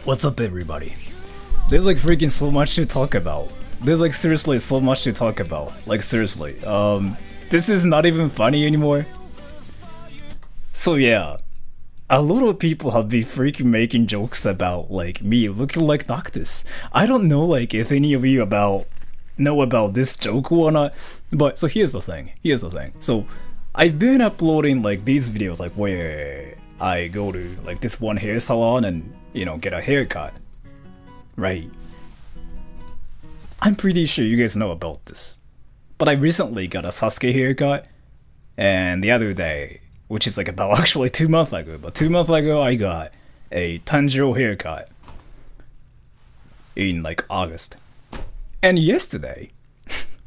What's up, everybody? There's like freaking so much to talk about. There's like seriously so much to talk about. Like seriously. This is not even funny anymore. So yeah, a lot of people have been freaking making jokes about like me looking like Noctis. I don't know like if any of you know about this joke or not, but so here's the thing. So I've been uploading like these videos like where I go to like this one hair salon and get a haircut. Right. I'm pretty sure you guys know about this. But I recently got a Sasuke haircut, and the other day, which is like about actually 2 months ago, but 2 months ago I got a Tanjiro haircut in like August. And yesterday,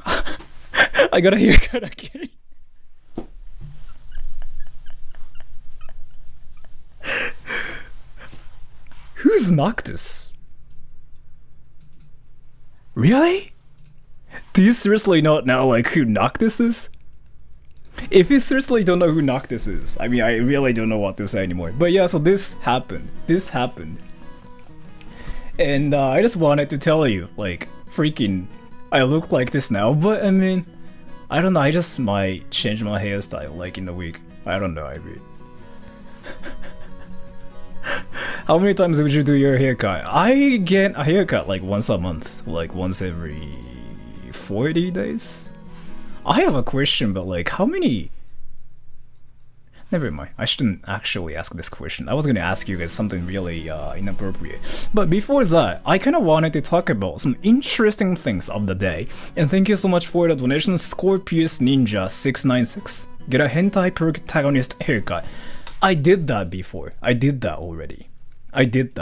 I got a haircut again. Who's Noctis? Really? Do you seriously not know like who Noctis is? If you seriously don't know who Noctis is, I mean I really don't know what to say anymore. But yeah, so this happened. And I just wanted to tell you, like, freaking, I look like this now, but I mean, I don't know, I just might change my hairstyle like in a week. I don't know, I mean. How many times would you do your haircut? I get a haircut like once a month, like once every 40 days. I have a question, but like how many? Never mind, I shouldn't actually ask this question. I was gonna ask you guys something really inappropriate. But before that, I kinda wanted to talk about some interesting things of the day. And thank you so much for the donation, Scorpius Ninja 696. Get a hentai protagonist haircut. I did that before. I did that already. I did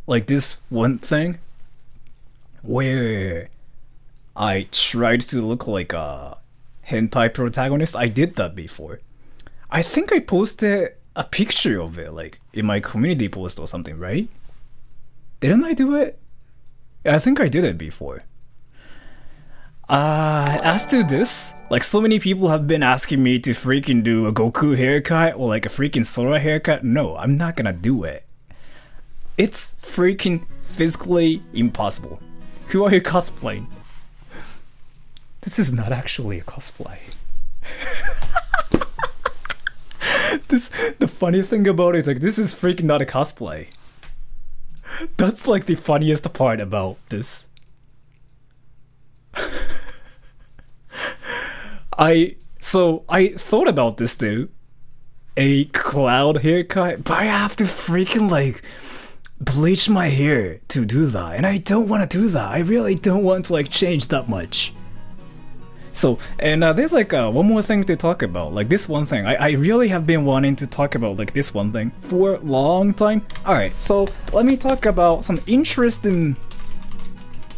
like this one thing where I tried to look like a hentai protagonist. I did that before. I think I posted a picture of it like in my community post or something, right? Didn't I do it? I think I did it before. As to this, like so many people have been asking me to freaking do a Goku haircut or like a freaking Sora haircut. No, I'm not gonna do it. It's freaking physically impossible. Who are you cosplaying? This is not actually a cosplay. The funny thing about it is like this is freaking not a cosplay. That's like the funniest part about this. I thought about this too, a cloud haircut, but I have to freaking like bleach my hair to do that, and I don't want to do that. I really don't want to like change that much. So, and there's like one more thing to talk about, like this one thing. I really have been wanting to talk about like this one thing for a long time. Alright, so let me talk about some interesting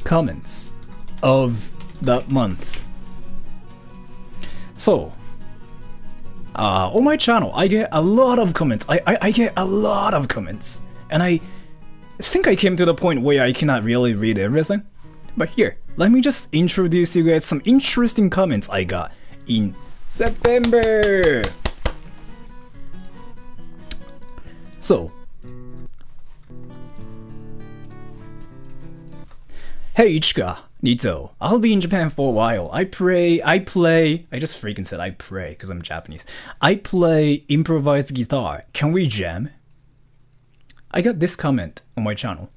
comments of that month. So, on my channel, I get a lot of comments. I get a lot of comments. And I think I came to the point where I cannot really read everything. But here, let me just introduce you guys some interesting comments I got in September. So, hey Ichika, Nito, I'll be in Japan for a while. I just freaking said I pray because I'm Japanese. I play improvised guitar. Can we jam? I got this comment on my channel.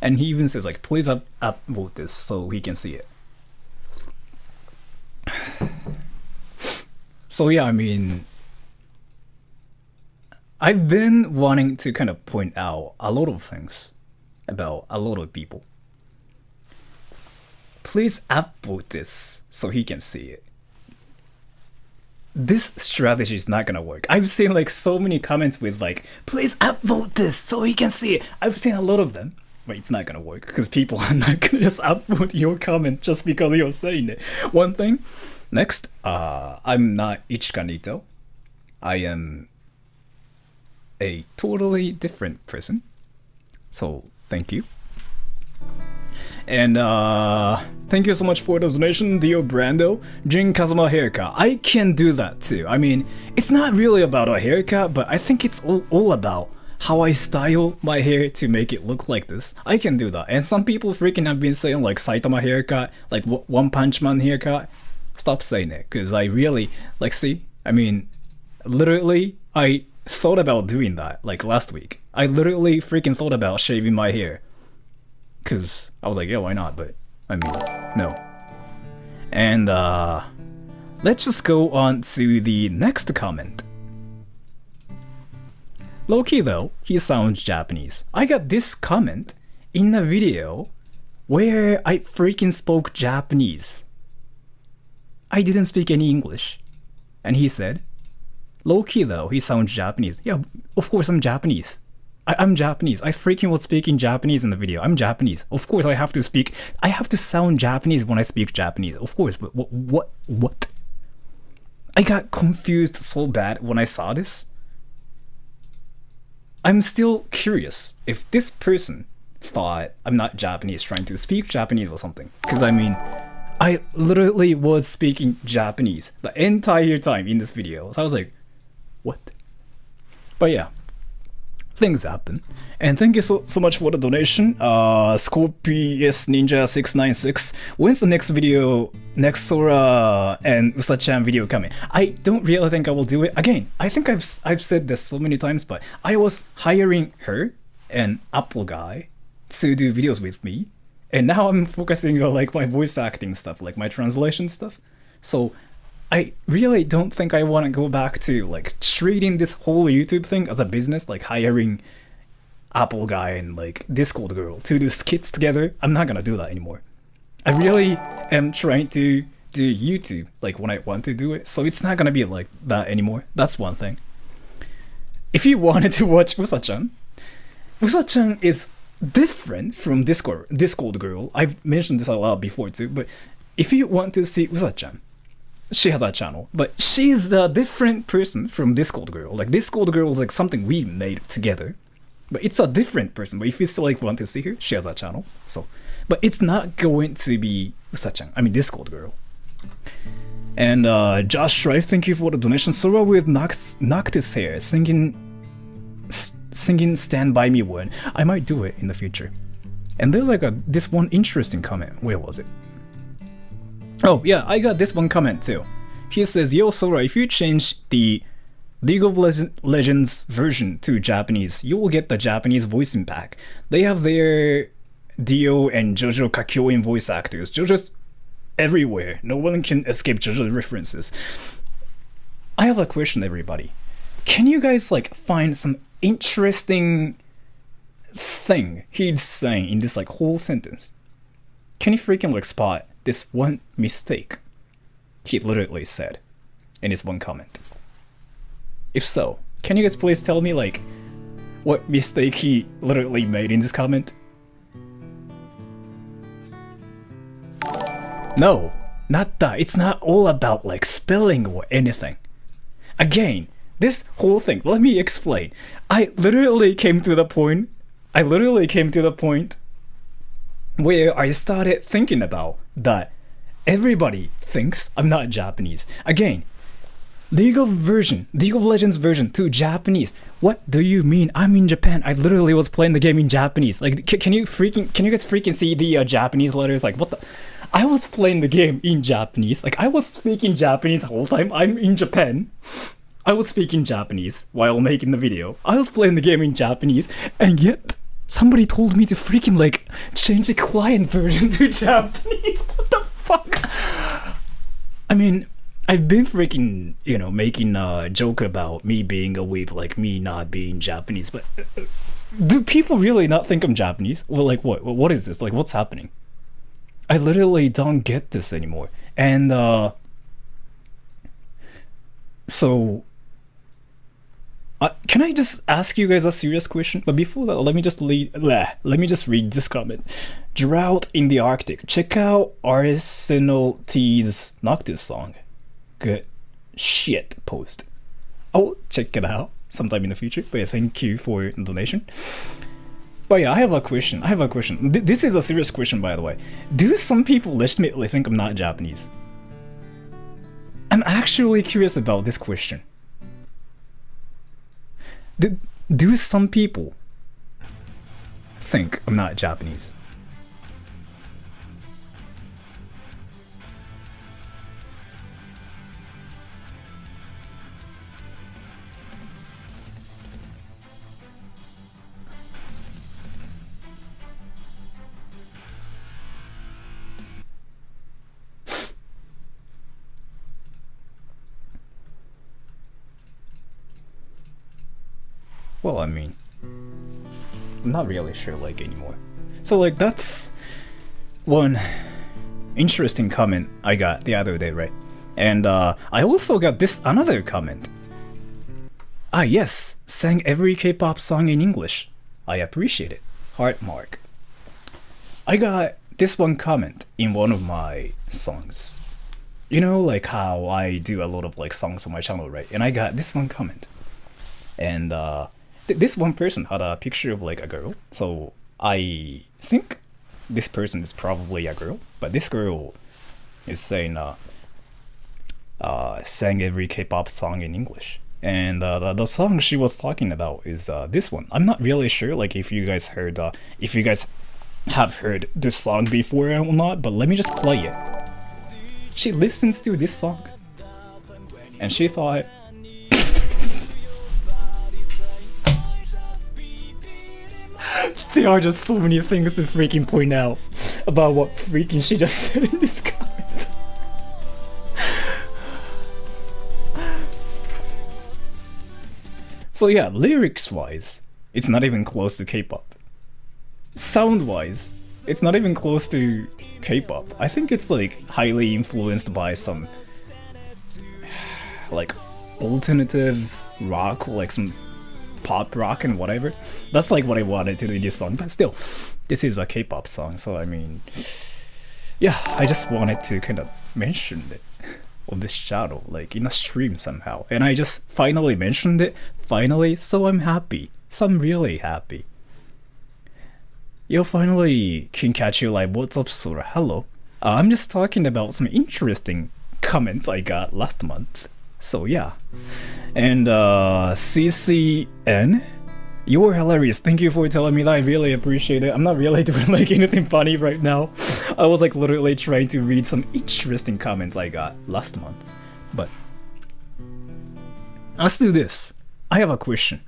And he even says like, please upvote this so he can see it. So yeah, I mean, I've been wanting to kind of point out a lot of things about a lot of people. Please upvote this so he can see it. This strategy is not gonna work. I've seen like so many comments with like, please upvote this so he can see it. I've seen a lot of them, but it's not gonna work because people are not gonna just upvote your comment just because you're saying it. One thing. Next, I'm not Ichika Nito. I am a totally different person. So thank you. And thank you so much for the donation, Dio Brando. Jin Kazuma haircut. I can do that too. I mean, it's not really about a haircut, but I think it's all about how I style my hair to make it look like this. I can do that. And some people freaking have been saying like Saitama haircut, like One Punch Man haircut. Stop saying it, because I really, like, see? I mean, literally, I thought about doing that, like, last week. I literally freaking thought about shaving my hair. Because I was like, yeah, why not? But, I mean, no. And, let's just go on to the next comment. Low-key though, he sounds Japanese. I got this comment in a video where I freaking spoke Japanese. I didn't speak any English. And he said, low-key though, he sounds Japanese. Yeah, of course I'm Japanese. I'm Japanese. I freaking was speaking Japanese in the video. I'm Japanese. Of course I have to sound Japanese when I speak Japanese. Of course, but what? I got confused so bad when I saw this. I'm still curious if this person thought I'm not Japanese trying to speak Japanese or something. Because I mean, I literally was speaking Japanese the entire time in this video. So I was like, what? But yeah, things happen. And thank you so much for the donation. Scorpius Ninja 696. When's the next video, next Sora and Usa-chan video coming? I don't really think I will do it. Again, I think I've said this so many times, but I was hiring her, an Apple guy, to do videos with me. And now I'm focusing on like my voice acting stuff, like my translation stuff. So I really don't think I want to go back to like treating this whole YouTube thing as a business, like hiring Apple guy and like Discord girl to do skits together. I'm not gonna do that anymore. I really am trying to do YouTube like when I want to do it, so it's not gonna be like that anymore. That's one thing. If you wanted to watch Usa-chan is different from Discord girl. I've mentioned this a lot before too, but if you want to see Usa-chan, she has a channel, but she's a different person from Discord girl. Like Discord girl is like something we made together, but it's a different person. But if you still like want to see her, she has a channel. So, but it's not going to be Usa-chan. I mean Discord girl. And Josh Strife, thank you for the donation. Sora with Noctis hair singing Stand By Me When. I might do it in the future. And there's like this one interesting comment. Where was it? Oh yeah, I got this one comment too. He says, yo Sora, if you change the League of Legends version to Japanese, you will get the Japanese voicing pack. They have their Dio and Jojo Kakyoin voice actors. Jojo's everywhere. No one can escape Jojo references. I have a question, everybody. Can you guys like find some interesting thing he's saying in this like whole sentence? Can you freaking like spot this one mistake he literally said in his one comment? If so, can you guys please tell me like what mistake he literally made in this comment? No, not that. It's not all about like spelling or anything. Again, this whole thing, let me explain. I literally came to the point where I started thinking about that everybody thinks I'm not Japanese. Again, League of Legends version to Japanese. What do you mean? I'm in Japan. I literally was playing the game in Japanese. Like, can you guys freaking see the Japanese letters? Like, what the? I was playing the game in Japanese. Like, I was speaking Japanese the whole time. I'm in Japan. I was speaking Japanese while making the video. I was playing the game in Japanese, and yet somebody told me to freaking like change the client version to Japanese. What the fuck? I mean, I've been freaking, making a joke about me being a weeb, like me not being Japanese, but do people really not think I'm Japanese? Well, like what is this? Like, what's happening? I literally don't get this anymore. And so can I just ask you guys a serious question? But before that, let me just read this comment. Drought in the Arctic. Check out Arsenal T's Noctis song. Good shit post. I'll check it out sometime in the future. But thank you for the donation. But yeah, I have a question. This is a serious question, by the way. Do some people legitimately think I'm not Japanese? I'm actually curious about this question. Do some people think I'm not Japanese? Well, I mean, I'm not really sure like anymore. So like that's one interesting comment I got the other day, right? And I also got this another comment. Ah yes, sang every K-pop song in English. I appreciate it. Heart mark. I got this one comment in one of my songs. You know, like how I do a lot of like songs on my channel, right? And I got this one comment. And this one person had a picture of like a girl, so I think this person is probably a girl, but this girl is saying sang every K-pop song in English, and the song she was talking about is this one. I'm not really sure like if you guys have heard this song before or not, but let me just play it. She listens to this song and she thought there are just so many things to freaking point out about what freaking she just said in this comment. So yeah, lyrics-wise, it's not even close to K-pop. Sound-wise, it's not even close to K-pop. I think it's like highly influenced by some like alternative rock, like some pop rock and whatever. That's like what I wanted to do in this song, but still, this is a K-pop song, so I mean, yeah, I just wanted to kind of mention it on this channel, like in a stream somehow, and I just finally mentioned it, so I'm happy, so I'm really happy. Yo, finally can catch you live. What's up, Sora? Hello. I'm just talking about some interesting comments I got last month, so yeah. And CCN, you were hilarious. Thank you for telling me that. I really appreciate it. I'm not really doing like anything funny right now. I was like literally trying to read some interesting comments I got last month. But let's do this. I have a question.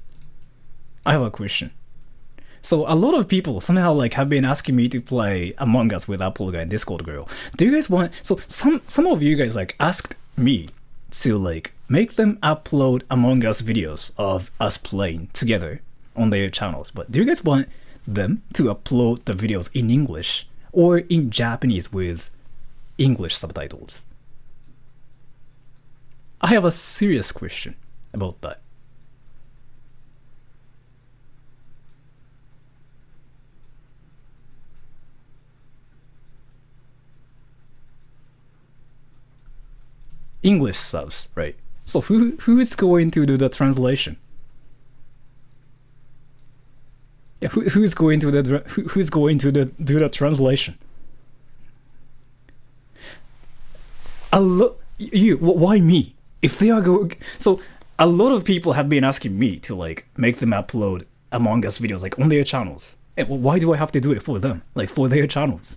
So a lot of people somehow like have been asking me to play Among Us with Apple Guy and Discord Girl. Do you guys want? So some of you guys like asked me to like make them upload Among Us videos of us playing together on their channels, but do you guys want them to upload the videos in English or in Japanese with English subtitles? I have a serious question about that. English subs, right? So who is going to do the translation? Yeah, who's going to do the translation? Why me? If they are going, so a lot of people have been asking me to like make them upload Among Us videos like on their channels. And why do I have to do it for them? Like for their channels?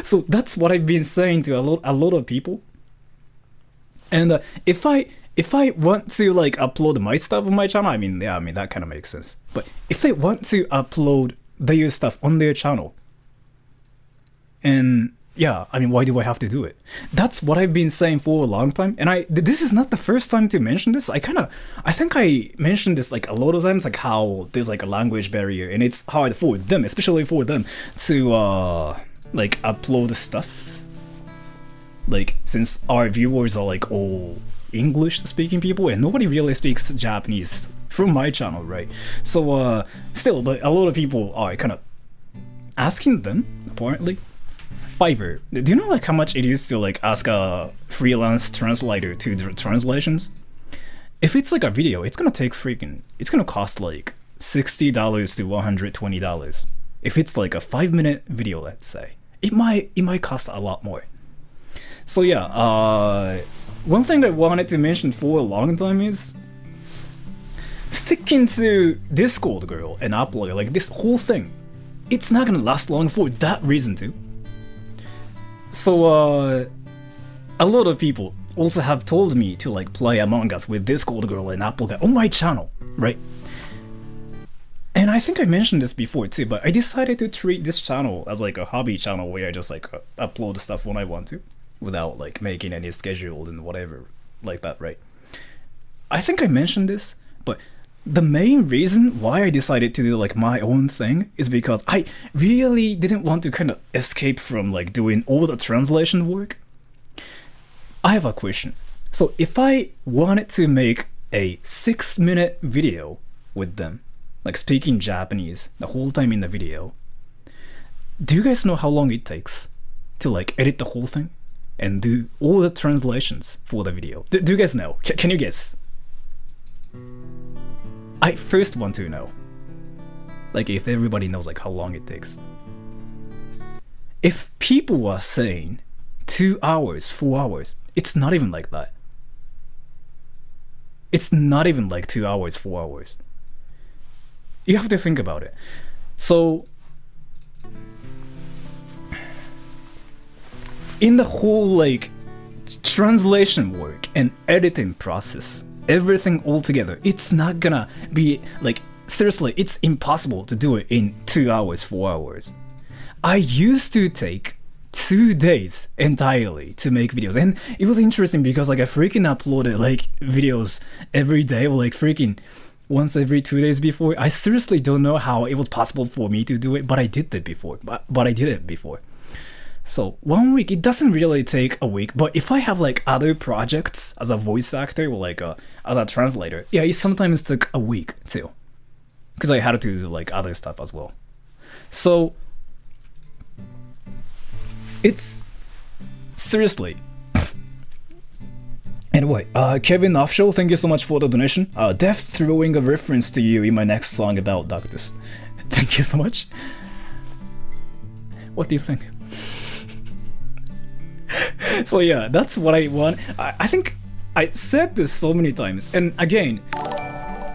So that's what I've been saying to a lot of people. And if I want to like upload my stuff on my channel, I mean that kind of makes sense. But if they want to upload their stuff on their channel, and yeah, I mean, why do I have to do it? That's what I've been saying for a long time. And this is not the first time to mention this. I think I mentioned this like a lot of times, like how there's like a language barrier and it's hard for them, especially for them, to like upload stuff, like since our viewers are like all English speaking people and nobody really speaks Japanese from my channel, right? So still, but a lot of people are kind of asking them, apparently. Fiverr. Do you know like how much it is to like ask a freelance translator to do translations? If it's like a video, it's gonna take freaking. It's gonna cost like $60 to $120. If it's like a 5-minute video, let's say, it might cost a lot more. So yeah, one thing I wanted to mention for a long time is sticking to Discord girl and Upload, like this whole thing. It's not gonna last long for that reason too. So a lot of people also have told me to like play Among Us with Discord girl and Upload on my channel, right? And I think I mentioned this before too, but I decided to treat this channel as like a hobby channel where I just like upload stuff when I want to, without like making any scheduled and whatever like that, right? I think I mentioned this, but the main reason why I decided to do like my own thing is because I really didn't want to kind of escape from like doing all the translation work. I have a question. So if I wanted to make a 6-minute video with them, like speaking Japanese the whole time in the video, do you guys know how long it takes to like edit the whole thing and do all the translations for the video? Do you guys know? Can you guess? I first want to know, like if everybody knows like how long it takes. If people are saying 2 hours, 4 hours, it's not even like that. It's not even like 2 hours, 4 hours. You have to think about it. So in the whole like translation work and editing process, everything all together, it's not gonna be like, seriously, it's impossible to do it in 2 hours, 4 hours. I used to take 2 days entirely to make videos, and it was interesting because like I freaking uploaded like videos every day, or like freaking once every 2 days before. I seriously don't know how it was possible for me to do it, but I did it before. But I did it before. So 1 week, it doesn't really take a week, but if I have like other projects as a voice actor or like as a translator, yeah, it sometimes took a week too, because I had to do like other stuff as well. So it's seriously. Anyway, Kevin Offshore, thank you so much for the donation. Def throwing a reference to you in my next song about doctors. Thank you so much. What do you think? So yeah, that's what I want. I think I said this so many times, and again,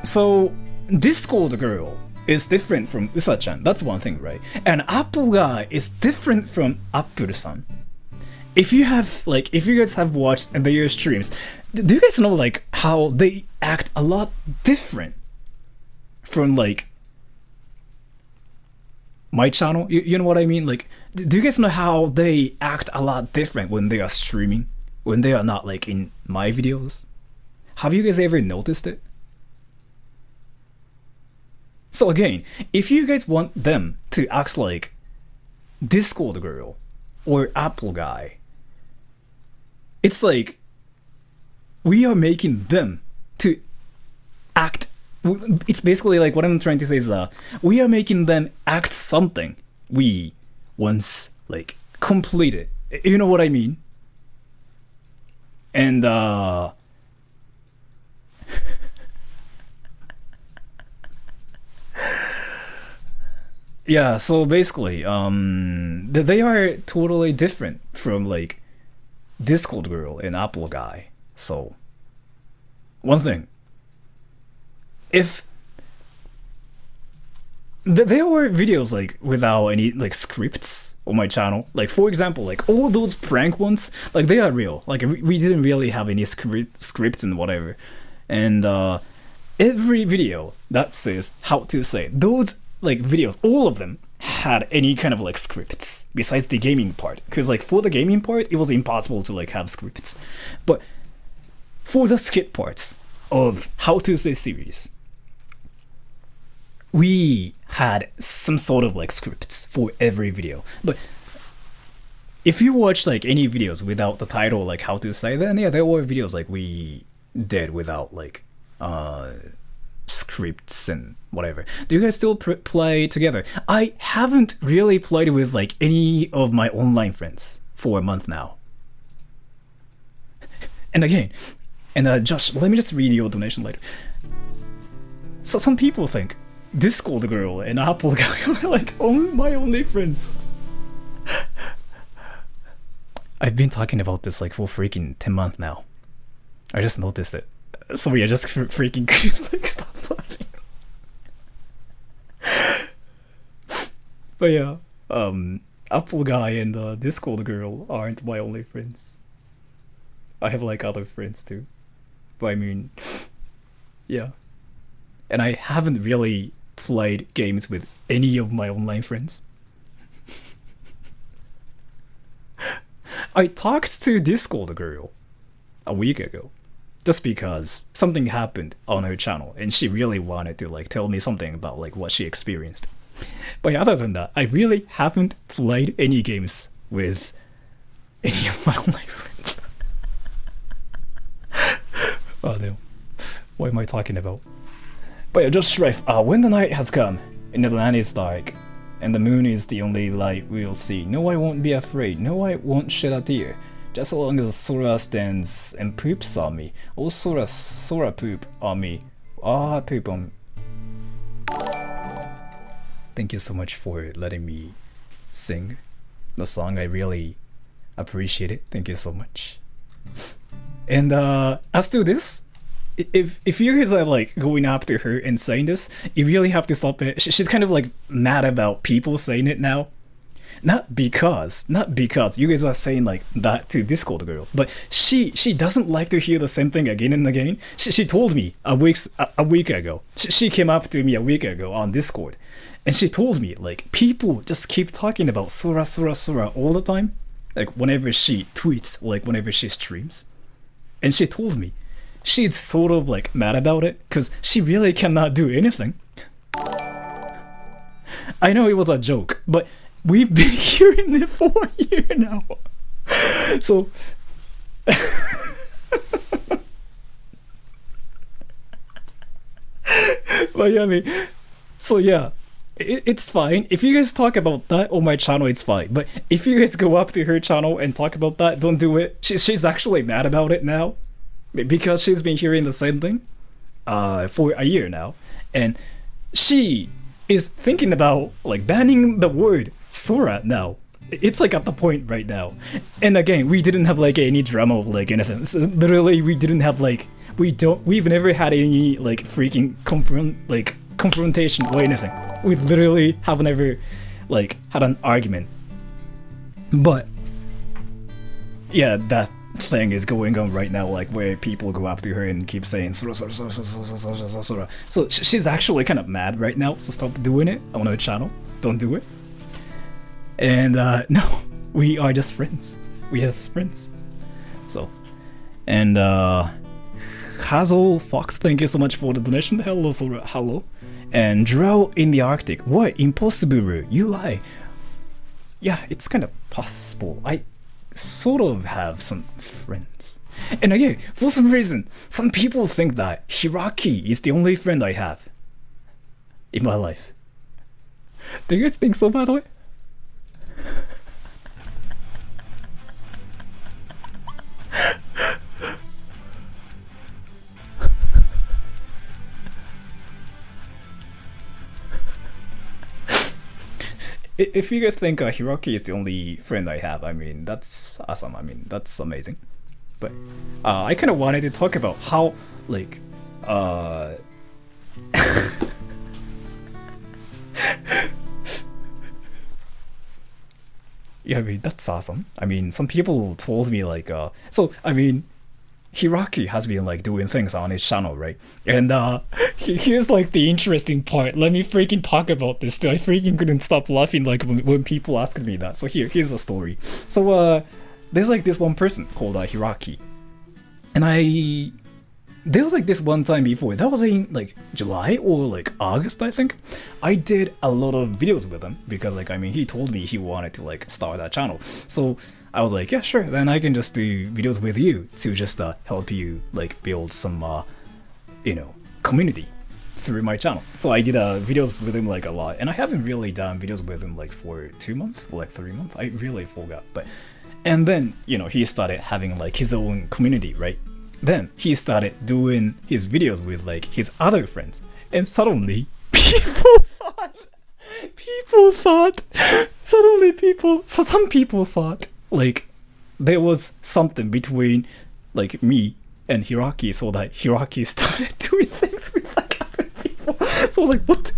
so Discord girl is different from Usa-chan, that's one thing, right? And Apple guy is different from Apple-san. If you guys have watched their streams, do you guys know like how they act a lot different from like my channel? You know what I mean? Like, do you guys know how they act a lot different when they are streaming, when they are not like in my videos? Have you guys ever noticed it? So again, if you guys want them to act like Discord girl or Apple guy, it's like we are making them to act. It's basically like what I'm trying to say is we are making them act something we once like completed. You know what I mean? And yeah, so basically they are totally different from like Discord girl and Apple guy. So one thing, if there were videos like without any like scripts on my channel, like for example like all those prank ones, like they are real, like we didn't really have any scripts and whatever, and every video that says how to say, those like videos, all of them had any kind of like scripts besides the gaming part, because like for the gaming part it was impossible to like have scripts, but for the skit parts of how to say series, we had some sort of like scripts for every video. But if you watch like any videos without the title like how to say, then yeah, there were videos like we did without like scripts and whatever. Do you guys still play together? I haven't really played with like any of my online friends for a month now. And again, and Josh, let me just read your donation later. So some people think Discord girl and Apple guy are like my only friends. I've been talking about this like for freaking 10 months now. I just noticed it. Sorry, I just freaking couldn't like stop laughing. But yeah, Apple guy and Discord girl aren't my only friends. I have like other friends too. But I mean, yeah. And I haven't really played games with any of my online friends. I talked to Discord girl a week ago, just because something happened on her channel and she really wanted to like tell me something about like what she experienced. But other than that, I really haven't played any games with any of my online friends. Oh no, what am I talking about? But yeah, just Shref, when the night has come and the land is dark and the moon is the only light we'll see, no, I won't be afraid, no, I won't shed a tear. Just as long as Sora stands and poops on me. Oh, Sora poop on me. Ah, poop on me. Thank you so much for letting me sing the song. I really appreciate it. Thank you so much. And as to this, if you guys are like going after her and saying this, you really have to stop it. She's kind of like mad about people saying it now. Not because you guys are saying like that to Discord girl, but she doesn't like to hear the same thing again and again. She told me a week ago. She came up to me a week ago on Discord, and she told me like people just keep talking about Sora all the time, like whenever she tweets, like whenever she streams, and she told me she's sort of like mad about it because she really cannot do anything. I know it was a joke, but we've been hearing it for a year now. So but yeah, I mean, so yeah, it's fine. If you guys talk about that on my channel, it's fine. But if you guys go up to her channel and talk about that, don't do it. She's actually mad about it now because she's been hearing the same thing for a year now, and she is thinking about like banning the word Sora now. It's like at the point right now. And again, we didn't have like any drama of like anything. So literally we didn't have like we've never had any like freaking confrontation or anything. We literally have never like had an argument. But yeah, that thing is going on right now, like where people go after her and keep saying Sora. So she's actually kind of mad right now, so stop doing it on her channel. Don't do it. And no, we are just friends. We are just friends. So, and Hazel Fox, thank you so much for the donation. Hello, Sora. Hello. And Drow in the Arctic. What? Impossible. You lie. Yeah, it's kind of possible. I sort of have some friends. And again, for some reason, some people think that Hiraki is the only friend I have in my life. Do you guys think so, by the way? If you guys think Hiraki is the only friend I have, I mean, that's awesome. I mean, that's amazing. But I kind of wanted to talk about how, like, yeah, I mean, that's awesome. I mean, some people told me like, so I mean, Hiraki has been like doing things on his channel, right? And here's like the interesting part. Let me freaking talk about this. I freaking couldn't stop laughing like when people asked me that. So here's the story. So there's like this one person called Hiraki, and there was like this one time before, that was in like July or like August, I think. I did a lot of videos with him because like, I mean, he told me he wanted to like start that channel. So I was like, yeah, sure, then I can just do videos with you to just help you like build some, you know, community. through my channel. So I did videos with him like a lot, and I haven't really done videos with him like for 2 months, like 3 months. I really forgot. But and then he started having like his own community, right? Then he started doing his videos with like his other friends, and suddenly some people thought like there was something between like me and Hiraki, so that Hiraki started doing things with like other people. So I was like, what?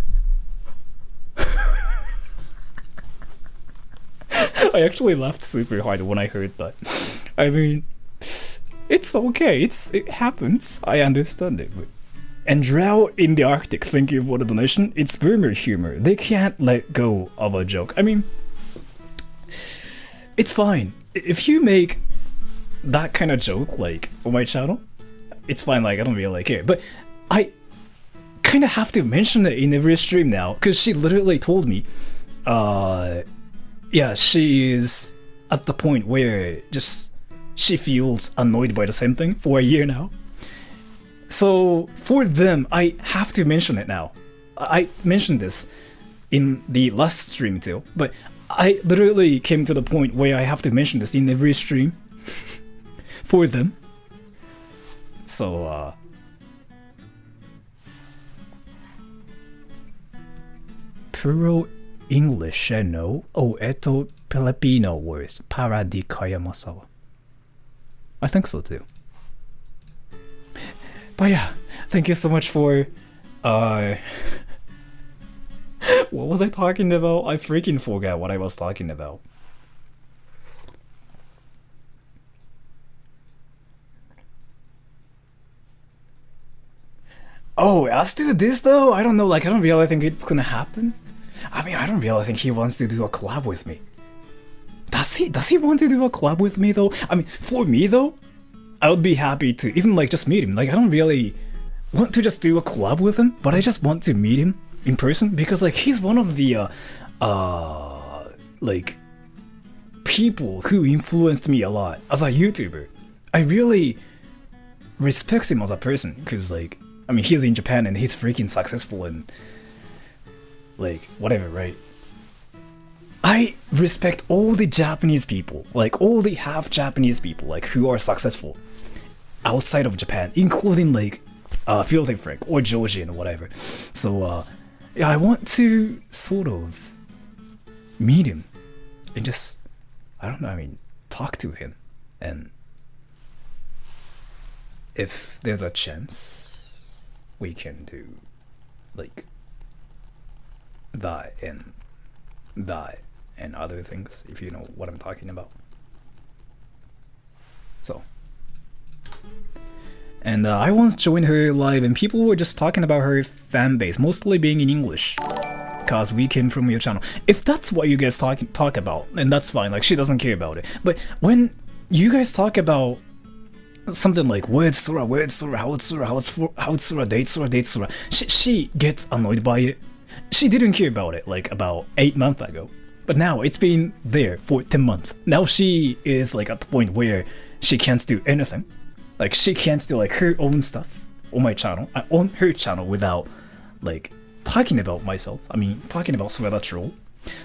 I actually laughed super hard when I heard that. I mean, it's okay. It happens. I understand it. But... And Drow in the Arctic, thank you for the donation. It's boomer humor. They can't let go of a joke. I mean, it's fine. If you make that kind of joke like on my channel, it's fine. Like I don't really care. But I kind of have to mention it in every stream now because she literally told me, yeah, she is at the point where just she feels annoyed by the same thing for a year now. So for them, I have to mention it now. I mentioned this in the last stream too, but I literally came to the point where I have to mention this in every stream for them. So Pro English, no? Oh, Filipino words. Para di kaya masawa. I think so too. But yeah, thank you so much for what was I talking about? I freaking forgot what I was talking about. Oh, as to this though, I don't know, like I don't really think it's gonna happen. I mean, I don't really think he wants to do a collab with me. Does he want to do a collab with me though? I mean, for me though, I would be happy to even like just meet him. Like I don't really want to just do a collab with him, but I just want to meet him in person because like he's one of the like people who influenced me a lot as a YouTuber. I really respect him as a person because like I mean he's in Japan and he's freaking successful and like whatever, right? I respect all the Japanese people, like all the half Japanese people, like who are successful outside of Japan, including like Filthy Frank or Georgian or whatever. So yeah, I want to sort of meet him and just I don't know, I mean talk to him, and if there's a chance we can do like that and other things, if you know what I'm talking about. So, and I once joined her live and people were just talking about her fan base, mostly being in English, cause we came from your channel. If that's what you guys talk about, then that's fine, like she doesn't care about it. But when you guys talk about something like word sura, date sura, she gets annoyed by it. She didn't care about it like about 8 months ago. But now it's been there for 10 months. Now she is like at the point where she can't do anything. Like she can't do like her own stuff on my channel, on her channel without like talking about myself. I mean, talking about Sueda Troll.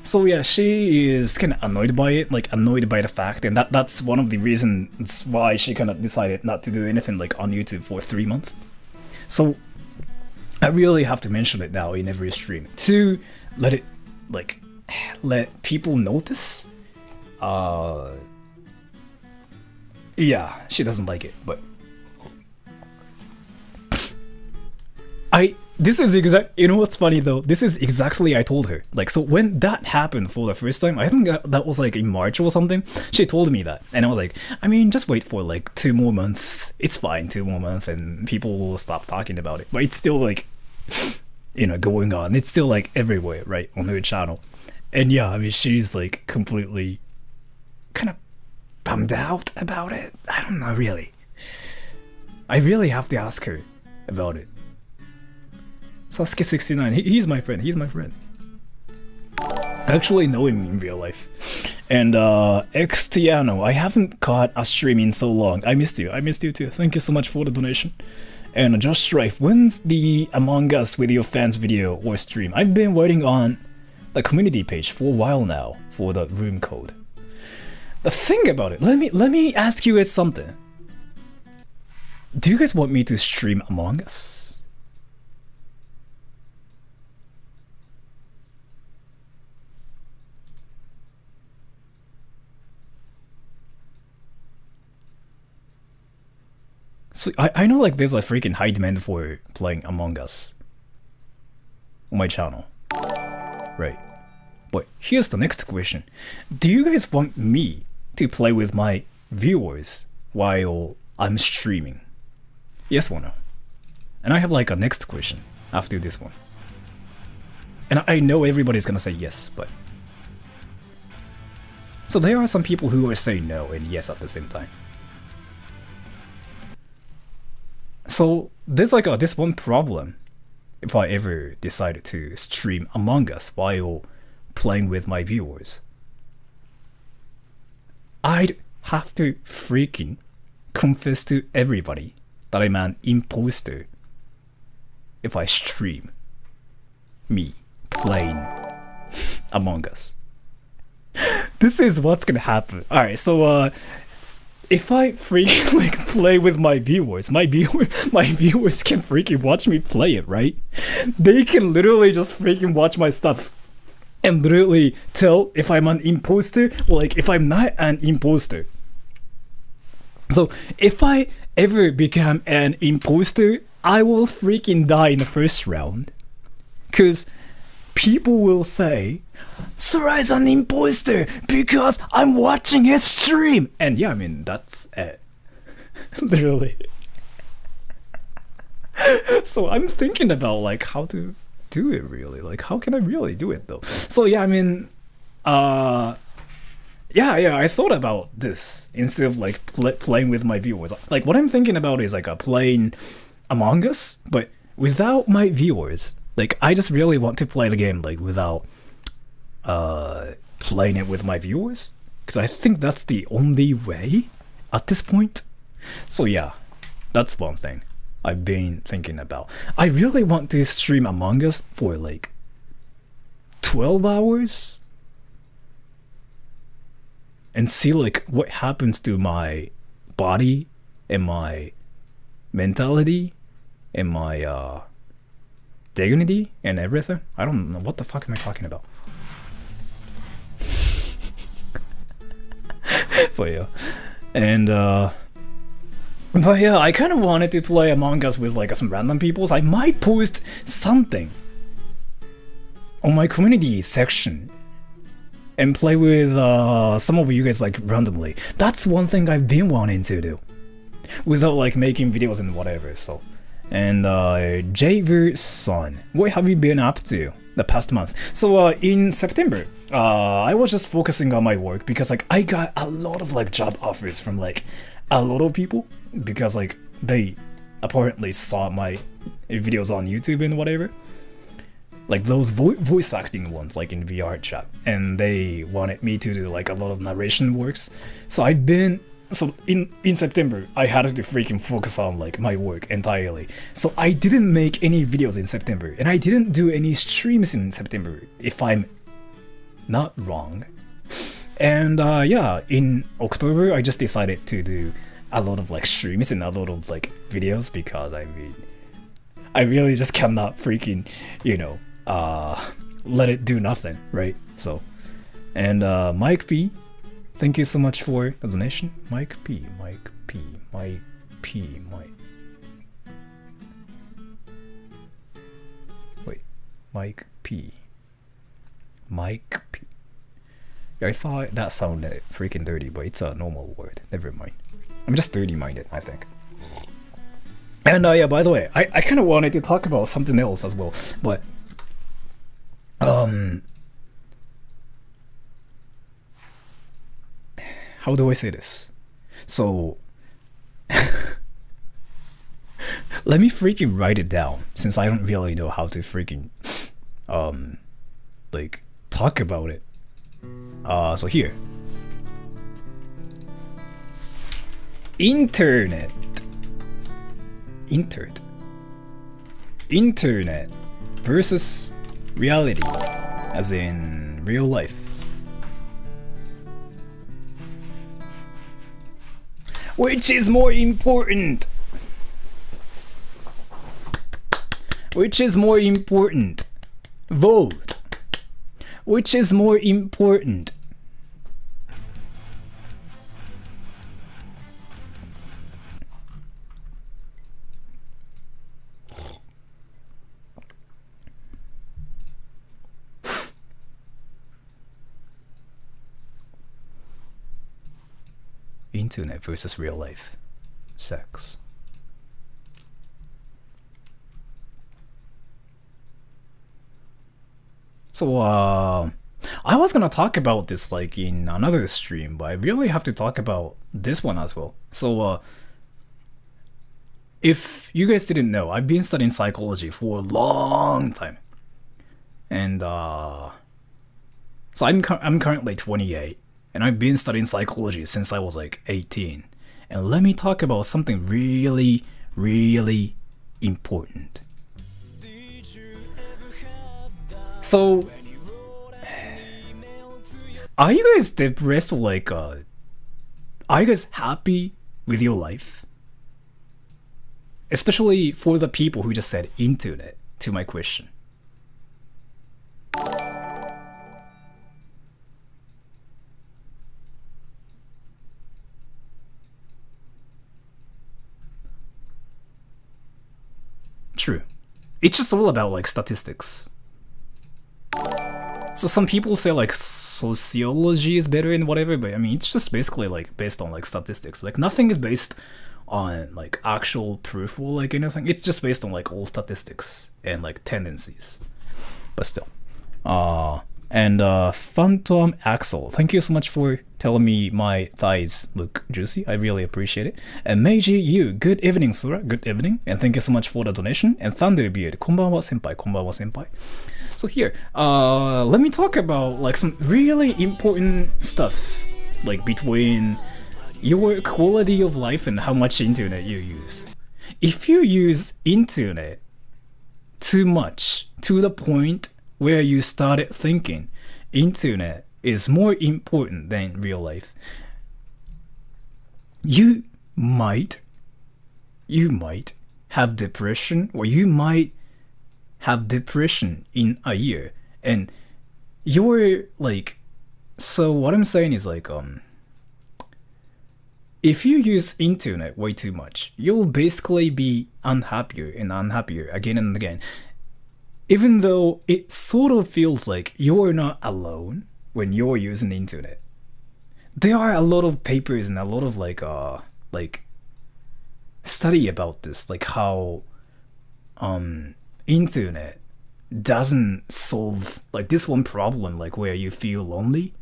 So yeah, she is kind of annoyed by it, like annoyed by the fact, and that's one of the reasons why she kind of decided not to do anything like on YouTube for 3 months. So I really have to mention it now in every stream to let people notice. Yeah, she doesn't like it, but this is you know what's funny though? This is exactly I told her. Like, so when that happened for the first time, I think that was like in March or something, she told me that. And I was like, I mean, just wait for like 2 more months. It's fine, 2 more months and people will stop talking about it. But it's still like, you know, going on. It's still like everywhere, right? On her channel. And yeah, I mean, she's like completely kind of bummed out about it. I don't know, really. I really have to ask her about it. Sasuke69, he's my friend, I actually know him in real life. And Xtiano, I haven't caught a stream in so long. I missed you too. Thank you so much for the donation. And Just Strife, when's the Among Us with your fans video or stream? I've been waiting on the community page for a while now for the room code. The thing about it, let me ask you guys something. Do you guys want me to stream Among Us? So I know like there's a freaking high demand for playing Among Us on my channel, right? But here's the next question. Do you guys want me to play with my viewers while I'm streaming? Yes or no? And I have like a next question after this one. And I know everybody's gonna say yes, but... So there are some people who are saying no and yes at the same time. So there's like this one problem if I ever decided to stream Among Us while playing with my viewers. I'd have to freaking confess to everybody that I'm an imposter if I stream me playing Among Us. This is what's gonna happen. Alright, so if I freaking like play with my viewers can freaking watch me play it, right? They can literally just freaking watch my stuff and literally tell if I'm an imposter or like if I'm not an imposter. So if I ever become an imposter, I will freaking die in the first round. Cause people will say, Sarai's an imposter because I'm watching his stream. And yeah, I mean, that's it. Literally. So I'm thinking about like how to do it really. Like how can I really do it though? So yeah, I mean, yeah, I thought about this instead of like playing with my viewers. Like what I'm thinking about is like playing Among Us, but without my viewers. Like I just really want to play the game like without playing it with my viewers, because I think that's the only way at this point. So yeah, that's one thing I've been thinking about. I really want to stream Among Us for like 12 hours and see like what happens to my body and my mentality and my dignity and everything. I don't know what the fuck am I talking about. But yeah, and but yeah, I kind of wanted to play Among Us with like some random people. So I might post something on my community section and play with some of you guys like randomly. That's one thing I've been wanting to do without like making videos and whatever. So. And Javer-san, what have you been up to the past month? So in September, I was just focusing on my work because like I got a lot of like job offers from like a lot of people because like they apparently saw my videos on YouTube and whatever. Like those voice acting ones like in VR chat, and they wanted me to do like a lot of narration works. So in September, I had to freaking focus on like my work entirely. So I didn't make any videos in September, and I didn't do any streams in September, if I'm not wrong. And yeah, in October, I just decided to do a lot of like streams and a lot of like videos because I mean, I really just cannot freaking, you know, let it do nothing, right? So, and Mike P, thank you so much for the donation. Mike P. I thought that sounded freaking dirty, but it's a normal word. Never mind. I'm just dirty-minded, I think. And yeah, by the way, I kind of wanted to talk about something else as well, but how do I say this? So let me freaking write it down, since I don't really know how to freaking like talk about it. So here, internet. internet versus reality, as in real life. Which is more important? Which is more important? Vote. Which is more important? Internet versus real life. Sex. So, I was gonna talk about this like in another stream, but I really have to talk about this one as well. So, if you guys didn't know, I've been studying psychology for a long time. And, so I'm currently 28. And I've been studying psychology since I was like 18. And let me talk about something really, really important. So, are you guys depressed or like, are you guys happy with your life? Especially for the people who just said internet to my question. True. It's just all about like statistics. So some people say like sociology is better and whatever, but I mean it's just basically like based on like statistics. Like nothing is based on like actual proof or like anything. It's just based on like all statistics and like tendencies. But still. And Phantom Axel, thank you so much for telling me my thighs look juicy. I really appreciate it. And Meiji Yu, good evening, Sura. Good evening. And thank you so much for the donation. And Thunderbeard, konbanwa senpai, konbanwa senpai. So here, let me talk about like some really important stuff, like between your quality of life and how much internet you use. If you use internet too much to the point where you started thinking internet is more important than real life, you might have depression, or you might have depression in a year. And you're like, so what I'm saying is like, if you use internet way too much, you'll basically be unhappier and unhappier again and again. Even though it sort of feels like you're not alone when you're using the internet. There are a lot of papers and a lot of like study about this, like how internet doesn't solve like this one problem, like where you feel lonely.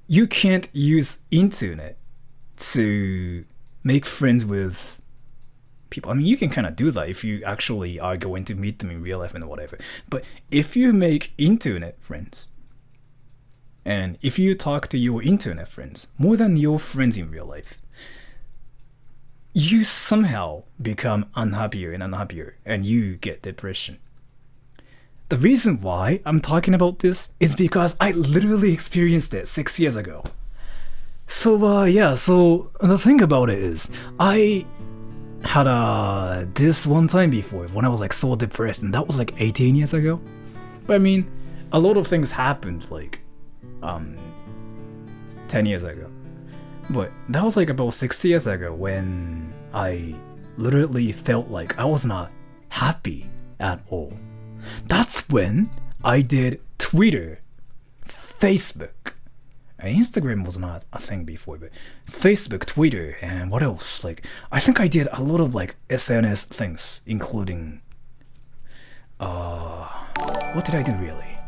You can't use internet to make friends with people. I mean, you can kind of do that if you actually are going to meet them in real life and whatever. But if you make internet friends, and if you talk to your internet friends more than your friends in real life, you somehow become unhappier and unhappier, and you get depression. The reason why I'm talking about this is because I literally experienced it 6 years ago. So yeah, so the thing about it is, I had this one time before when I was like so depressed, and that was like 18 years ago. But I mean, a lot of things happened like 10 years ago. But that was like about 6 years ago when I literally felt like I was not happy at all. That's when I did Twitter, Facebook, and Instagram was not a thing before, but Facebook, Twitter, and what else? Like, I think I did a lot of like SNS things, including what did I do really?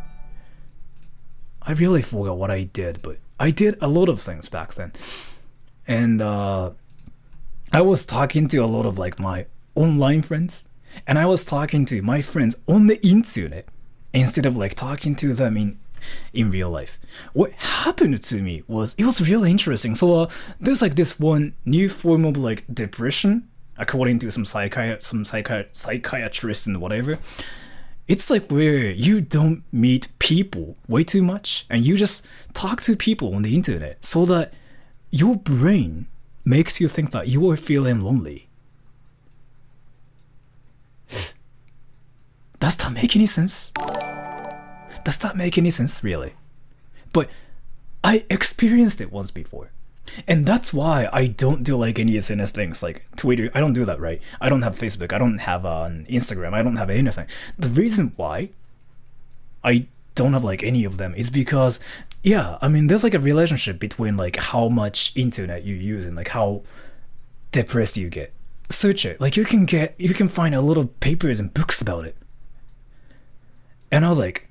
I really forgot what I did, but I did a lot of things back then. And I was talking to a lot of like my online friends, and I was talking to my friends on the internet instead of like talking to them in real life. What happened to me was, it was really interesting. So there's like this one new form of like depression according to some psychiatrists and whatever, it's like where you don't meet people way too much and you just talk to people on the internet so that your brain makes you think that you are feeling lonely. Does that make any sense? Does that make any sense, really? But I experienced it once before. And that's why I don't do like any SNS things like Twitter. I don't do that, right? I don't have Facebook. I don't have an Instagram. I don't have anything. The reason why I don't have like any of them is because, yeah, I mean, there's like a relationship between like how much internet you use and like how depressed you get. Search it. Like you can find a lot of papers and books about it. And I was like,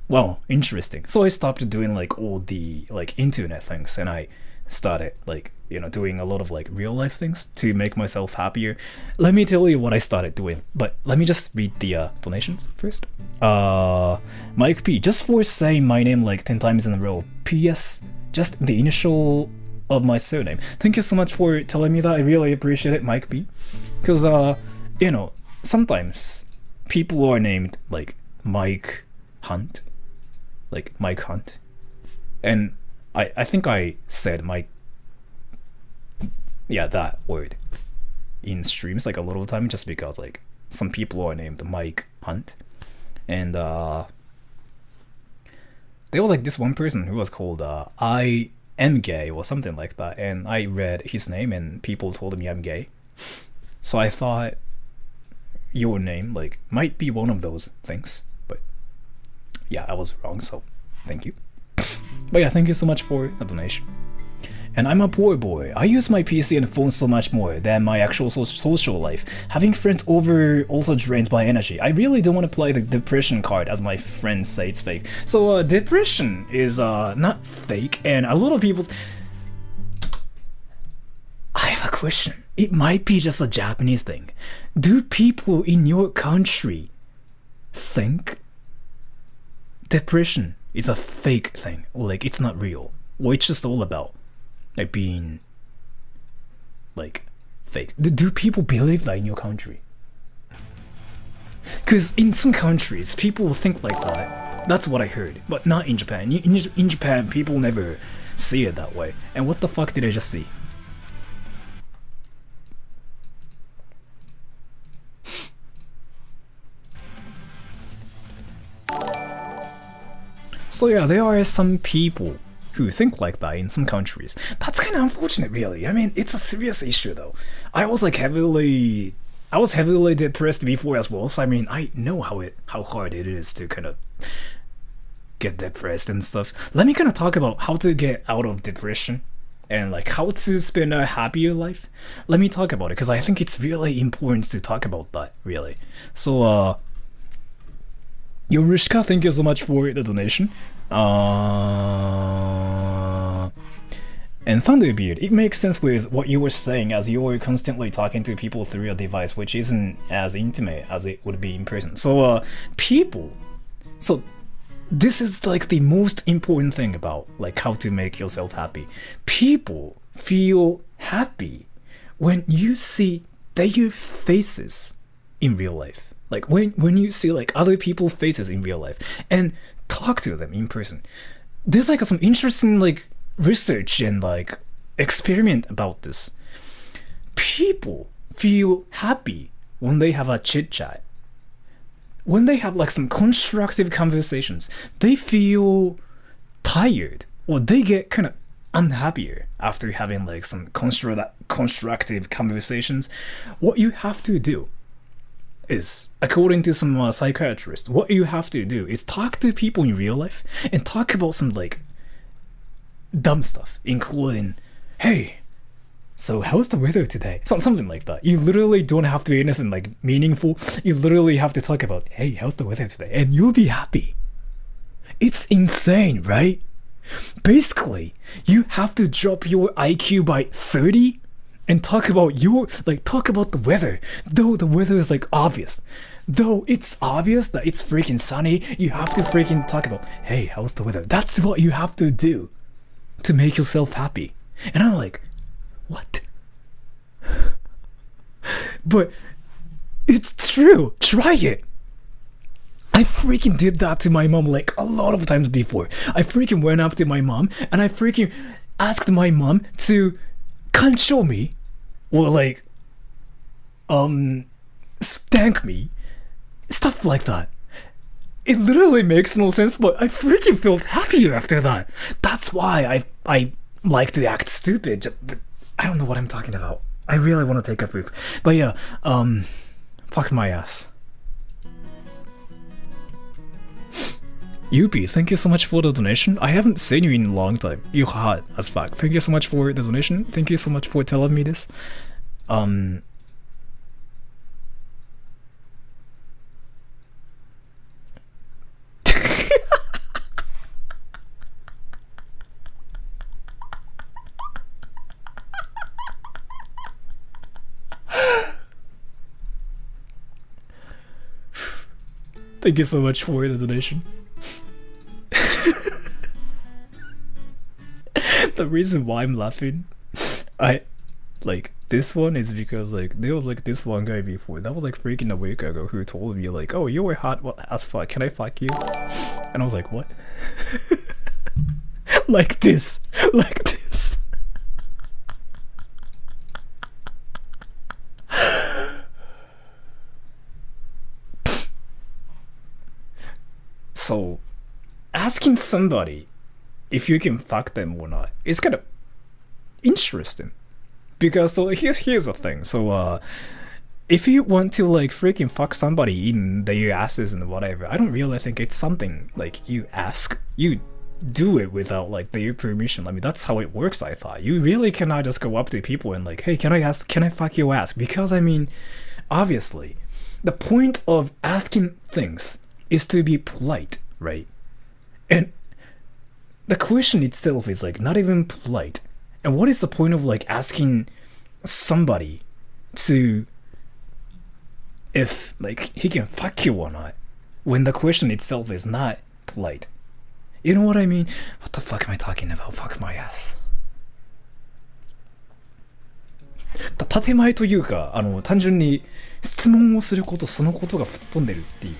wow, interesting. So I stopped doing like all the like internet things and I started like, you know, doing a lot of like real life things to make myself happier. Let me tell you what I started doing, but let me just read the donations first. Mike P, just for saying my name like 10 times in a row. PS, just the initial of my surname. Thank you so much for telling me that. I really appreciate it, Mike P. Because you know, sometimes people are named like Mike Hunt, like Mike Hunt, and I think I said Mike, yeah, that word in streams like a lot of time just because like some people are named Mike Hunt, and there was like this one person who was called I am gay or something like that, and I read his name and people told me I'm gay, so I thought your name like might be one of those things, but yeah, I was wrong, so thank you. But yeah, thank you so much for the donation. And I'm a poor boy. I use my PC and phone so much more than my actual social life. Having friends over also drains my energy. I really don't want to play the depression card, as my friends say it's fake. So depression is not fake, and a lot of people's... I have a question. It might be just a Japanese thing. Do people in your country think depression is a fake thing, or like it's not real, or it's just all about like being like fake? Do people believe that in your country? Because in some countries people think like that. That's what I heard, but not in Japan. In Japan people never see it that way. And what the fuck did I just see? So yeah, there are some people who think like that in some countries. That's kind of unfortunate, really. I mean, it's a serious issue, though. I was heavily depressed before as well. So I mean, I know how hard it is to kind of get depressed and stuff. Let me kind of talk about how to get out of depression and like how to spend a happier life. Let me talk about it because I think it's really important to talk about that, really. So Yorushka, thank you so much for the donation. And Thunderbeard, it makes sense with what you were saying, as you were constantly talking to people through a device, which isn't as intimate as it would be in person. So people, so this is like the most important thing about like how to make yourself happy. People feel happy when you see their faces in real life. Like when you see like other people's faces in real life and talk to them in person. There's like some interesting like research and like experiment about this. People feel happy when they have a chit chat. When they have like some constructive conversations, they feel tired or they get kind of unhappier after having like some constructive conversations. What you have to do is, according to some psychiatrists, what you have to do is talk to people in real life and talk about some like dumb stuff, including, hey, so how's the weather today? Something like that. You literally don't have to do anything like meaningful. You literally have to talk about, hey, how's the weather today? And you'll be happy. It's insane, right? Basically, you have to drop your IQ by 30 and talk about the weather. Though the weather is like obvious. Though it's obvious that it's freaking sunny, you have to freaking talk about, hey, how's the weather? That's what you have to do to make yourself happy. And I'm like, what? but it's true. Try it. I freaking did that to my mom like a lot of times before. I freaking went up to my mom and I freaking asked my mom to console me or like spank me. Stuff like that. It literally makes no sense, but I freaking felt happier after that. That's why I like to act stupid. But I don't know what I'm talking about. I really want to take a poop. But yeah, fuck my ass. Yupi, thank you so much for the donation. I haven't seen you in a long time. You hot as fuck. Thank you so much for the donation. Thank you so much for telling me this. Thank you so much for the donation. The reason why I'm laughing, I like this one is because like there was like this one guy before that was like freaking a week ago who told me like, oh, you were hot as fuck, can I fuck you? And I was like, what? like this. So, asking somebody if you can fuck them or not is kind of interesting. Because so here's the thing. So if you want to like freaking fuck somebody in their asses and whatever, I don't really think it's something like you ask. You do it without like their permission. I mean, that's how it works, I thought. You really cannot just go up to people and like, hey, can I fuck your ass? Because I mean, obviously, the point of asking things is to be polite, right? And the question itself is like not even polite. And what is the point of like asking somebody to if like he can fuck you or not when the question itself is not polite? You know what I mean? What the fuck am I talking about? Fuck my ass. 建前というか単純に質問をすることそのことが吹っ飛んでるっていう。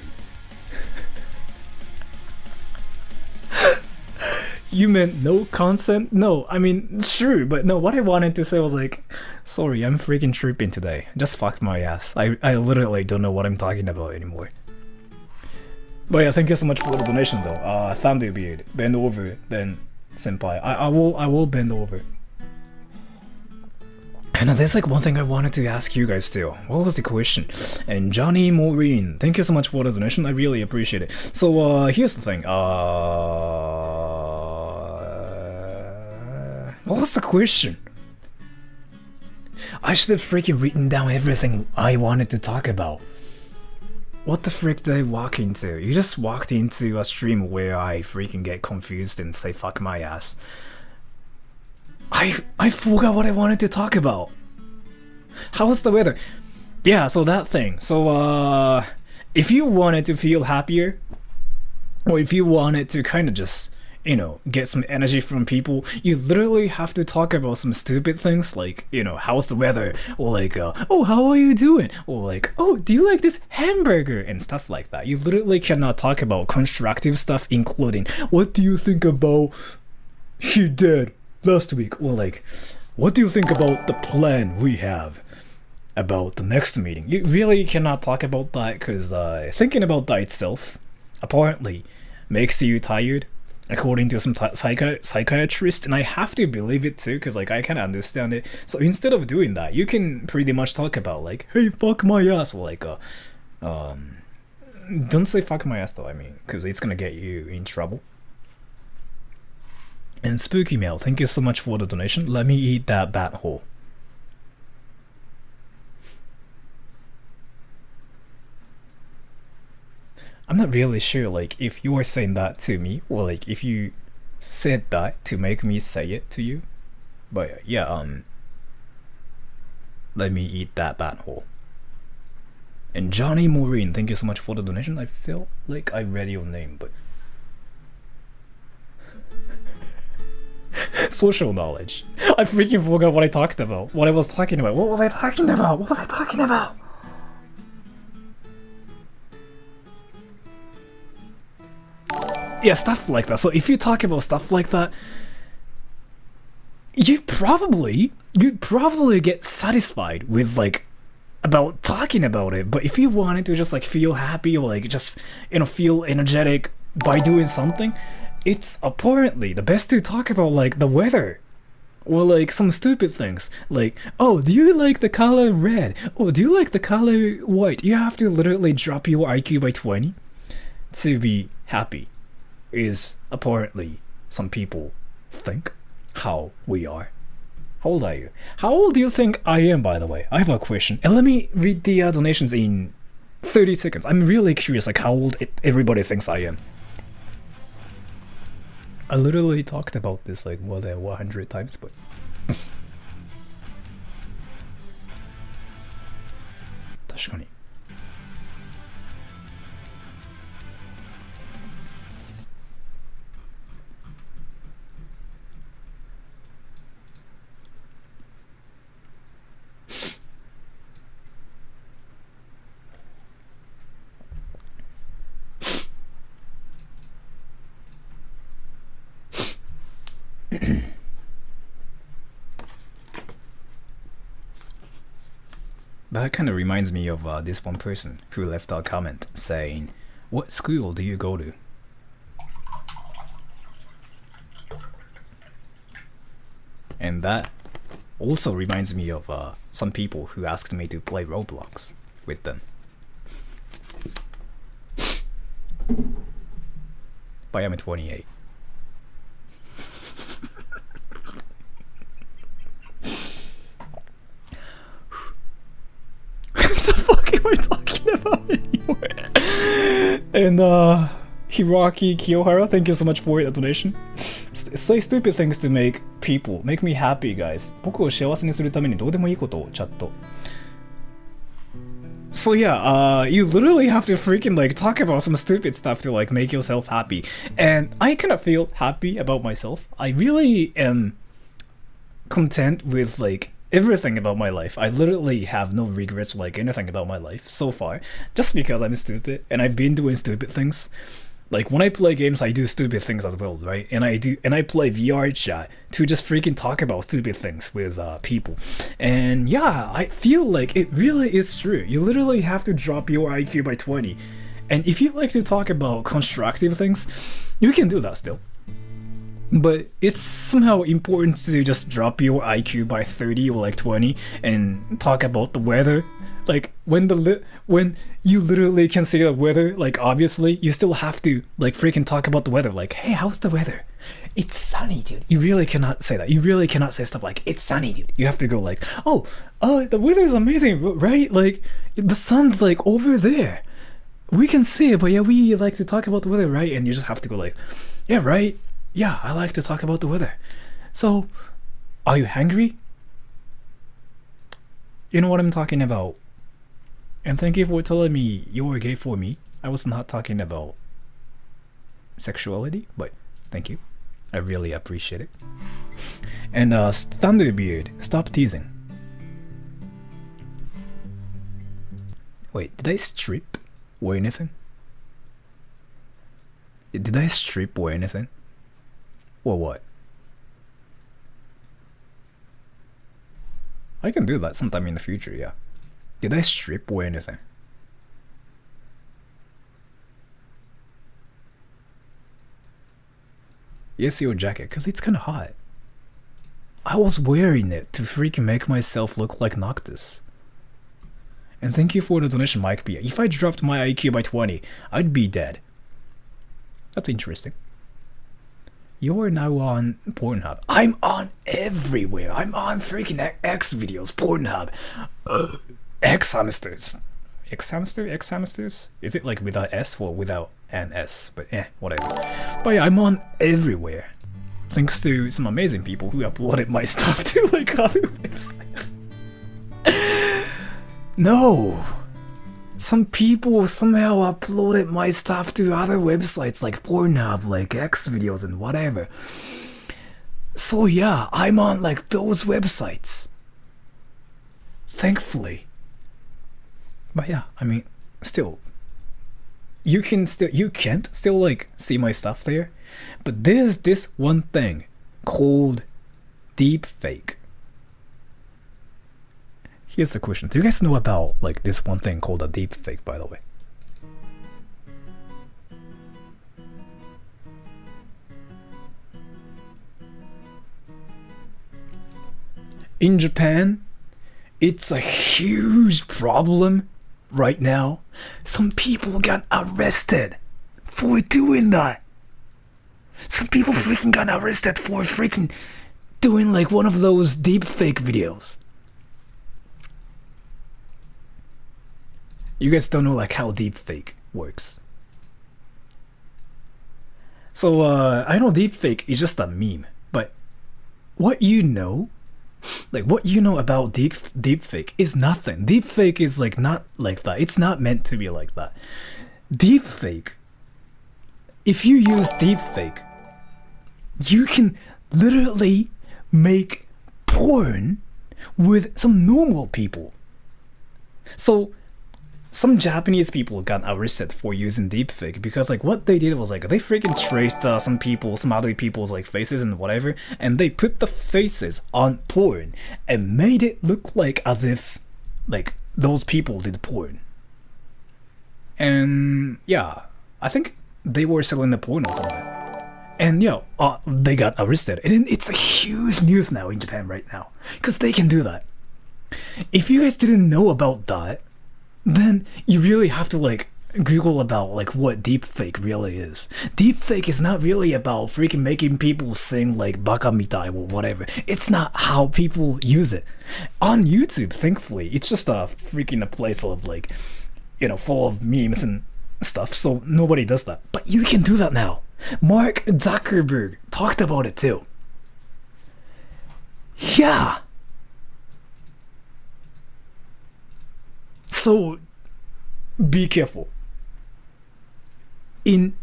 You meant no consent? No, I mean, sure, but no, what I wanted to say was like, sorry, I'm freaking tripping today. Just fuck my ass. I literally don't know what I'm talking about anymore. But yeah, thank you so much for the donation though. Thunderbeard, bend over, then senpai. I will bend over. And there's like one thing I wanted to ask you guys too. What was the question? And Johnny Maureen, thank you so much for the donation. I really appreciate it. So here's the thing. What was the question? I should have freaking written down everything I wanted to talk about. What the frick did I walk into? You just walked into a stream where I freaking get confused and say fuck my ass. I forgot what I wanted to talk about. How was the weather? Yeah, so that thing. So if you wanted to feel happier, or if you wanted to kind of just, you know, get some energy from people, you literally have to talk about some stupid things like, you know, how's the weather? Or like, oh, how are you doing? Or like, oh, do you like this hamburger? And stuff like that. You literally cannot talk about constructive stuff, including, what do you think about he did last week? Or like, what do you think about the plan we have about the next meeting? You really cannot talk about that because thinking about that itself apparently makes you tired, according to some psychiatrist, and I have to believe it too because like I can understand it. So instead of doing that, you can pretty much talk about like, hey, fuck my ass, or like don't say fuck my ass though, I mean, because it's gonna get you in trouble. And Spooky Mail, thank you so much for the donation. Let me eat that bat hole. I'm not really sure like if you are saying that to me or like if you said that to make me say it to you. But yeah, let me eat that bat hole. And Johnny Maureen, thank you so much for the donation. I feel like I read your name, but social knowledge. I freaking forgot what I talked about. What I was talking about. What was I talking about? What was I talking about? Yeah, stuff like that. So if you talk about stuff like that, you'd probably get satisfied with like about talking about it. But if you wanted to just like feel happy or like just feel energetic by doing something, it's apparently the best to talk about like the weather or like some stupid things like, oh, do you like the color red? Oh, do you like the color white? You have to literally drop your IQ by 20 to be happy, is apparently some people think how we are. How old are you? How old do you think I am, by the way? I have a question. And let me read the donations in 30 seconds. I'm really curious like how old everybody thinks I am. I literally talked about this like more than 100 times, but...確かに。That kind of reminds me of this one person who left a comment saying, "What school do you go to?" And that also reminds me of some people who asked me to play Roblox with them. But I'm 28. What the fuck am I talking about anymore? And Hiraki Kiyohara, thank you so much for the donation. Say stupid things to make me happy, guys. 僕を幸せにするためにどうでもいいことをチャット。So yeah, you literally have to freaking like talk about some stupid stuff to like make yourself happy. And I kind of feel happy about myself. I really am content with like everything about my life. I literally have no regrets like anything about my life so far, just because I'm stupid and I've been doing stupid things. Like when I play games, I do stupid things as well, right? And I play VR chat to just freaking talk about stupid things with people. And yeah, I feel like it really is true. You literally have to drop your IQ by 20. And if you like to talk about constructive things, you can do that still. But it's somehow important to just drop your IQ by 30 or like 20 and talk about the weather. Like when you literally can see the weather, like obviously you still have to like freaking talk about the weather. Like, hey, how's the weather? It's sunny, dude. You really cannot say that. You really cannot say stuff like, it's sunny, dude. You have to go like, oh, the weather is amazing, right? Like the sun's like over there. We can see it, but yeah, we like to talk about the weather, right? And you just have to go like, yeah, right? Yeah, I like to talk about the weather. So, are you hungry? You know what I'm talking about. And thank you for telling me you were gay for me. I was not talking about sexuality, but thank you. I really appreciate it. And Thunderbeard, stop teasing. Wait, did I strip or anything? Did I strip or anything? Or what? I can do that sometime in the future, yeah. Did I strip or anything? Yes, your jacket, because it's kind of hot. I was wearing it to freaking make myself look like Noctis. And thank you for the donation, Mike B. If I dropped my IQ by 20, I'd be dead. That's interesting. You're now on Pornhub. I'm on everywhere. I'm on freaking X videos, Pornhub, X hamsters. X hamsters? Is it like without S or without an S? But whatever. But yeah, I'm on everywhere. Thanks to some amazing people who uploaded my stuff to like other websites. No! Some people somehow uploaded my stuff to other websites like Pornhub, like X videos and whatever. So yeah, I'm on like those websites. Thankfully. But yeah, I mean, still, you can't still like see my stuff there. But there's this one thing called deep fake. Here's the question. Do you guys know about like this one thing called a deep fake, by the way? In Japan, it's a huge problem right now. Some people got arrested for doing that. Some people freaking got arrested for freaking doing like one of those deep fake videos. You guys don't know like how deep fake works. So I know deep fake is just a meme, but what you know, like what you know about deep fake is nothing. Deep fake is like not like that. It's not meant to be like that. Deep fake, if you use deep fake, you can literally make porn with some normal people. So some Japanese people got arrested for using deepfake because like what they did was like they freaking traced some other people's like faces and whatever, and they put the faces on porn and made it look like as if like those people did porn. And yeah, I think they were selling the porn or something. And yeah, they got arrested, and it's a huge news now in Japan right now because they can do that. If you guys didn't know about that, then you really have to like Google about like what deepfake really is. Deepfake is not really about freaking making people sing like baka mitai or whatever. It's not how people use it. On YouTube, thankfully, it's just a freaking a place of like, you know, full of memes and stuff, so nobody does that. But you can do that now. Mark Zuckerberg talked about it too. Yeah. So be careful. In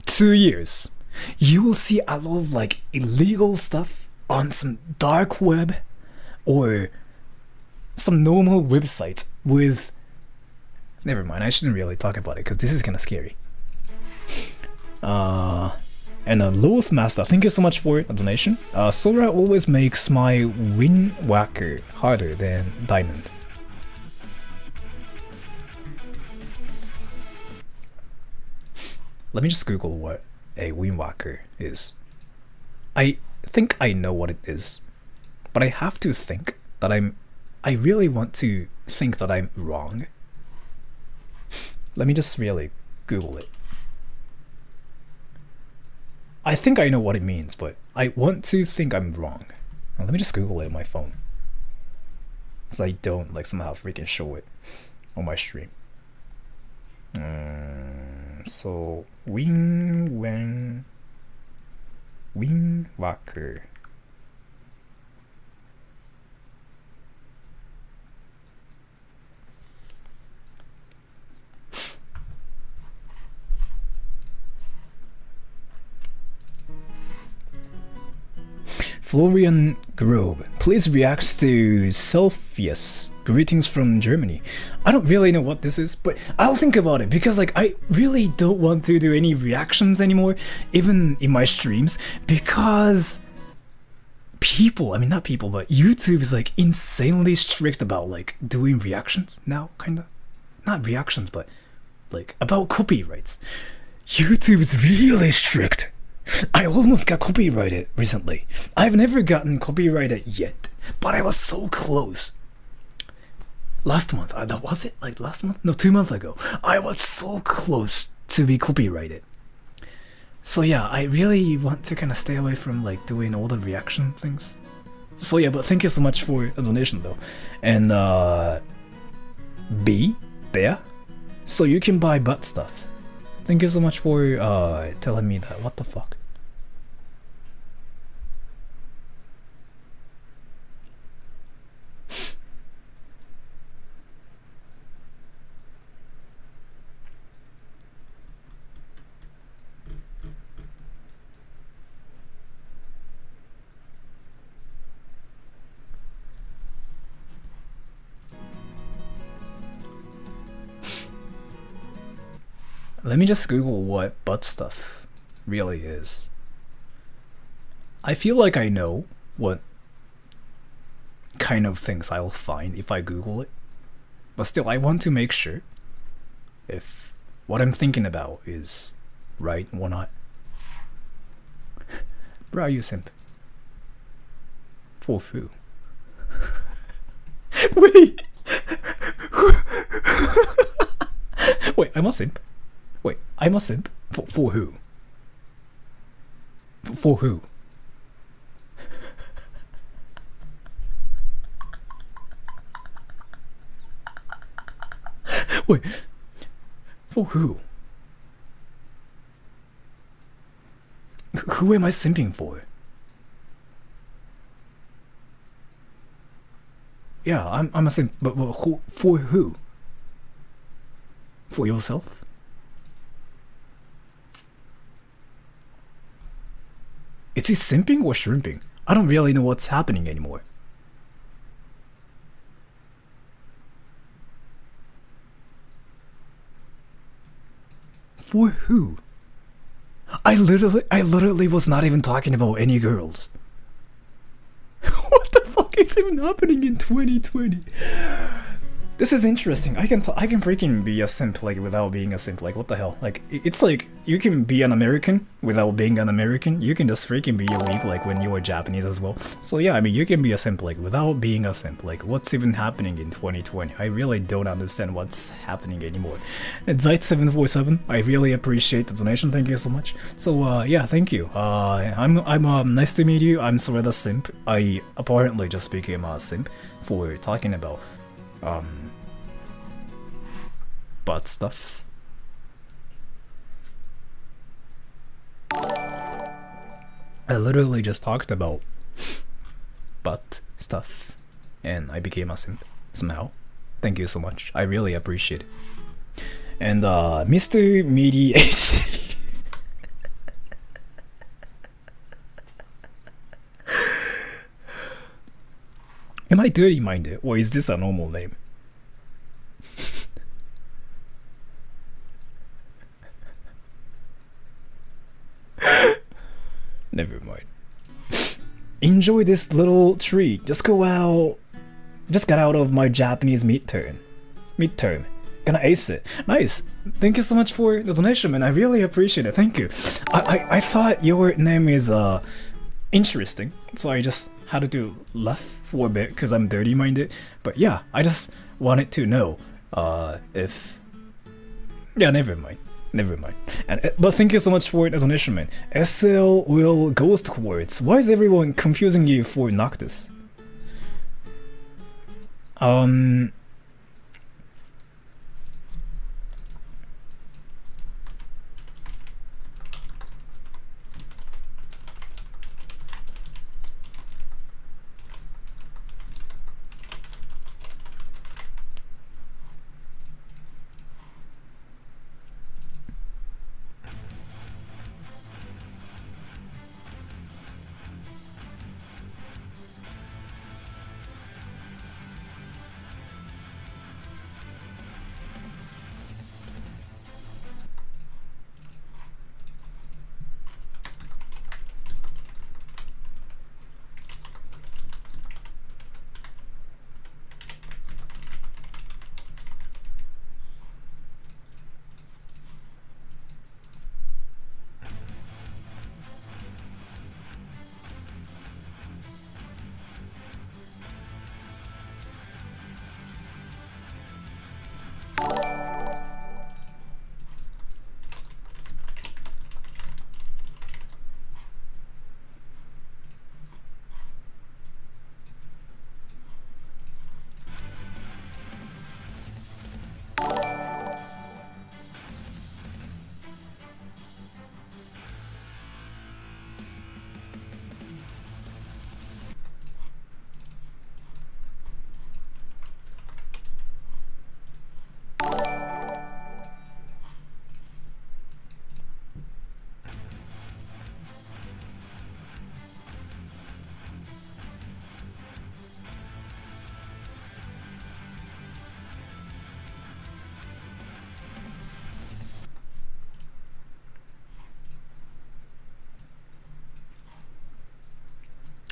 2 years, you will see a lot of like illegal stuff on some dark web or some normal website with. Never mind, I shouldn't really talk about it because this is kind of scary. And a Loath Master, thank you so much for a donation. Sora always makes my Wind Wacker harder than Diamond. Let me just Google what a Wind Wacker is. I think I know what it is, but I have to think that I really want to think that I'm wrong. Let me just really Google it. I think I know what it means, but I want to think I'm wrong. Now, let me just Google it on my phone, so I don't like somehow freaking show it on my stream. So Wind Wacker. Florian Grobe, please react to Celsius. Greetings from Germany. I don't really know what this is, but I'll think about it because like I really don't want to do any reactions anymore, even in my streams, because not people, but YouTube is like insanely strict about like doing reactions now, kinda. Not reactions, but like about copyrights. YouTube is really strict. I almost got copyrighted recently. I've never gotten copyrighted yet, but I was so close. Last month, was it like last month? No, 2 months ago. I was so close to be copyrighted. So yeah, I really want to kind of stay away from like doing all the reaction things. So yeah, but thank you so much for a donation though. And B, Bear, so you can buy butt stuff. Thank you so much for telling me that. What the fuck? Let me just Google what butt stuff really is. I feel like I know what kind of things I'll find if I Google it. But still, I want to make sure if what I'm thinking about is right or not. Bro, you simp. For who? Wait! Wait, I'm a simp? Wait, I'm a simp? For who? For who? Wait, for who? Who am I simping for? Yeah, I'm a simp, but who, for who? For yourself? Is he simping or shrimping? I don't really know what's happening anymore. For who? I literally was not even talking about any girls. What the fuck is even happening in 2020? This is interesting. I can freaking be a simp like without being a simp. Like what the hell? Like it's like you can be an American without being an American. You can just freaking be a weeb like when you are Japanese as well. So yeah, I mean you can be a simp like without being a simp. Like what's even happening in 2020? I really don't understand what's happening anymore. Zeit747, I really appreciate the donation. Thank you so much. So yeah, thank you. I'm nice to meet you. I'm Soretta Simp. I apparently just became a simp for talking about butt stuff. I literally just talked about butt stuff and I became a simp somehow. Thank you so much. I really appreciate it. And Mr. Meaty HD. Am I dirty minded or is this a normal name? Never mind. Enjoy this little treat. Just go out. Just got out of my Japanese midterm. Gonna ace it. Nice. Thank you so much for the donation, man. I really appreciate it. Thank you. I thought your name is interesting, so I just had to do left for a bit because I'm dirty minded. But yeah, I just wanted to know if. Yeah, never mind. And but thank you so much for the donation, man. SL will ghost quartz. Why is everyone confusing you for Noctis?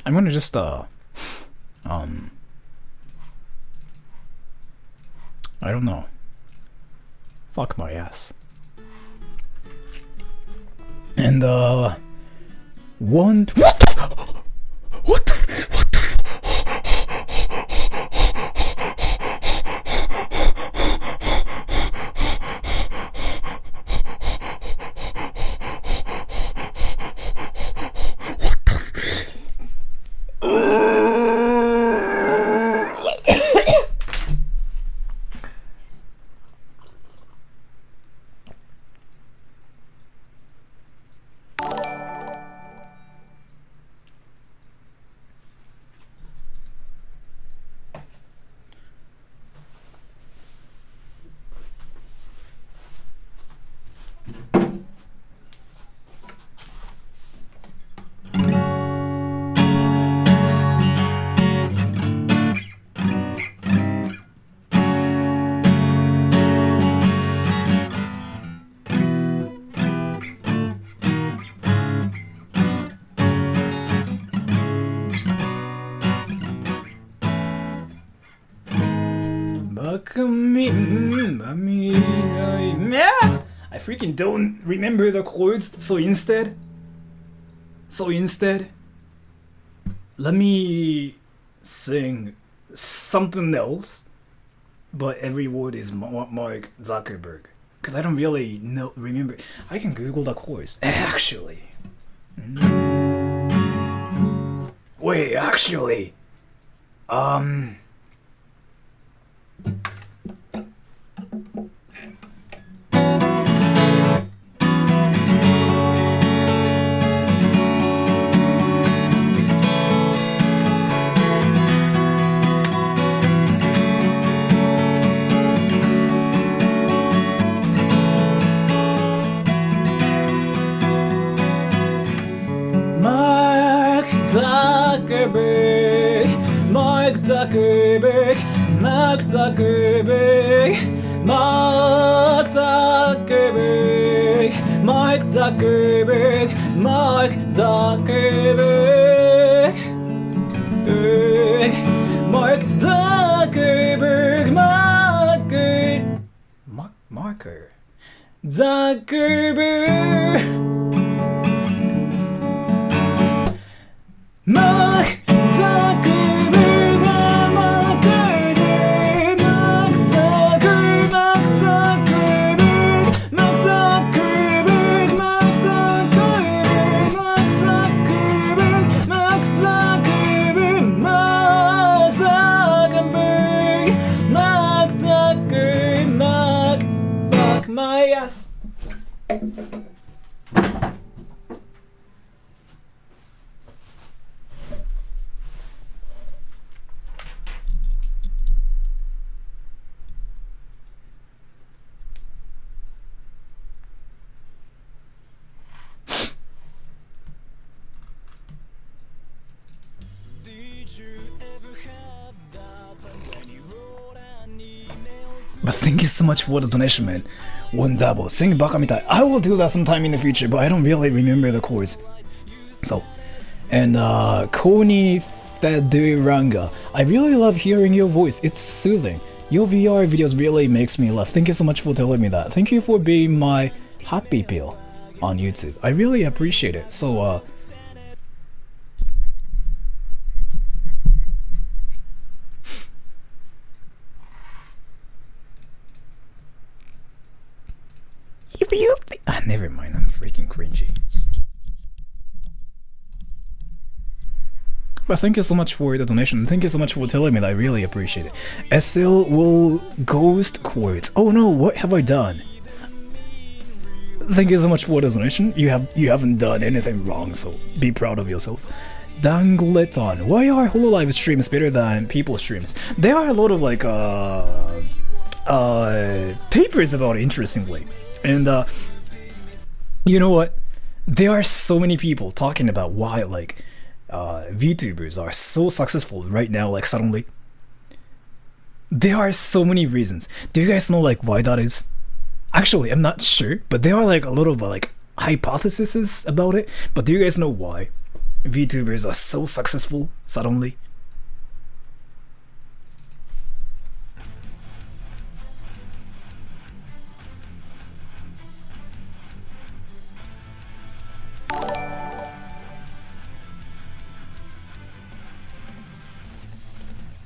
I'm gonna just I don't know. Fuck my ass. And one. What the? What the? What the? I freaking don't remember the chords, so instead, let me sing something else, but every word is Mark Zuckerberg, because I don't really remember. I can Google the chords, actually. Wait, actually, Mark Zuckerberg, Mark Zuckerberg, Mark Zuckerberg, Mark Zuckerberg, Mark Zuckerberg, Mark Zuckerberg, Marker Zuckerberg, Mark Zuckerberg, Mark Zuckerberg, Mark Zuckerberg, Mark Zuckerberg, Mark Zuckerberg, Mark Zuckerberg, Mark Zuckerberg, Mark Zuckerberg, Mark Zuckerberg, Mark, fuck my ass. But thank you so much for the donation, man. One double. Sing baka mitai. I will do that sometime in the future, but I don't really remember the chords. So, and Koni Feduranga. I really love hearing your voice. It's soothing. Your VR videos really makes me laugh. Thank you so much for telling me that. Thank you for being my happy pill on YouTube. I really appreciate it. So, if you think, never mind, I'm freaking cringy. But thank you so much for the donation. Thank you so much for telling me that. I really appreciate it. SL will ghost quote. Oh no, what have I done? Thank you so much for the donation. You haven't done anything wrong, so be proud of yourself. Dangleton. Why are HoloLive streams better than people streams? There are a lot of like papers about it, interestingly. And you know what? There are so many people talking about why like VTubers are so successful right now, like suddenly. There are so many reasons. Do you guys know like why that is? Actually, I'm not sure, but there are like a lot of like hypotheses about it. But do you guys know why? VTubers are so successful suddenly?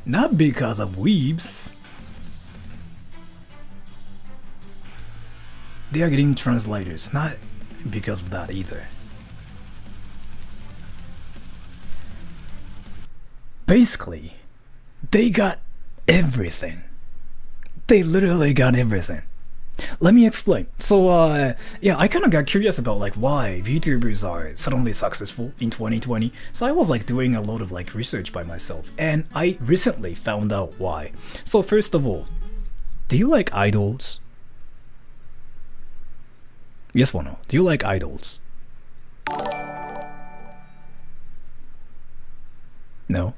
Not because of weebs. They are getting translators, not because of that either. Basically, they got everything. They literally got everything. Let me explain. So, yeah, I kind of got curious about like why VTubers are suddenly successful in 2020. So I was like doing a lot of like research by myself, and I recently found out why. So first of all, do you like idols? Yes or no? Do you like idols? No?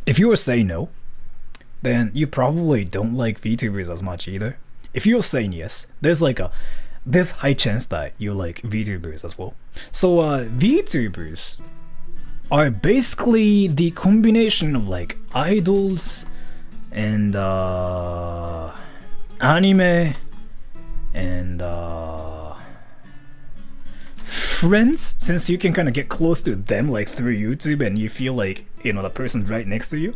If you were saying no, then you probably don't like VTubers as much either. If you're saying yes, there's high chance that you like VTubers as well. So VTubers are basically the combination of like idols and anime and friends, since you can kind of get close to them like through YouTube and you feel like, you know, the person right next to you.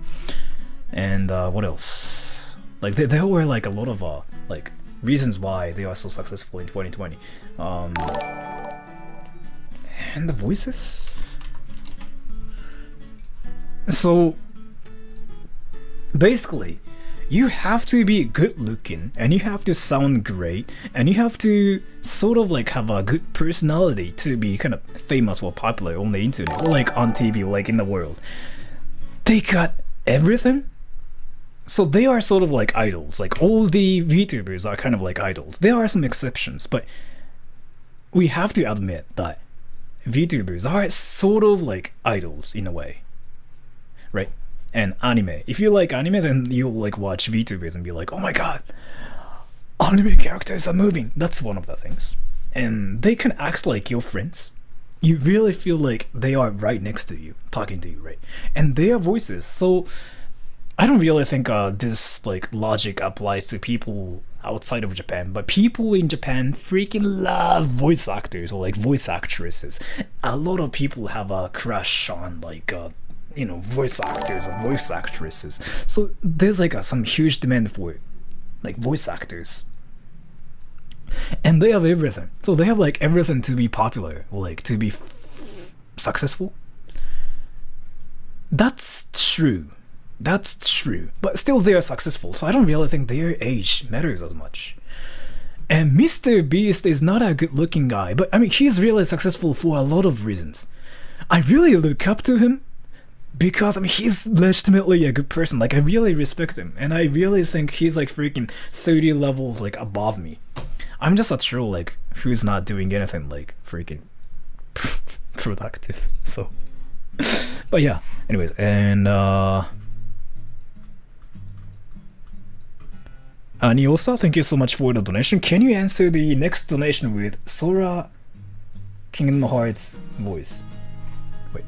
And what else? Like there were like a lot of like reasons why they are so successful in 2020. And the voices. So basically, you have to be good looking and you have to sound great and you have to sort of like have a good personality to be kind of famous or popular on the internet or like on TV or like in the world. They got everything. So they are sort of like idols. Like all the VTubers are kind of like idols. There are some exceptions, but we have to admit that VTubers are sort of like idols in a way, right? And anime. If you like anime, then you'll like watch VTubers and be like, oh my god, anime characters are moving. That's one of the things. And they can act like your friends. You really feel like they are right next to you, talking to you, right? And their voices. So I don't really think this like logic applies to people outside of Japan, but people in Japan freaking love voice actors or like voice actresses. A lot of people have a crush on like you know, voice actors or voice actresses. So there's like some huge demand for like voice actors, and they have everything. So they have like everything to be popular or like to be successful. That's true. That's true. But still they are successful. So I don't really think their age matters as much. And Mr. Beast is not a good looking guy, but I mean he's really successful for a lot of reasons. I really look up to him because I mean he's legitimately a good person. Like I really respect him and I really think he's like freaking 30 levels like above me. I'm just a troll like who's not doing anything like freaking productive. So but yeah, anyways, and Niosa, thank you so much for the donation. Can you answer the next donation with Sora Kingdom Hearts voice? Wait.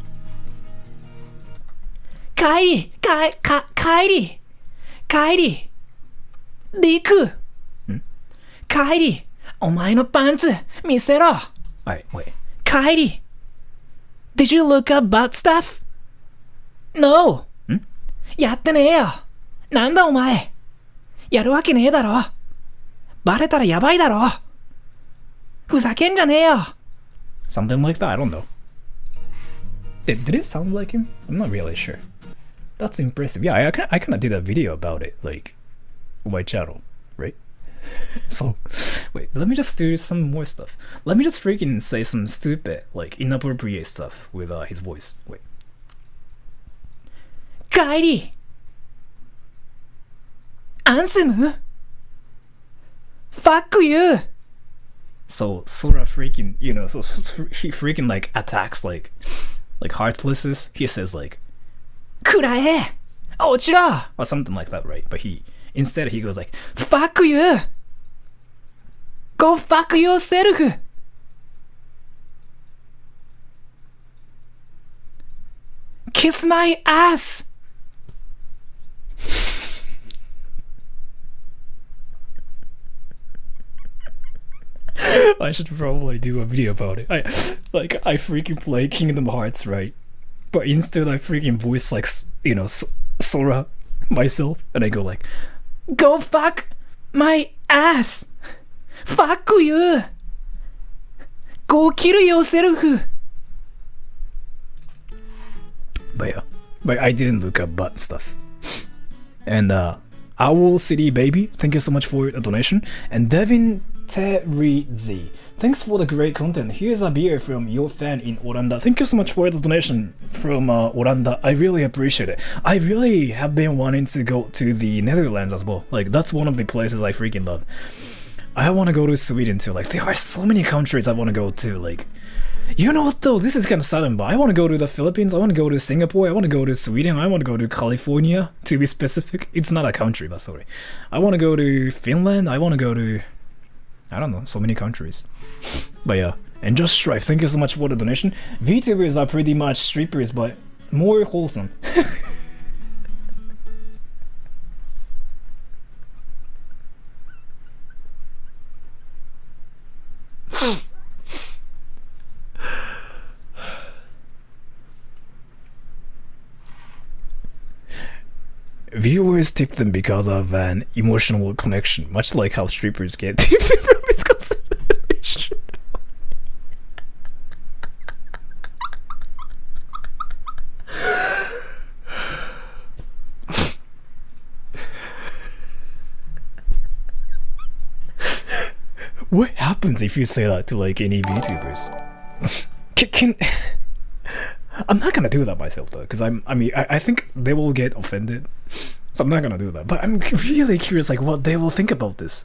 Kairi! Kairi! Kairi! Riku! Kairi! お前のパンツ見せろ! Alright, wait. Kairi! Did you look up butt stuff? No! やってねえよ! なんだお前! やるわけねえだろ。バレたらやばいだろ。ふざけんじゃねえよ。Something like that, I don't know. Did it sound like him? I'm not really sure. That's impressive. Yeah, I kind of did a video about it, like, on my channel, right? So, wait, let me just do some more stuff. Let me just freaking say some stupid, like, inappropriate stuff with his voice. Wait. Kairi! Ansem? Fuck you! So Sora freaking, you know, so he freaking like attacks like heartlesses. He says like, Kurae! Ochiro! Or something like that, right? But instead he goes like, fuck you! Go fuck yourself! kiss my ass. I should probably do a video about it. I freaking play Kingdom Hearts, right? But instead I freaking voice like, you know, Sora myself, and I go like, go fuck my ass. Fuck you. Go kill yourself. But yeah, but I didn't look up butt stuff. And Owl City Baby, thank you so much for the donation. And Devin Terry Z, thanks for the great content. Here's a beer from your fan in Orlando. Thank you so much for the donation from Orlando. I really appreciate it. I really have been wanting to go to the Netherlands as well. Like, that's one of the places I freaking love. I want to go to Sweden too. Like, there are so many countries I want to go to. Like, you know what though? This is kind of sudden, but I want to go to the Philippines. I want to go to Singapore. I want to go to Sweden. I want to go to California, to be specific. It's not a country, but sorry. I want to go to Finland. I want to go to, I don't know, so many countries. But yeah, and Just Strife, thank you so much for the donation. VTubers are pretty much strippers, but more wholesome. Viewers tip them because of an emotional connection, much like how strippers get tips from misconsideration. What happens if you say that to like any VTubers? I'm not gonna do that myself though, because I think they will get offended, so I'm not gonna do that. But I'm really curious, like, what they will think about this.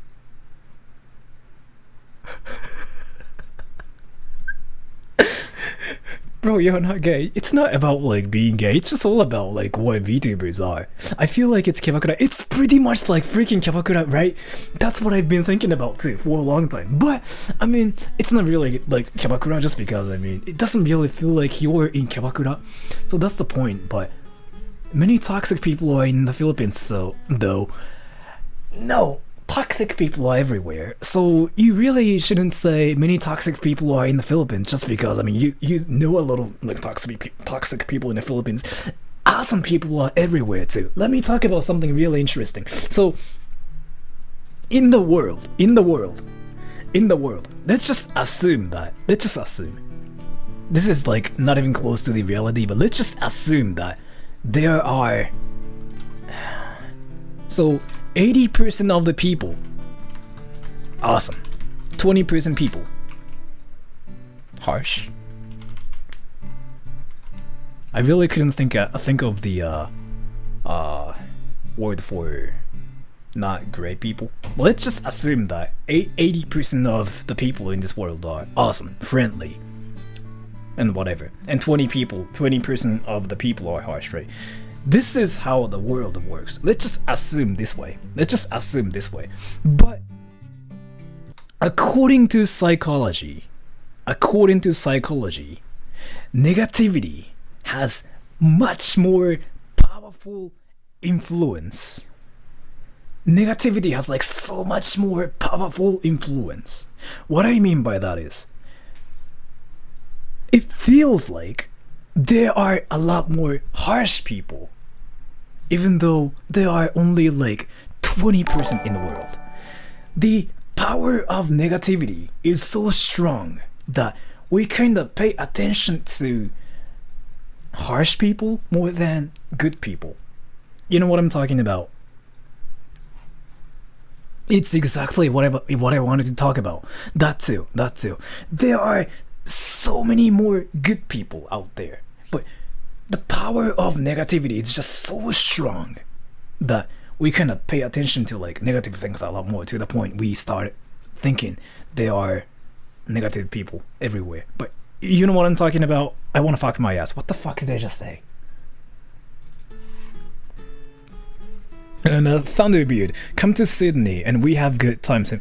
Bro, you're not gay. It's not about like being gay. It's just all about like what VTubers are. I feel like it's Kebakura. It's pretty much like freaking Kebakura, right? That's what I've been thinking about too for a long time. But I mean, it's not really like Kebakura just because I mean it doesn't really feel like you're in Kebakura. So that's the point. But many toxic people are in the Philippines, so though no. Toxic people are everywhere, so you really shouldn't say many toxic people are in the Philippines just because I mean you know a lot of like toxic people in the Philippines. Awesome people are everywhere too. Let me talk about something really interesting. So in the world, let's just assume this is like not even close to the reality, but let's just assume that there are 80% of the people, awesome. 20% people, harsh. I really couldn't think of the word for not great people. Well, let's just assume that 80% of the people in this world are awesome, friendly, and whatever, and 20% of the people are harsh, right? This is how the world works. Let's just assume this way. But according to psychology, negativity has much more powerful influence. Negativity has like so much more powerful influence. What I mean by that is, it feels like there are a lot more harsh people, even though there are only like 20% in the world. The power of negativity is so strong that we kind of pay attention to harsh people more than good people. You know what I'm talking about? It's exactly what I wanted to talk about. That too. There are so many more good people out there, but the power of negativity is just so strong that we kind of pay attention to like negative things a lot more, to the point we start thinking there are negative people everywhere. But you know what I'm talking about? I want to fuck my ass. What the fuck did I just say? And Thunderbeard, come to Sydney and we have good times.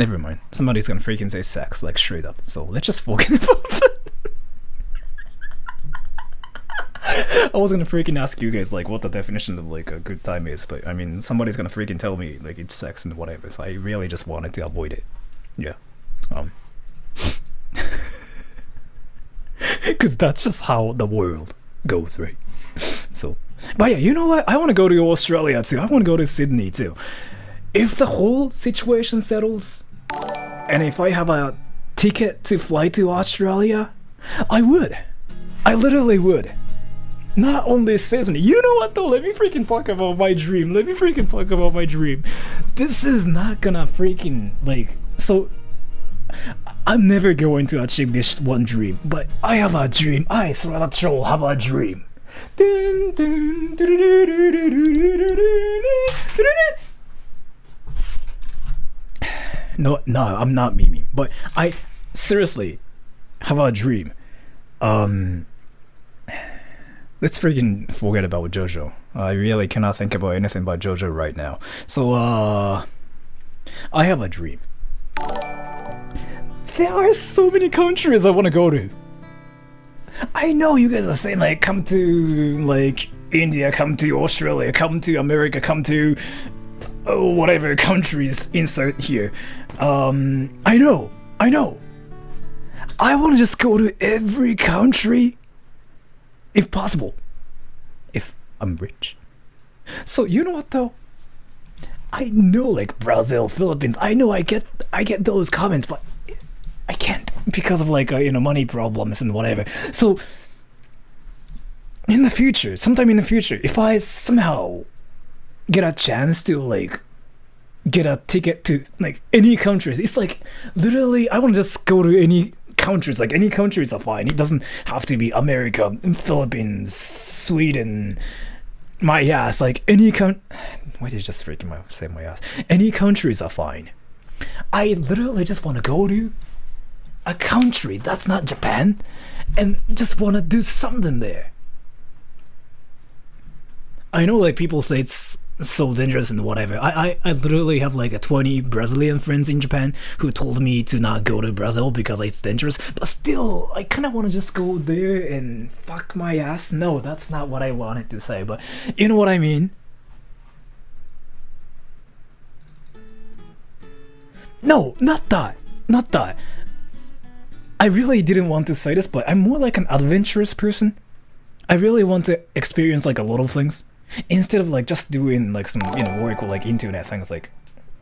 Never mind. Somebody's gonna freaking say sex, like straight up. So let's just forget about that. I was gonna freaking ask you guys like what the definition of like a good time is, but I mean somebody's gonna freaking tell me like it's sex and whatever. So I really just wanted to avoid it. Yeah. Because that's just how the world goes, right? So, but yeah, you know what? I want to go to Australia too. I want to go to Sydney too. If the whole situation settles, and if I have a ticket to fly to Australia, I would. I literally would. Not only Sydney. You know what though? Let me freaking talk about my dream. This is not gonna freaking like so. I'm never going to achieve this one dream, but I have a dream. I, Sora Troll, have a dream. No, I'm not memeing, but I seriously have a dream. Let's freaking forget about JoJo. I really cannot think about anything about JoJo right now. So, I have a dream. There are so many countries I want to go to. I know you guys are saying like come to like India, come to Australia, come to America, come to whatever countries insert here. I know. I want to just go to every country if possible. If I'm rich. So you know what though? I know like Brazil, Philippines. I know I get those comments, but I can't because of like money problems and whatever. So in the future, sometime in the future, if I somehow get a chance to like get a ticket to like any countries, it's like literally I want to just go to any countries. Like any countries are fine. It doesn't have to be America, Philippines, Sweden, my ass. Like any why did you just freaking say my ass? Any countries are fine. I literally just want to go to a country that's not Japan and just want to do something there. I know like people say it's so dangerous and whatever. I literally have like a 20 Brazilian friends in Japan who told me to not go to Brazil because it's dangerous, but still I kind of want to just go there and fuck my ass. No, that's not what I wanted to say, but you know what I mean. No, not that. I really didn't want to say this, but I'm more like an adventurous person. I really want to experience like a lot of things instead of like just doing like some work or like internet things like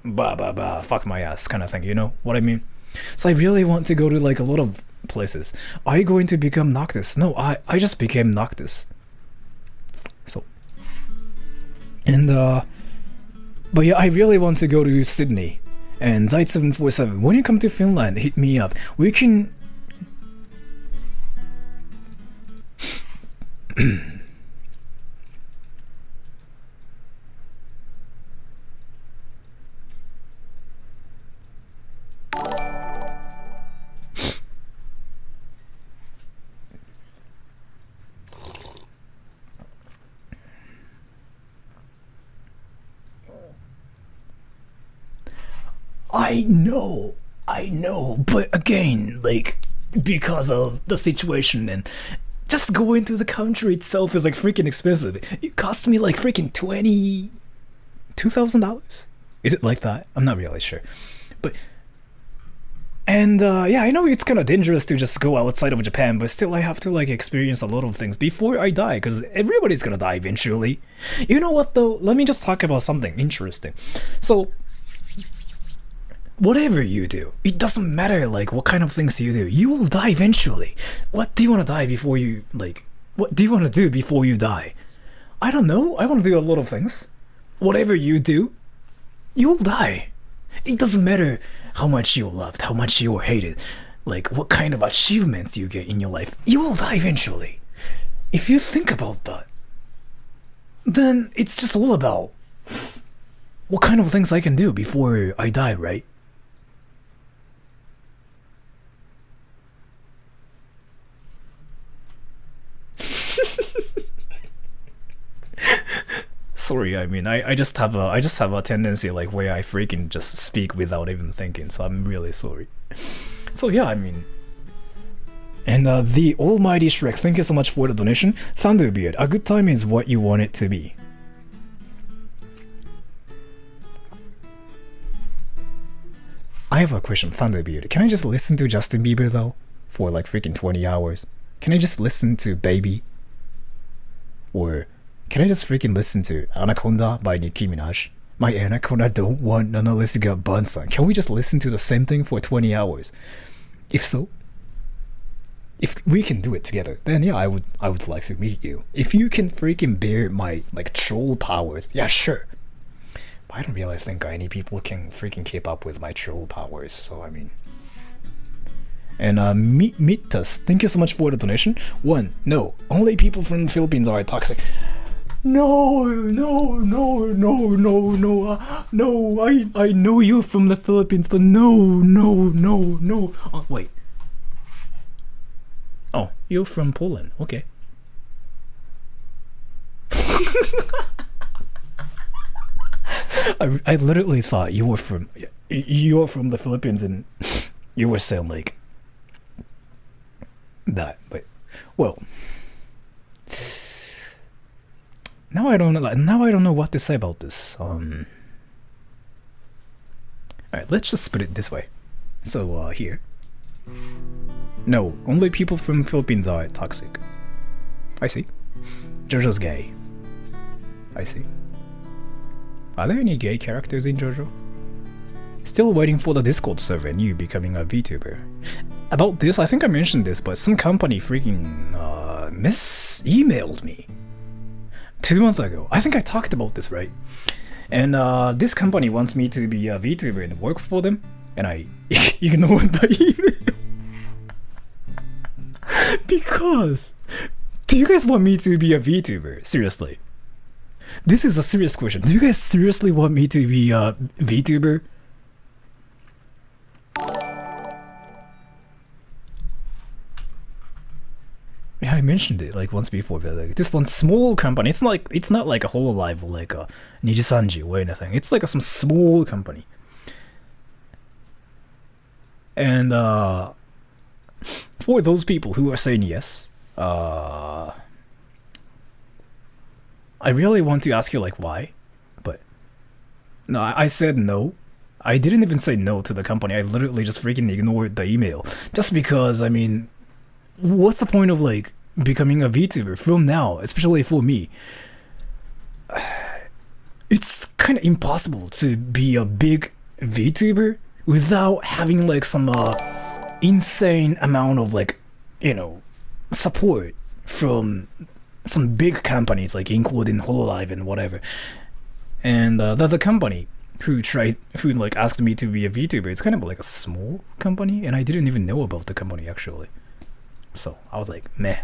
fuck my ass kind of thing. You know what I mean? So I really want to go to like a lot of places. Are you going to become Noctis? No, I just became Noctis. So and but yeah, I really want to go to Sydney. And Zeit747, when you come to Finland, hit me up. We can I know, but again, like, because of the situation and just going to the country itself is like freaking expensive. It cost me like freaking $22,000. Is it like that? I'm not really sure, but and yeah, I know it's kind of dangerous to just go outside of Japan, but still I have to like experience a lot of things before I die, because everybody's gonna die eventually. You know what though? Let me just talk about something interesting. So whatever you do, it doesn't matter like what kind of things you do, you will die eventually. What do you want to die before you like? What do you want to do before you die? I don't know. I want to do a lot of things. Whatever you do, you will die. It doesn't matter how much you loved, how much you were hated, like what kind of achievements you get in your life. You will die eventually. If you think about that, then it's just all about what kind of things I can do before I die, right? Sorry, I mean, I just have a tendency like where I freaking just speak without even thinking, so I'm really sorry. So yeah, I mean, and the almighty Shrek, thank you so much for the donation. Thunderbeard, a good time is what you want it to be. I have a question, Thunderbeard. Can I just listen to Justin Bieber though? For like freaking 20 hours? Can I just listen to Baby? Or can I just freaking listen to Anaconda by Nicki Minaj? My anaconda don't want none unless you got buns on. Can we just listen to the same thing for 20 hours? If so, if we can do it together, then yeah, I would like to meet you. If you can freaking bear my like troll powers, yeah, sure. But I don't really think any people can freaking keep up with my troll powers, so I mean. And Mitas, thank you so much for the donation. 1, no, only people from the Philippines are toxic. No, I know you're from the Philippines, but no. Oh, wait. Oh, you're from Poland, okay. I literally thought you're from the Philippines and you were saying like that, but well, now I don't know what to say about this. Alright, let's just put it this way. So here, no, only people from Philippines are toxic. I see. JoJo's gay. I see. Are there any gay characters in JoJo? Still waiting for the Discord server and you becoming a VTuber. About this, I think I mentioned this, but some company freaking emailed me 2 months ago. I think I talked about this, right? And this company wants me to be a VTuber and work for them, and I ignored the email. Because, do you guys want me to be a VTuber? Seriously. This is a serious question. Do you guys seriously want me to be a VTuber? Yeah, I mentioned it like once before, but like this one small company. It's not like a Hololive or like a Nijisanji or anything. It's like some small company. And for those people who are saying yes, I really want to ask you like why, but no, I said no. I didn't even say no to the company. I literally just freaking ignored the email. Just because, I mean, what's the point of like becoming a VTuber from now, especially for me? It's kind of impossible to be a big VTuber without having like some insane amount of like, you know, support from some big companies, like including Hololive and whatever. And the company who like asked me to be a VTuber, it's kind of like a small company, and I didn't even know about the company actually. So I was like, meh.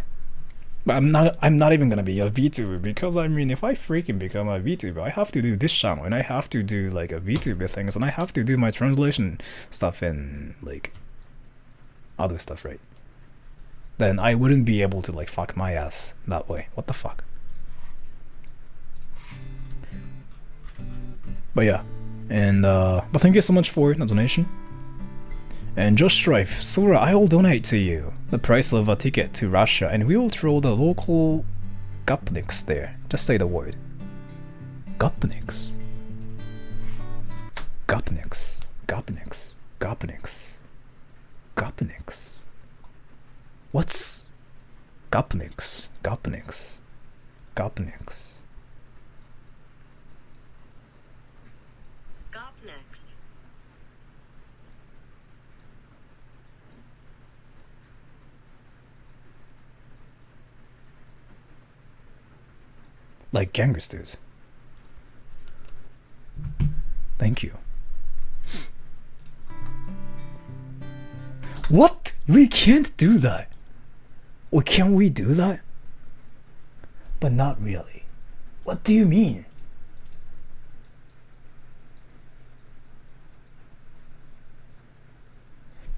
But I'm not even gonna be a VTuber, because I mean, if I freaking become a VTuber, I have to do this channel, and I have to do like a VTuber things, and I have to do my translation stuff and like other stuff, right? Then I wouldn't be able to like fuck my ass that way. What the fuck? But yeah, and but thank you so much for the donation. And Josh Strife, Sora, I will donate to you the price of a ticket to Russia, and we will throw the local gopniks there. Just say the word. Gopniks. Gopniks. Gopniks. Gopniks. Gopniks. What's Gopniks? Gopniks. Gopniks. Gopniks. Like gangsters. Thank you. What? We can't do that. Or can we do that? But not really. What do you mean?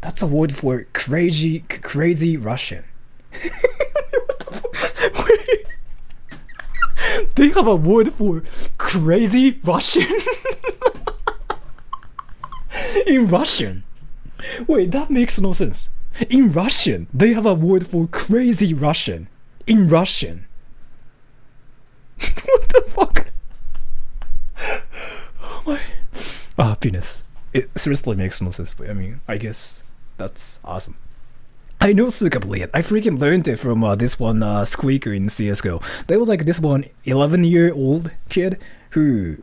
That's a word for crazy Russian. What the fuck? Wait. They have a word for Crazy Russian? In Russian? Wait, that makes no sense. In Russian, they have a word for crazy Russian. In Russian. What the fuck? Oh my. Penis. It seriously makes no sense, but I mean, I guess that's awesome. I know Sukabliet. I freaking learned it from this one squeaker in CSGO. There was like this one 11-year-old kid who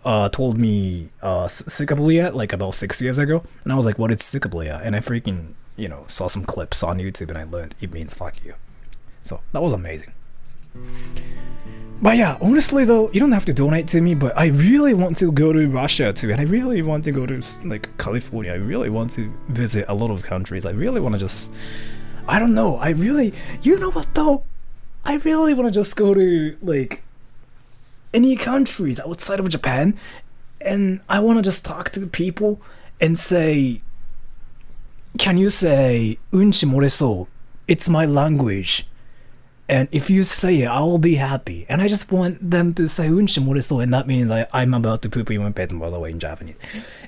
told me Sukabliet like about 6 years ago, and I was like, what is Sukabliet? And I freaking, you know, saw some clips on YouTube and I learned it means fuck you. So that was amazing. But yeah, honestly though, you don't have to donate to me, but I really want to go to Russia too, and I really want to go to like California. I really want to visit a lot of countries. I really want to just, I don't know, I really, you know what though? I really want to just go to like any countries outside of Japan, and I want to just talk to the people and say, can you say unchi moreso? It's my language. And if you say it, I'll be happy. And I just want them to say unchi moreso, and that means I'm about to poop in my pants, by the way, in Japanese.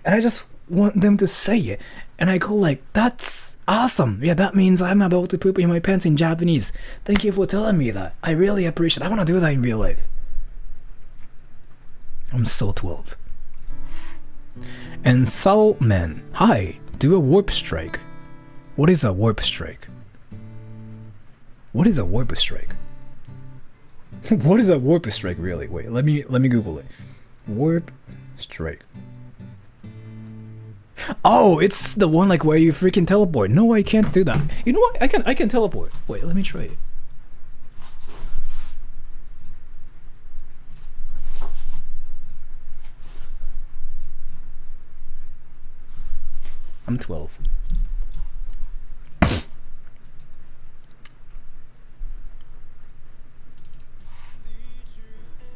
And I just want them to say it. And I go like, that's awesome. Yeah, that means I'm about to poop in my pants in Japanese. Thank you for telling me that. I really appreciate it. I want to do that in real life. I'm so 12. And Salman, hi, do a warp strike. What is a warp strike? What is a warp strike? What is a warp strike really? Wait, let me Google it. Warp strike. Oh, it's the one like where you freaking teleport. No, I can't do that. You know what? I can teleport. Wait, let me try it. I'm 12.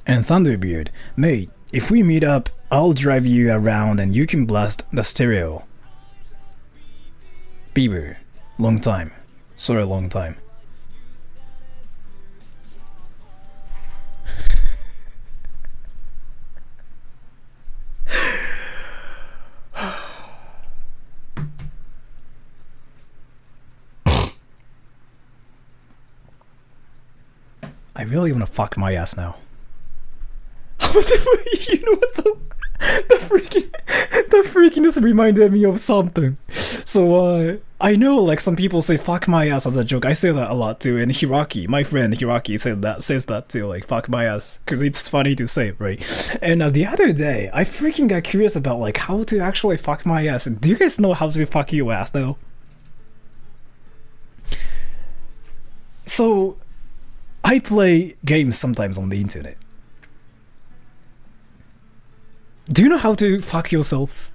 And Thunderbeard, mate, if we meet up, I'll drive you around and you can blast the stereo. Bieber, long time. Sorry, long time. I really want to fuck my ass now. You know what the freaking this reminded me of something. So I know like some people say fuck my ass as a joke. I say that a lot too, and Hiraki, my friend Hiraki says that too, like fuck my ass, because it's funny to say, right? And the other day I freaking got curious about like how to actually fuck my ass. Do you guys know how to fuck your ass though? So I play games sometimes on the internet. Do you know how to fuck yourself?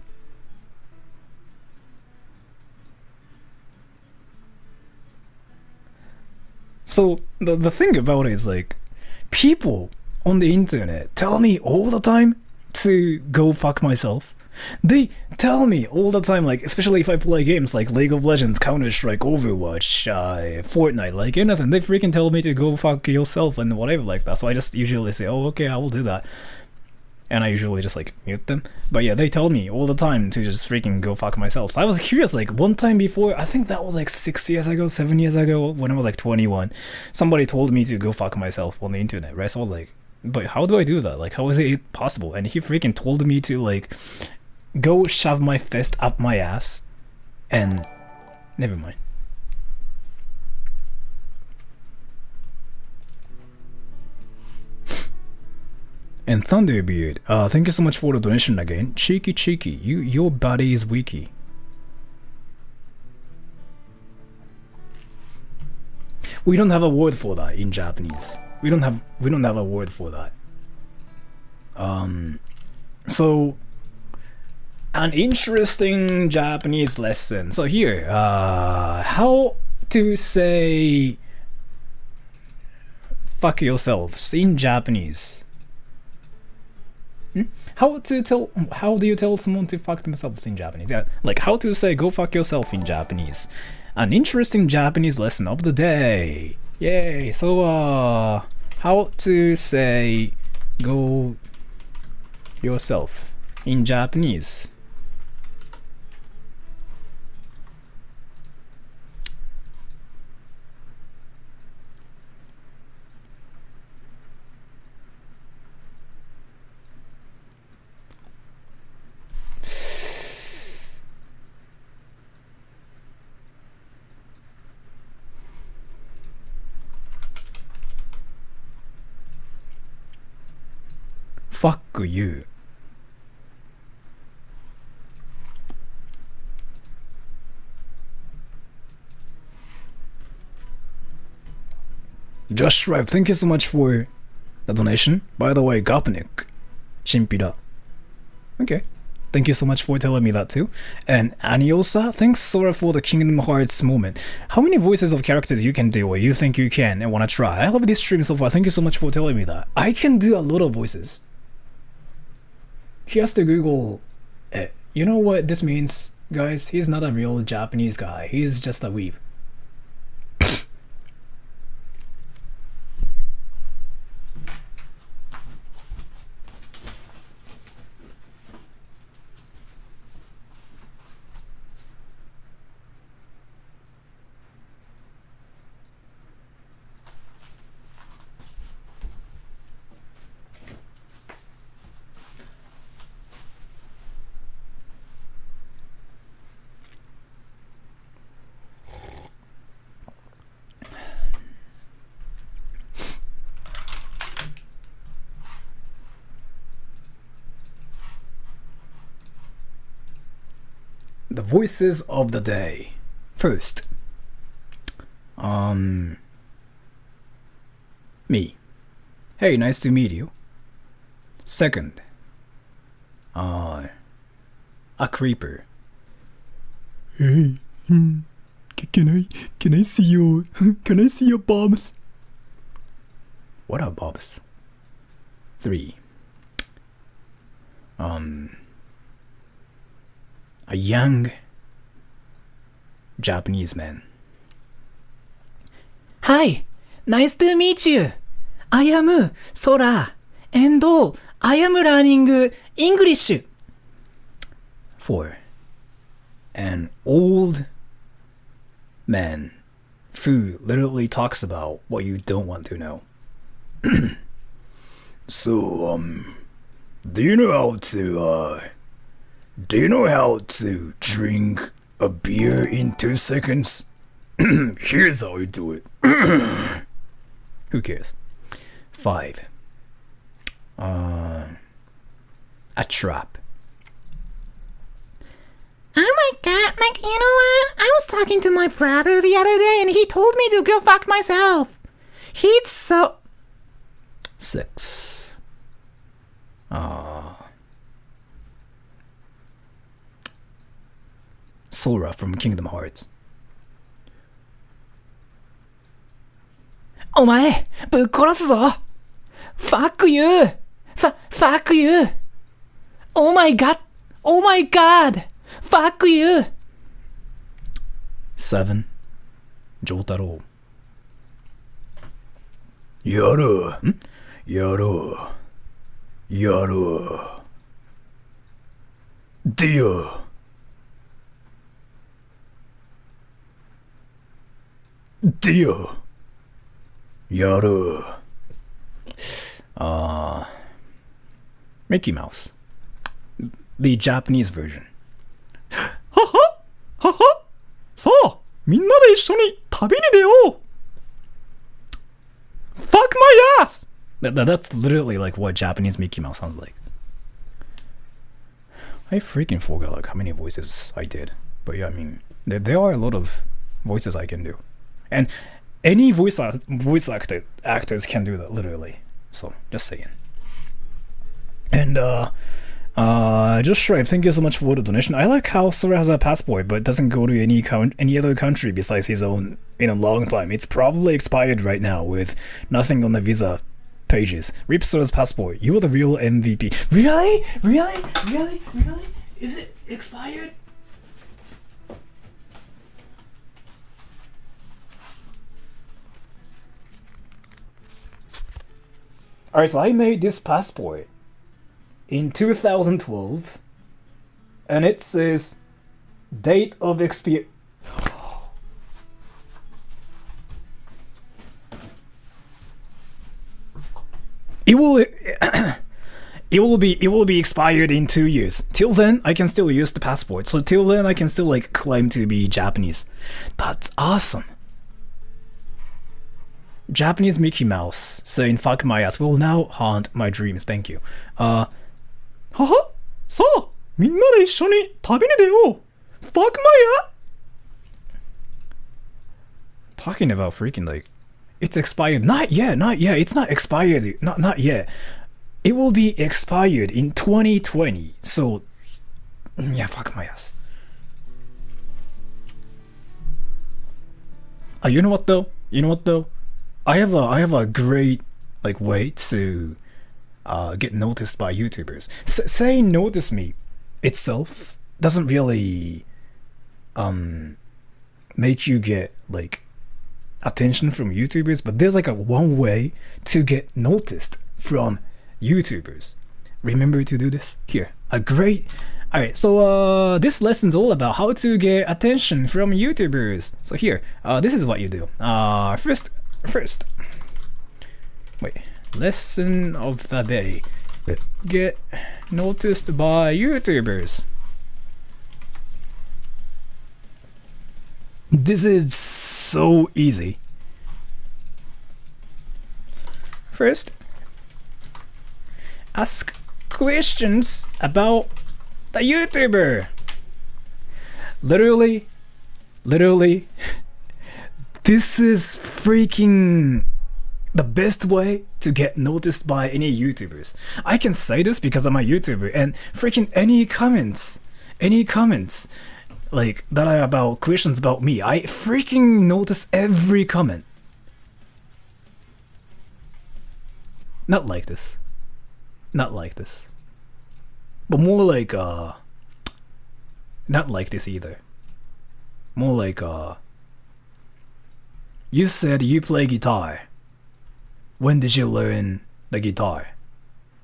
So the thing about it is like, people on the internet tell me all the time to go fuck myself. They tell me all the time, like especially if I play games like League of Legends, Counter-Strike, Overwatch, Fortnite, like anything, they freaking tell me to go fuck yourself and whatever like that. So I just usually say, oh okay, I will do that. And I usually just like mute them. But yeah, they tell me all the time to just freaking go fuck myself. So I was curious, like one time before, I think that was like 6 years ago, 7 years ago, when I was like 21, somebody told me to go fuck myself on the internet, right? So I was like, but how do I do that? Like, how is it possible? And he freaking told me to like go shove my fist up my ass, and never mind. And Thunderbeard, thank you so much for the donation again. Cheeky, your body is wiki. We don't have a word for that in Japanese. We don't have a word for that. So an interesting Japanese lesson. So here, how to say fuck yourselves in Japanese. How do you tell someone to fuck themselves in Japanese? Yeah, like how to say go fuck yourself in Japanese. An interesting Japanese lesson of the day. Yay! So how to say go yourself in Japanese. Fuck you. Josh Ripe, thank you so much for the donation. By the way, Gapnik, Chimpida. Okay. Thank you so much for telling me that too. And Aniosa, thanks Sora for the Kingdom Hearts moment. How many voices of characters you can do or you think you can and want to try? I love this stream so far. Thank you so much for telling me that. I can do a lot of voices. He has to Google it. You know what this means, guys? He's not a real Japanese guy. He's just a weeb. The voices of the day. First, me. Hey, nice to meet you. Second, a creeper. Hey, can I see your bobs? What are bobs? 3, a young Japanese man. Hi, nice to meet you. I am Sora, and I am learning English. 4, an old man who literally talks about what you don't want to know. So, do you know how to drink a beer in 2 seconds? Here's how you do it. Who cares? 5, a trap. Oh my god, like, you know what? I was talking to my brother the other day and he told me to go fuck myself. He's so... 6, Sora from Kingdom Hearts. お前、ぶっ殺すぞ Fuck you! Fuck you! Oh my god! Oh my god! Fuck you! 7, ジョータロウ。やろう。Deal. Yaru. Mickey Mouse. The Japanese version. Haha! さあ、みんなで一緒に旅に出よう Fuck my ass! That's literally like what Japanese Mickey Mouse sounds like. I freaking forgot like how many voices I did. But yeah, I mean, there are a lot of voices I can do. And any voice actors can do that, literally. So, just saying. And, just right, thank you so much for the donation. I like how Sora has a passport, but doesn't go to any other country besides his own in a long time. It's probably expired right now with nothing on the visa pages. Rip Sora's passport. You are the real MVP. Really? Is it expired? Alright, so I made this passport in 2012, and it says date of expiration. It will it will be expired in 2 years. Till then, I can still use the passport. So till then, I can still like claim to be Japanese. That's awesome. Japanese Mickey Mouse saying "fuck my ass" will now haunt my dreams. Thank you. はは、さあ、みんなで一緒に旅に出よう。Fuck my ass. Talking about freaking like, it's expired. Not yet. It's not expired. Not yet. It will be expired in 2020. So, yeah, fuck my ass. You know what though? I have a great like way to get noticed by YouTubers. Saying notice me itself doesn't really make you get like attention from YouTubers, but there's like a one way to get noticed from YouTubers. Remember to do this here. Alright, so this lesson's all about how to get attention from YouTubers. So here, this is what you do. First, wait, lesson of the day. Get noticed by YouTubers. This is so easy. First, ask questions about the YouTuber. Literally, this is freaking the best way to get noticed by any YouTubers. I can say this because I'm a YouTuber, and freaking any comments like that are about questions about me, I freaking notice every comment. Not like this, but more like not like this either. More like you said you play guitar. When did you learn the guitar?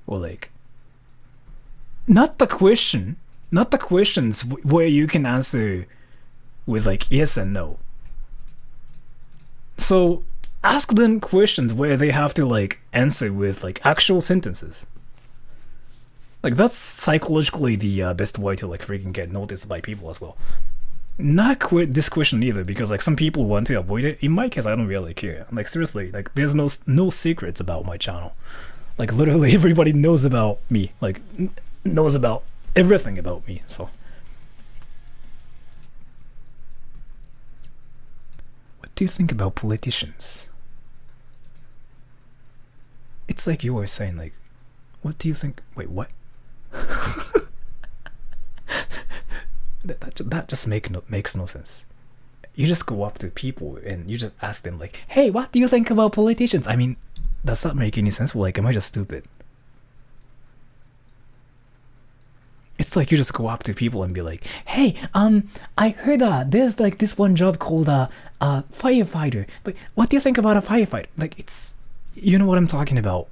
Or like, not the questions where you can answer with like yes and no. So ask them questions where they have to like answer with like actual sentences. Like that's psychologically the best way to like freaking get noticed by people as well. Not this question either, because like some people want to avoid it. In my case, I don't really care. Like seriously, like there's no secrets about my channel. Like literally everybody knows about me. Like knows about everything about me. So what do you think about politicians? It's like you were saying like, what do you think? Wait, what? that just makes no sense. You just go up to people and you just ask them like, hey, what do you think about politicians? I mean, does that make any sense? Like, am I just stupid? It's like you just go up to people and be like, hey, I heard there's like this one job called firefighter, but what do you think about a firefighter? Like, it's, you know what I'm talking about.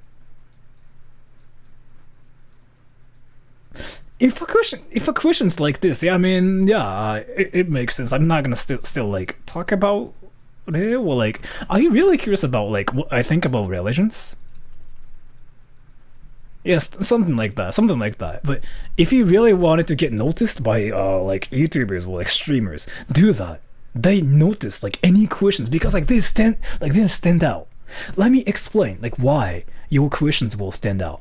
If a question's like this, yeah, I mean, yeah, it makes sense. I'm not gonna still like talk about it. Well, like, are you really curious about like what I think about religions? Yes, something like that. But if you really wanted to get noticed by like YouTubers or like streamers, do that. They notice like any questions because like they stand out. Let me explain like why your questions will stand out.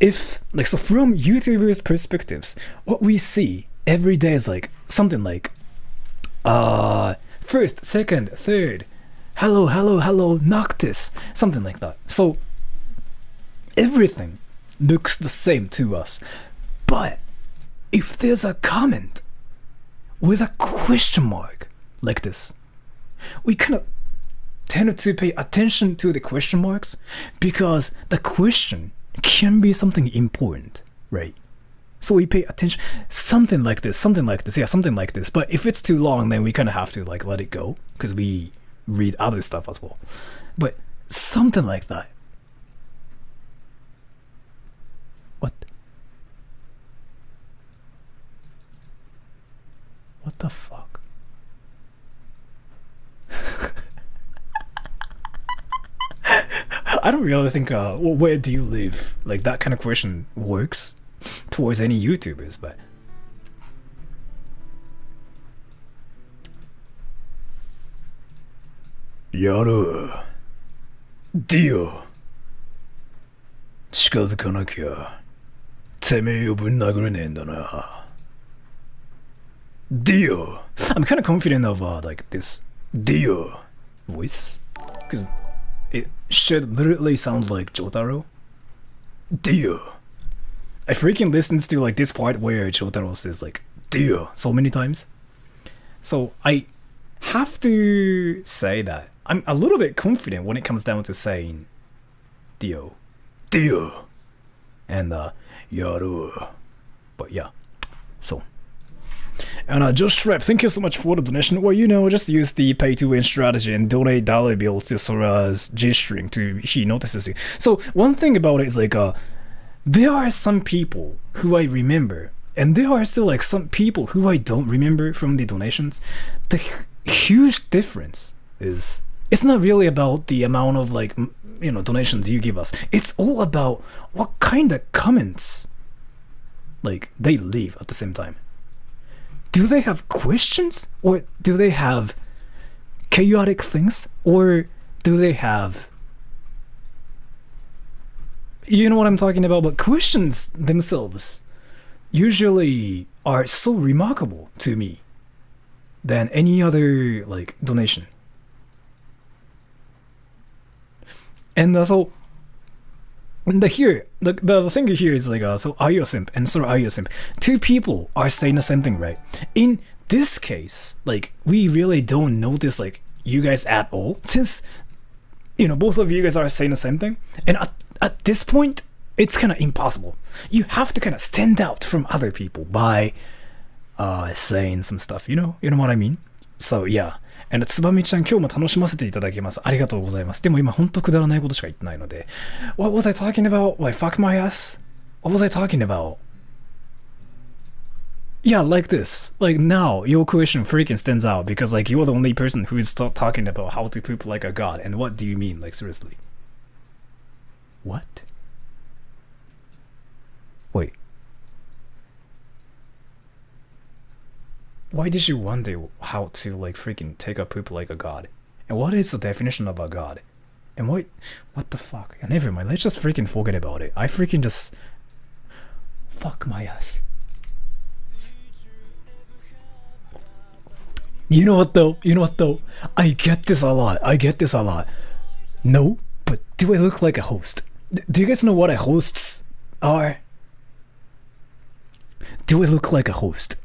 If like, so from YouTubers' perspectives, what we see every day is like something like first, second, third, hello, Noctis, something like that. So everything looks the same to us. But if there's a comment with a question mark like this, we kind of tend to pay attention to the question marks because the question can be something important, right? So we pay attention, something like this. But if it's too long, then we kind of have to like let it go because we read other stuff as well. But something like that. What? the fuck? I don't really think well, where do you live? Like that kind of question works towards any YouTubers, but Yaru Dio 近づかなきゃてめえをぶん殴れねえんだな Dio I'm kind of confident of like this Dio voice because it should literally sound like Jotaro. Dio. I freaking listens to like this part where Jotaro says like Dio so many times. So I have to say that I'm a little bit confident when it comes down to saying Dio. Dio. And Yaru. But yeah. So. And Josh Rep, thank you so much for the donation. Well, you know, just use the pay-to-win strategy and donate dollar bills to Sora's G-string to he notices you. So one thing about it is like, there are some people who I remember, and there are still like some people who I don't remember from the donations. The huge difference is it's not really about the amount of like, you know, donations you give us. It's all about what kind of comments like they leave at the same time. Do they have questions? Or do they have chaotic things? Or do they have... You know what I'm talking about? But questions themselves usually are so remarkable to me than any other like donation. And so... The thing here is like so Ayosimp and Sora Ayosimp, two people are saying the same thing, right? In this case, like we really don't notice like you guys at all, since you know both of you guys are saying the same thing, and at this point it's kind of impossible. You have to kind of stand out from other people by saying some stuff, you know what I mean? So yeah. And つばみちゃん、今日も楽しませていただきます。ありがとうございます。でも今ほんとくだらないことしか言ってないので。What was I talking about? Like, fuck my ass? What was I talking about? Yeah, like this. Like now, your question freaking stands out because like you're the only person who is talking about how to poop like a god. And what do you mean? Like seriously? What? Wait. Why did you wonder how to like freaking take a poop like a god? And what is the definition of a god? And what the fuck? Yeah, never mind, let's just freaking forget about it. I freaking just... Fuck my ass. You know what though? I get this a lot. No, but do I look like a host? Do you guys know what a hosts are? Do I look like a host?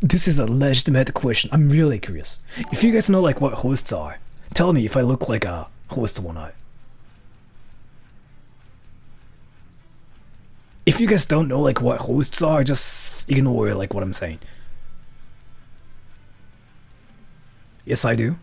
This is a legitimate question. I'm really curious. If you guys know like what hosts are, tell me if I look like a host or not. If you guys don't know like what hosts are, just ignore like what I'm saying. Yes, I do.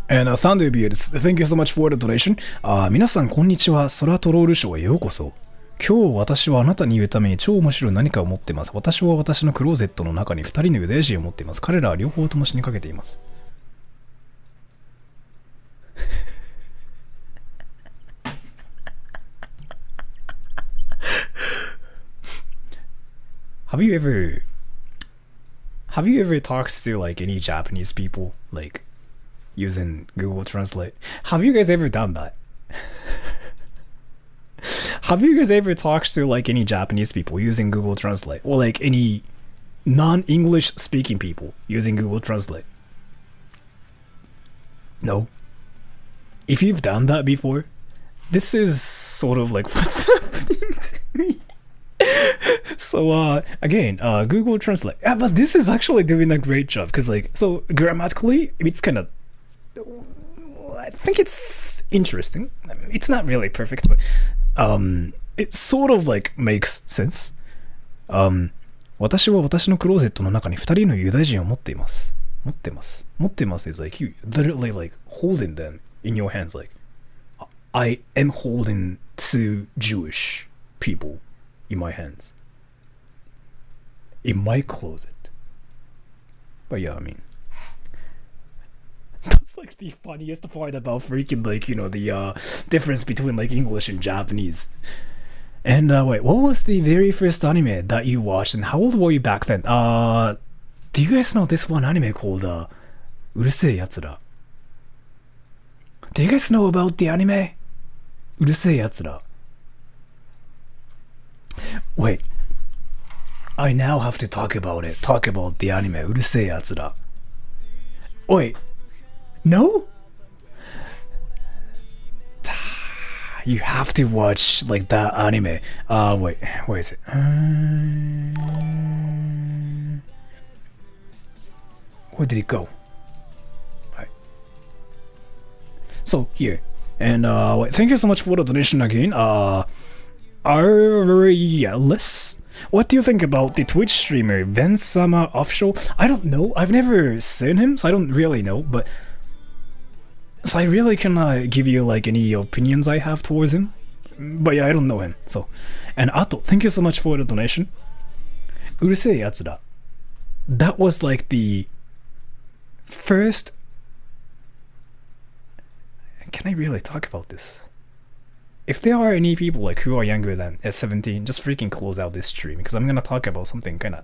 And Thunderbeard, thank you so much for the donation. 皆さんこんにちは。空トロールショーへようこそ。今日私はあなたに言うために超面白い何かを持っています。私は私のクローゼットの中に2人のユダヤ人を持っています。彼らは両方とも死にかけています。Have you ever talked to like any Japanese people like using Google Translate? Have you guys ever done that? Have you guys ever talked to like any Japanese people using Google Translate, or like any non-English speaking people using Google Translate? No. If you've done that before, this is sort of like what's happening to me. So again, Google Translate. Yeah, but this is actually doing a great job because like so grammatically it's kind of I think it's interesting. I mean, it's not really perfect, but it sort of like makes sense. 私は私のクローゼットの中に2人のユダヤ人を持っています。持ってます。持ってます is like you literally like holding them in your hands. Like, I am holding two Jewish people in my hands. In my closet. But yeah, I mean, that's like the funniest part about freaking like, you know, the difference between like English and Japanese. And wait, what was the very first anime that you watched and how old were you back then? Do you guys know this one anime called うるせえやつら? Do you guys know about the anime? うるせえやつら. Wait, I now have to talk about it. Talk about the anime うるせえやつら. Wait, no? You have to watch like that anime. Wait, where is it? Where did it go? Right. So here, and wait, thank you so much for the donation again. Arieless. What do you think about the Twitch streamer Ben Sama Offshore? I don't know. I've never seen him, so I don't really know. But so I really cannot give you like any opinions I have towards him. But yeah, I don't know him. So, and Ato, thank you so much for the donation. うるせえやつら. That was like the first. Can I really talk about this? If there are any people like who are younger than 17, just freaking close out this stream because I'm gonna talk about something kind of.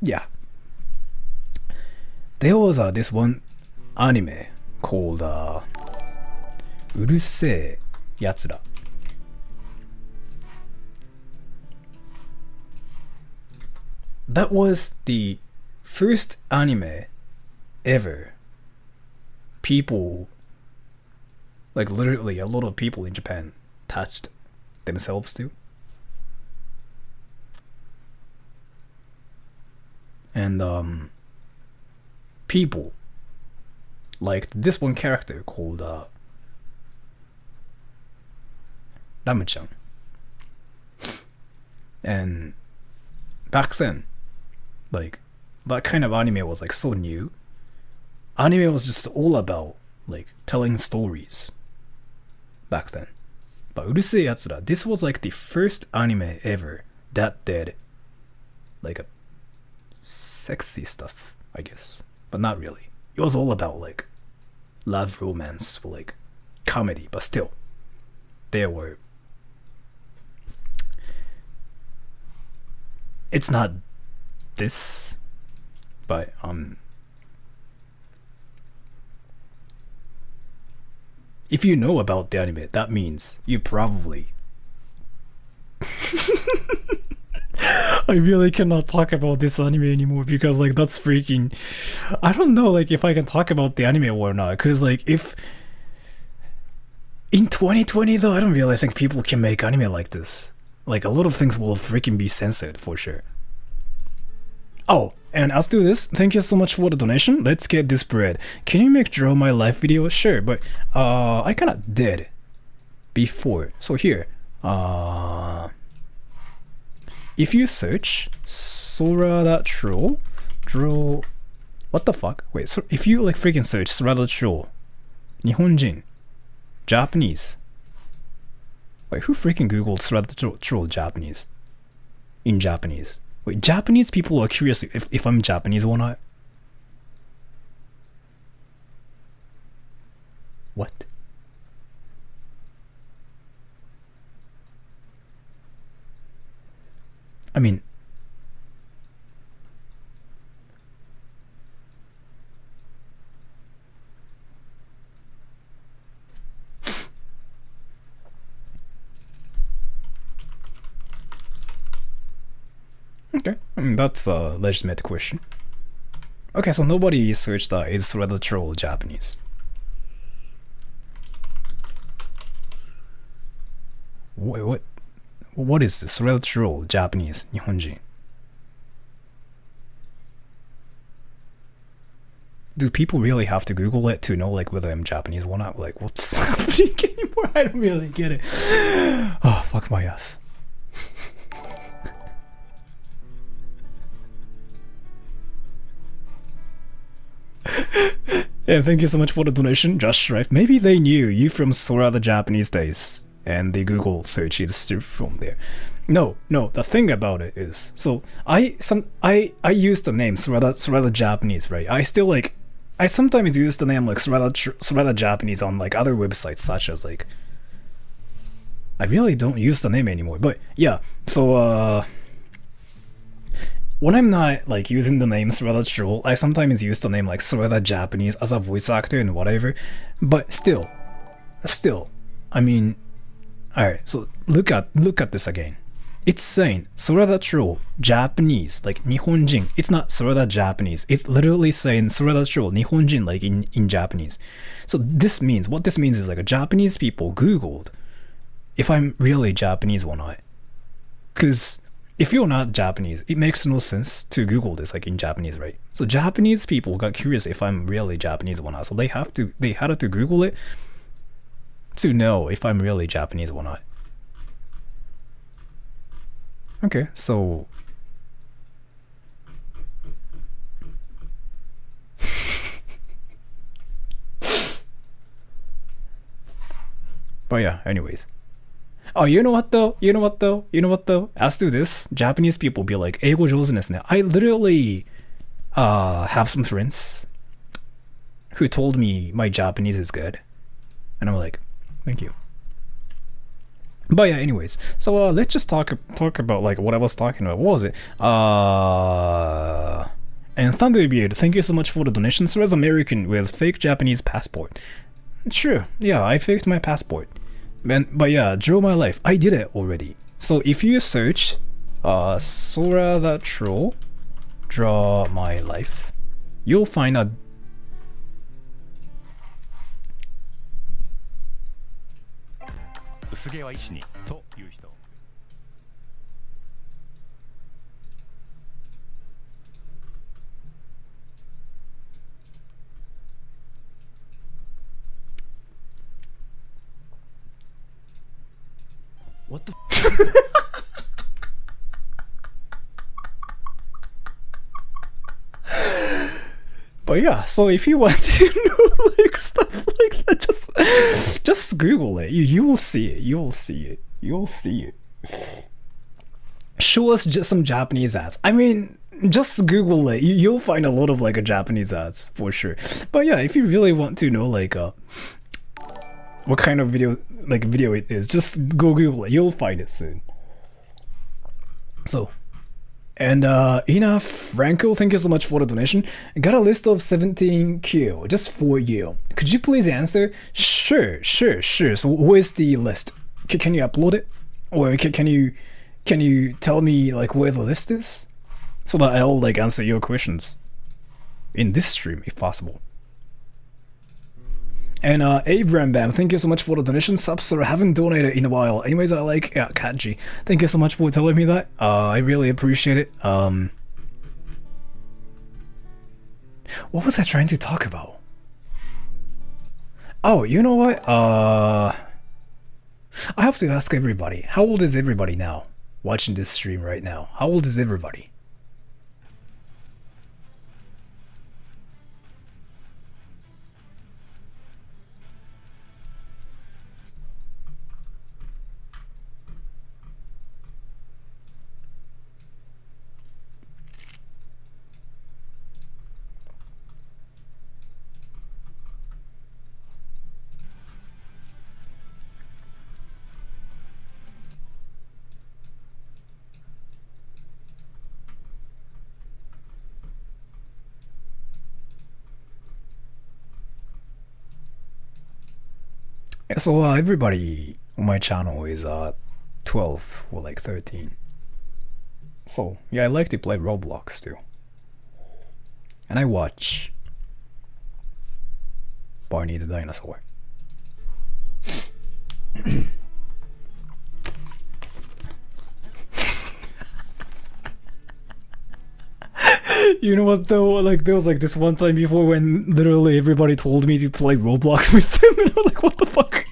Yeah. There was this one anime called うるせえやつら. That was the first anime ever people, like literally a lot of people in Japan, touched themselves to. And people liked this one character called Ramu-chan. And back then, like, that kind of anime was like so new. Anime was just all about like telling stories back then. But うるせえやつら, this was like the first anime ever that did like a sexy stuff, I guess. But not really. It was all about like love, romance, like comedy, but still there were. It's not this, but if you know about the anime, that means you probably. I really cannot talk about this anime anymore because like that's freaking. I don't know like if I can talk about the anime or not because like if in 2020 though I don't really think people can make anime like this. Like a lot of things will freaking be censored for sure. Oh, and as to this, thank you so much for the donation. Let's get this bread. Can you make Draw My Life video? Sure, but I kinda did before. So here, if you search Sora.troll, draw, what the fuck? Wait, so if you like freaking search Sora.troll, Nihonjin, Japanese. Wait, who freaking googled Sora.troll Japanese? In Japanese. Wait, Japanese people are curious if I'm Japanese or not. What? I mean, okay, I mean, that's a legitimate question. Okay, so nobody searched is rather troll Japanese. Wait, what is this? Rather troll Japanese, Nihonjin. do people really have to Google it to know like whether I'm Japanese or not? Like, what's happening anymore? I don't really get it. Oh, fuck my ass. Yeah, thank you so much for the donation, Josh Rife. Maybe they knew you from Sora the Japanese days, and the Google search is from there. No, the thing about it is, so I use the name Sora the Japanese, right? I sometimes use the name like Sora the Japanese on like other websites, such as like, I really don't use the name anymore, but yeah, so when I'm not like using the name Sora Troll, I sometimes use the name like Sora Japanese as a voice actor and whatever. But still, I mean, alright. So look at this again. It's saying Sora Troll Japanese, like Nihonjin. It's not Sora Japanese. It's literally saying Sora Troll Nihonjin, like in Japanese. So what this means is like a Japanese people Googled if I'm really Japanese or not, because if you're not Japanese, it makes no sense to Google this like in Japanese, right? So Japanese people got curious if I'm really Japanese or not, so they had to Google it to know if I'm really Japanese or not. Okay, so but yeah, anyways. Oh, you know what though? As to this, Japanese people be like, 英語上手ですね. I literally have some friends who told me my Japanese is good. And I'm like, thank you. But yeah, anyways. So let's just talk about like what I was talking about. What was it? And Thunderbeard, thank you so much for the donation. So as American with fake Japanese passport. True. Yeah, I faked my passport. But yeah, draw my life. I did it already. So if you search Sora the Troll, draw my life, you'll find a what the But yeah, so if you want to know like stuff like that, just Google it. You will see it. You'll see it. Show us just some Japanese ads. I mean, just Google it. You'll find a lot of like a Japanese ads for sure. But yeah, if you really want to know like what kind of video it is, just go Google it. You'll find it soon. So, and Ina Franco, thank you so much for the donation. I got a list of 17Q just for you. Could you please answer? Sure. So where's the list? Can you upload it, or can you tell me like where the list is, so that I'll like answer your questions in this stream if possible. And Abraham Bam, thank you so much for the donation. Subs, I haven't donated in a while. Anyways, I like Katji. Thank you so much for telling me that. I really appreciate it. What was I trying to talk about? Oh, you know what? I have to ask everybody. How old is everybody now? Watching this stream right now. How old is everybody? So everybody on my channel is 12 or like 13. So yeah, I like to play Roblox too. And I watch Barney the Dinosaur. You know what though? Like there was like this one time before when literally everybody told me to play Roblox with them, and I was like, what the fuck?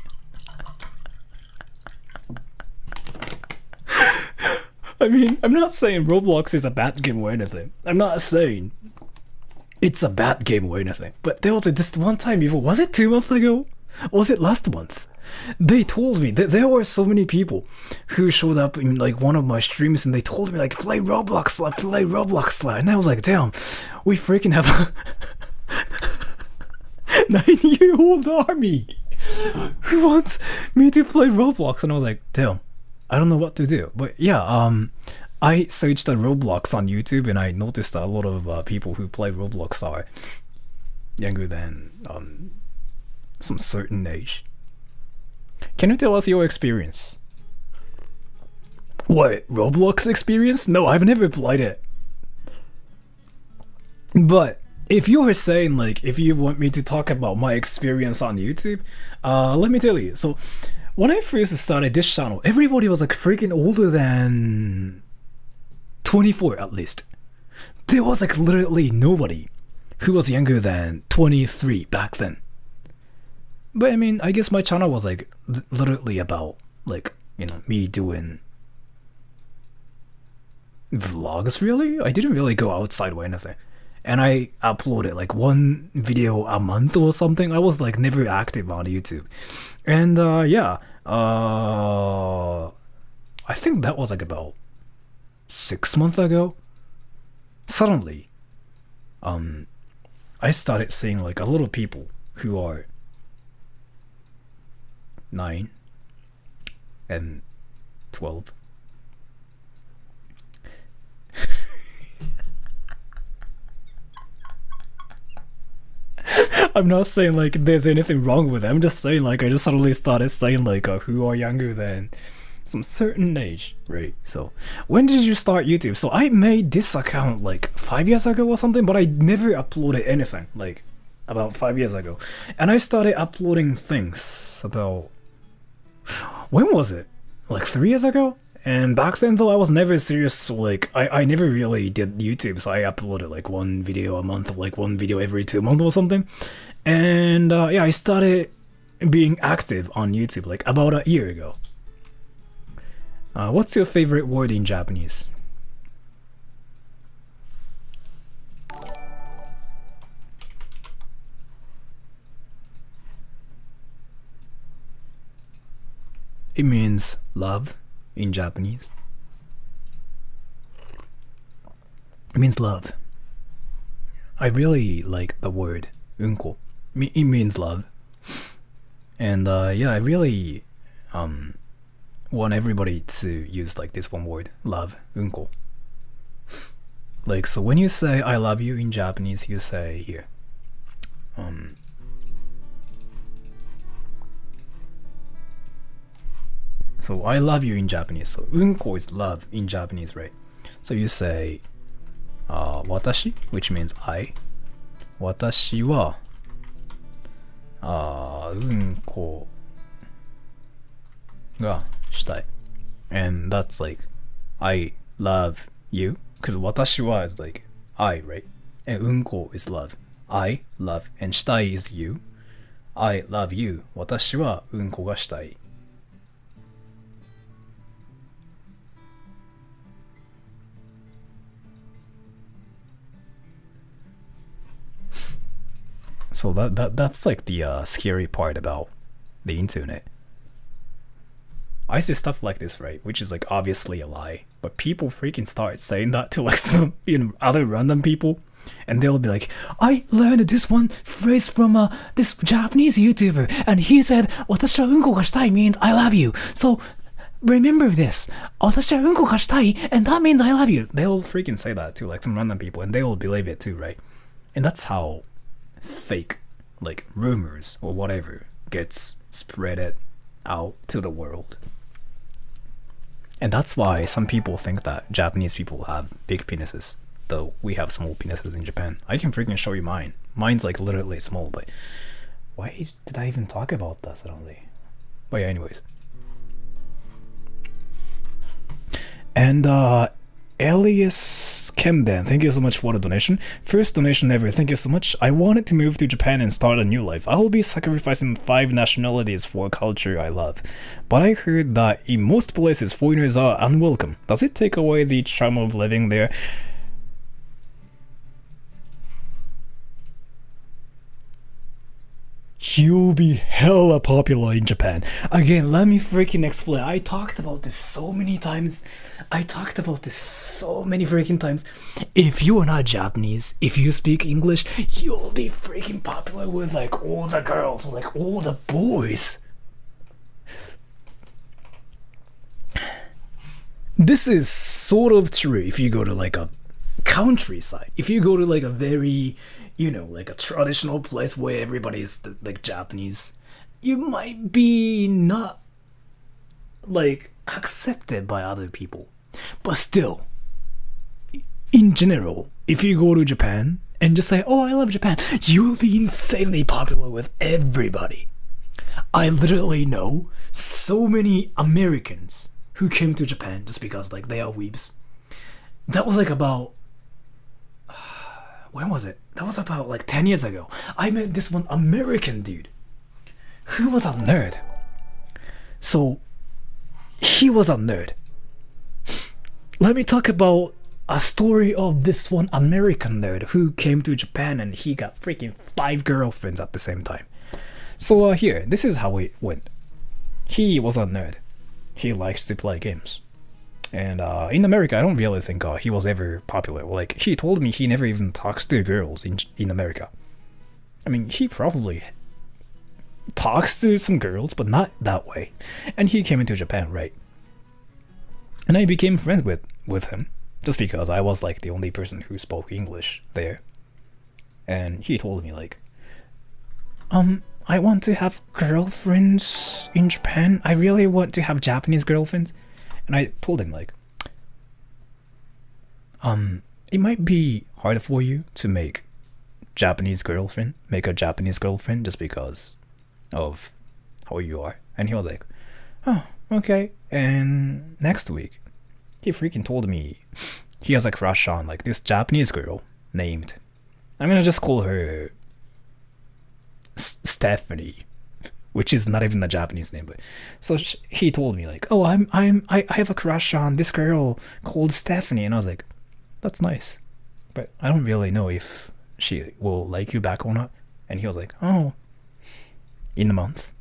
I mean, I'm not saying Roblox is a bad game or anything. I'm not saying it's a bad game or anything. But there was this one time before, was it 2 months ago? Or was it last month? They told me that there were so many people who showed up in like one of my streams and they told me like play Roblox, and I was like, damn, we freaking have a 9-year-old army who wants me to play Roblox, and I was like, damn, I don't know what to do. But yeah, I searched Roblox on YouTube and I noticed that a lot of people who play Roblox are younger than some certain age. Can you tell us your experience? What, Roblox experience? No, I've never played it. But if you were saying like, if you want me to talk about my experience on YouTube, let me tell you. So when I first started this channel, everybody was like freaking older than 24 at least. There was like literally nobody who was younger than 23 back then. But I mean, I guess my channel was like literally about like, you know, me doing vlogs really? I didn't really go outside or anything. And I uploaded like one video a month or something. I was like never active on YouTube. And yeah, I think that was like about 6 months ago. Suddenly, I started seeing like a lot of people who are 9 and 12. I'm not saying like there's anything wrong with it. I'm just saying like I just suddenly started saying like who are younger than some certain age, right? So when did you start YouTube? So I made this account like 5 years ago or something, but I never uploaded anything like about 5 years ago. And I started uploading things about, when was it? Like 3 years ago? And back then though I was never serious, so like I never really did YouTube, so I uploaded like one video a month, like one video every 2 months or something. And yeah, I started being active on YouTube like about a year ago. What's your favorite word in Japanese? It means love in Japanese. It means love. I really like the word unko. It means love. And yeah, I really want everybody to use like this one word, love, unko. Like, so when you say I love you in Japanese, you say here. So I love you in Japanese. So unko is love in Japanese, right? So you say watashi, which means I. Watashi wa unko ga shitai. And that's like I love you, because watashi wa is like I, right? And unko is love. I love, and shitai is you. I love you. Watashi wa unko ga shitai. So that's like the scary part about the internet. I say stuff like this, right, which is like obviously a lie, but people freaking start saying that to like some, you know, other random people, and they'll be like, I learned this one phrase from this Japanese YouTuber, and he said "watashi wa unko ga shitai" means I love you, so remember this, "watashi wa unko ga shitai," and that means I love you. They'll freaking say that to like some random people, and they will believe it too, right? And that's how fake like rumors or whatever gets spread out to the world. And that's why some people think that Japanese people have big penises, though we have small penises in Japan. I can freaking show you mine. Mine's like literally small, but why did I even talk about that suddenly? But yeah, anyways. And Elias Kemden, thank you so much for the donation. First donation ever, thank you so much. I wanted to move to Japan and start a new life. I will be sacrificing 5 nationalities for a culture I love. But I heard that in most places foreigners are unwelcome. Does it take away the charm of living there? You'll be hella popular in Japan. Again, let me freaking explain. I talked about this so many times. Freaking times. If you are not Japanese, if you speak English, you'll be freaking popular with like all the girls, like all the boys. This is sort of true if you go to like a countryside. If you go to like a very, like a traditional place where everybody is like Japanese, you might be not like accepted by other people. But still, in general, if you go to Japan and just say, oh, I love Japan, you'll be insanely popular with everybody. I literally know so many Americans who came to Japan just because like they are weebs. That was like about, when was it? That was about like 10 years ago. I met this one American dude who was a nerd. So he was a nerd. Let me talk about a story of this one American nerd who came to Japan and he got freaking 5 girlfriends at the same time. So here, this is how it went. He was a nerd. He likes to play games. And in America, I don't really think he was ever popular. Like, he told me he never even talks to girls in America. I mean, he probably talks to some girls, but not that way. And he came into Japan, right? And I became friends with him, just because I was like the only person who spoke English there. And he told me like, I want to have girlfriends in Japan. I really want to have Japanese girlfriends. And I told him like, it might be hard for you to make a Japanese girlfriend just because of how you are. And he was like, oh, okay. And next week, he freaking told me he has a crush on like this Japanese girl named, I'm gonna just call her Stephanie, which is not even a Japanese name. But so he told me like, oh, I have a crush on this girl called Stephanie. And I was like, that's nice, but I don't really know if she will like you back or not. And he was like, oh, in a month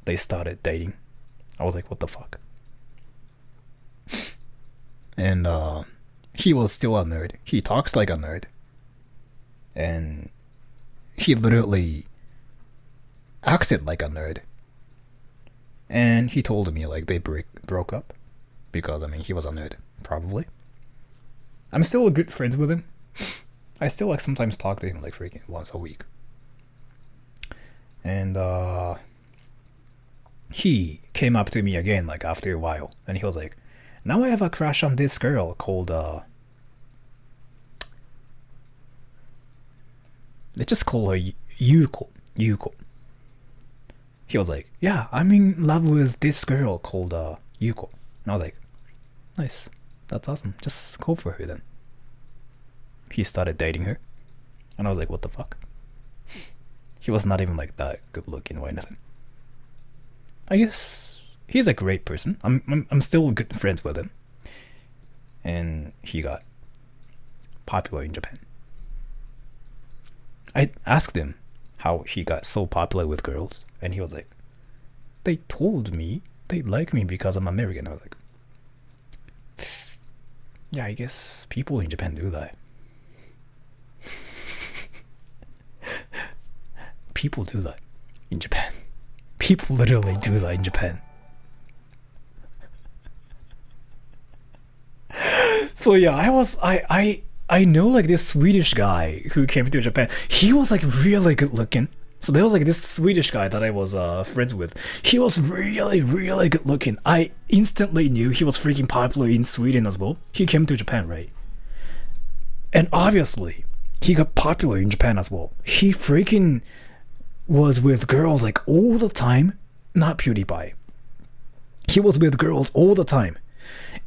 they started dating. I was like, what the fuck? And he was still a nerd. He talks like a nerd, and he literally acted like a nerd. And he told me like they broke up because, I mean, he was a nerd, probably. I'm still good friends with him. I still like sometimes talk to him like freaking once a week. And he came up to me again like after a while, and he was like, now I have a crush on this girl called let's just call her Yuko. He was like, yeah, I'm in love with this girl called Yuko. And I was like, nice, that's awesome, just go for her then. He started dating her, and I was like, what the fuck? He was not even like that good looking or anything. I guess he's a great person. I'm still good friends with him. And he got popular in Japan. I asked him how he got so popular with girls, and he was like, they told me they like me because I'm American. I was like, yeah, I guess people in Japan do that. People do that in Japan. People literally do that in Japan. So yeah, I know like this Swedish guy who came to Japan. He was like really good looking. So there was like this Swedish guy that I was friends with. He was really, really good looking. I instantly knew he was freaking popular in Sweden as well. He came to Japan, right? And obviously, he got popular in Japan as well. He freaking was with girls like all the time. Not PewDiePie. He was with girls all the time.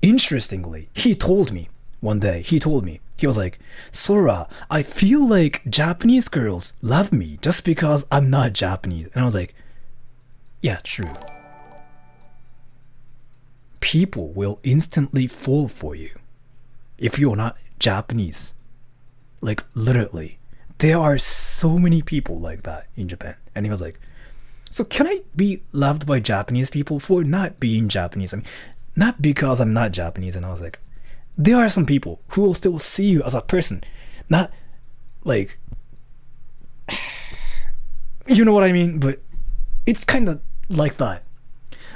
Interestingly, he told me one day. He told me, he was like, Sora, I feel like Japanese girls love me just because I'm not Japanese. And I was like, yeah, true. People will instantly fall for you if you're not Japanese. Like, literally. There are so many people like that in Japan. And he was like, so can I be loved by Japanese people for not being Japanese? I mean, not because I'm not Japanese. And I was like, there are some people who will still see you as a person. Not like, you know what I mean? But it's kind of like that.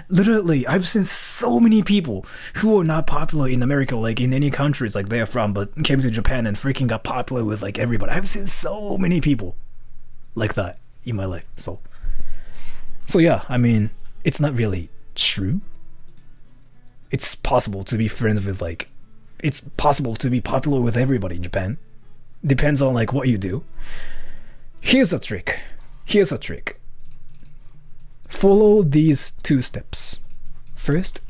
Literally, I've seen so many people who are not popular in America, like in any countries like they're from, but came to Japan and freaking got popular with like everybody. I've seen so many people like that in my life. So yeah, I mean, it's not really true. It's possible to be friends with like, it's possible to be popular with everybody in Japan. Depends on like what you do. Here's a trick. Follow these 2 steps. First,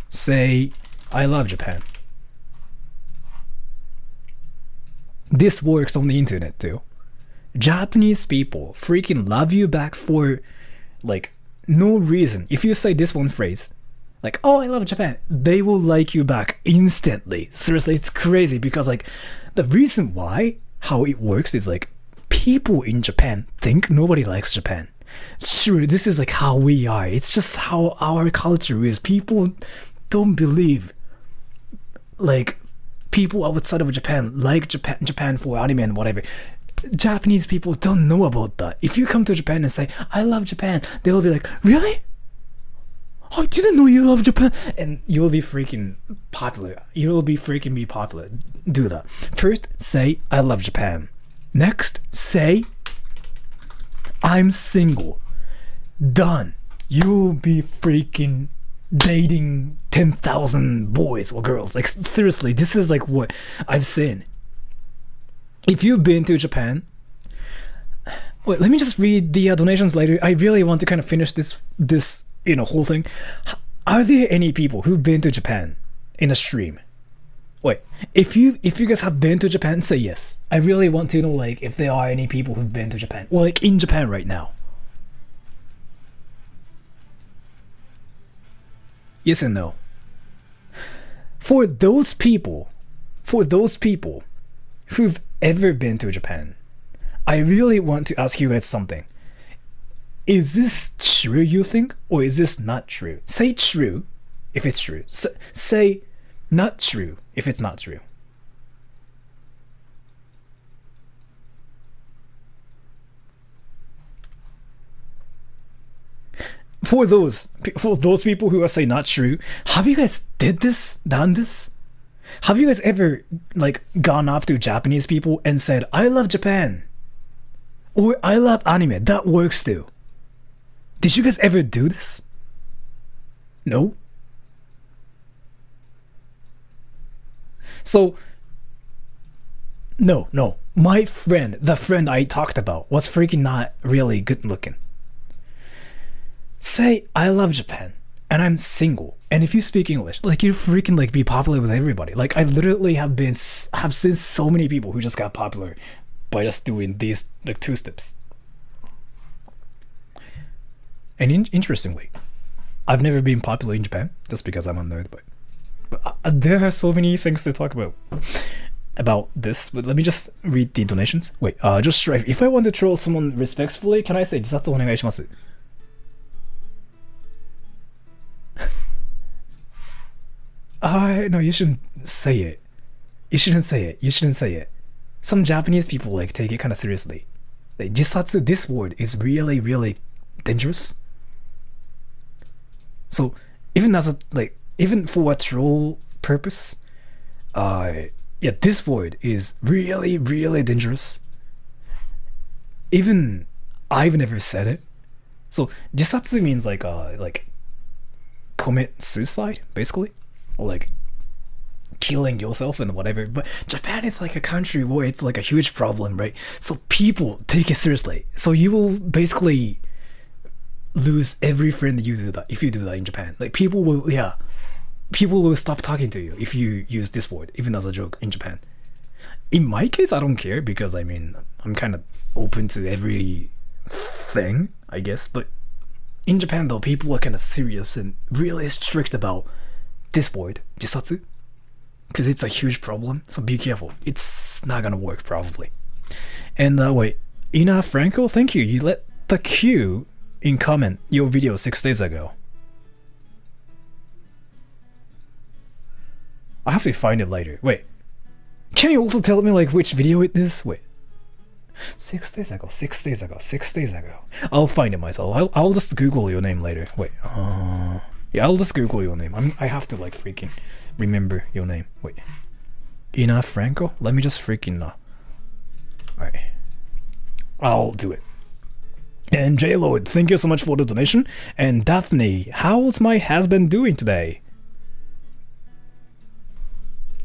say, I love Japan. This works on the internet too. Japanese people freaking love you back for like no reason. If you say this one phrase, like, oh, I love Japan, they will like you back instantly. Seriously, it's crazy because like the reason why, how it works is like people in Japan think nobody likes Japan. Sure, this is like how we are. It's just how our culture is. People don't believe like people outside of Japan like Japan for anime and whatever. Japanese people don't know about that. If you come to Japan and say, I love Japan, they'll be like, really? I didn't know you love Japan. And you'll be freaking popular. You'll be freaking be popular. Do that. First, say, I love Japan. Next, say, I'm single. Done. You'll be freaking dating 10,000 boys or girls. Like, seriously, this is like what I've seen. If you've been to Japan, wait, let me just read the donations later. I really want to kind of finish this whole thing. Are there any people who've been to Japan in a stream? Wait, if you guys have been to Japan, say yes. I really want to know like if there are any people who've been to Japan or like in Japan right now. Yes and no. For those people who've ever been to Japan, I really want to ask you guys something. Is this true, you think, or is this not true? Say true if it's true. Say not true if it's not true. For those people who are saying not true, have you guys done this? Have you guys ever like gone up to Japanese people and said, I love Japan, or I love anime? That works too. Did you guys ever do this? No? So, no. My friend, the friend I talked about, was freaking not really good looking. Say, I love Japan, and I'm single. And if you speak English, like you freaking like be popular with everybody. Like I literally have seen so many people who just got popular by just doing these like 2 steps. And interestingly, I've never been popular in Japan just because I'm a nerd, but there are so many things to talk about this. But let me just read the donations. Wait, just Strife. If I want to troll someone respectfully, can I say 自殺お願いします? No, you shouldn't say it. You shouldn't say it. Some Japanese people like take it kind of seriously. Like, 自殺, this word is really, really dangerous. So even for a troll purpose, this word is really, really dangerous. Even I've never said it. So 自殺 means like commit suicide, basically, or like killing yourself and whatever. But Japan is like a country where it's like a huge problem, right? So people take it seriously. So you will basically lose every friend you do that if you do that in Japan. Like people will, people will stop talking to you if you use this word, even as a joke in Japan. In my case, I don't care because I mean, I'm kind of open to every thing, I guess. But in Japan, though, people are kind of serious and really strict about this word, jisatsu, because it's a huge problem. So be careful. It's not gonna work probably. And wait, Ina Franco, thank you. You let the Q in comment your video 6 days ago. I have to find it later. Wait, can you also tell me like which video it is? Wait, 6 days ago, 6 days ago, 6 days ago. I'll find it myself. I'll just Google your name later. Wait, yeah, I'll just Google your name. I have to like freaking remember your name. Wait, Ina Franco. Let me just freaking Alright, I'll do it. And J Lloyd, thank you so much for the donation. And Daphne, how's my husband doing today?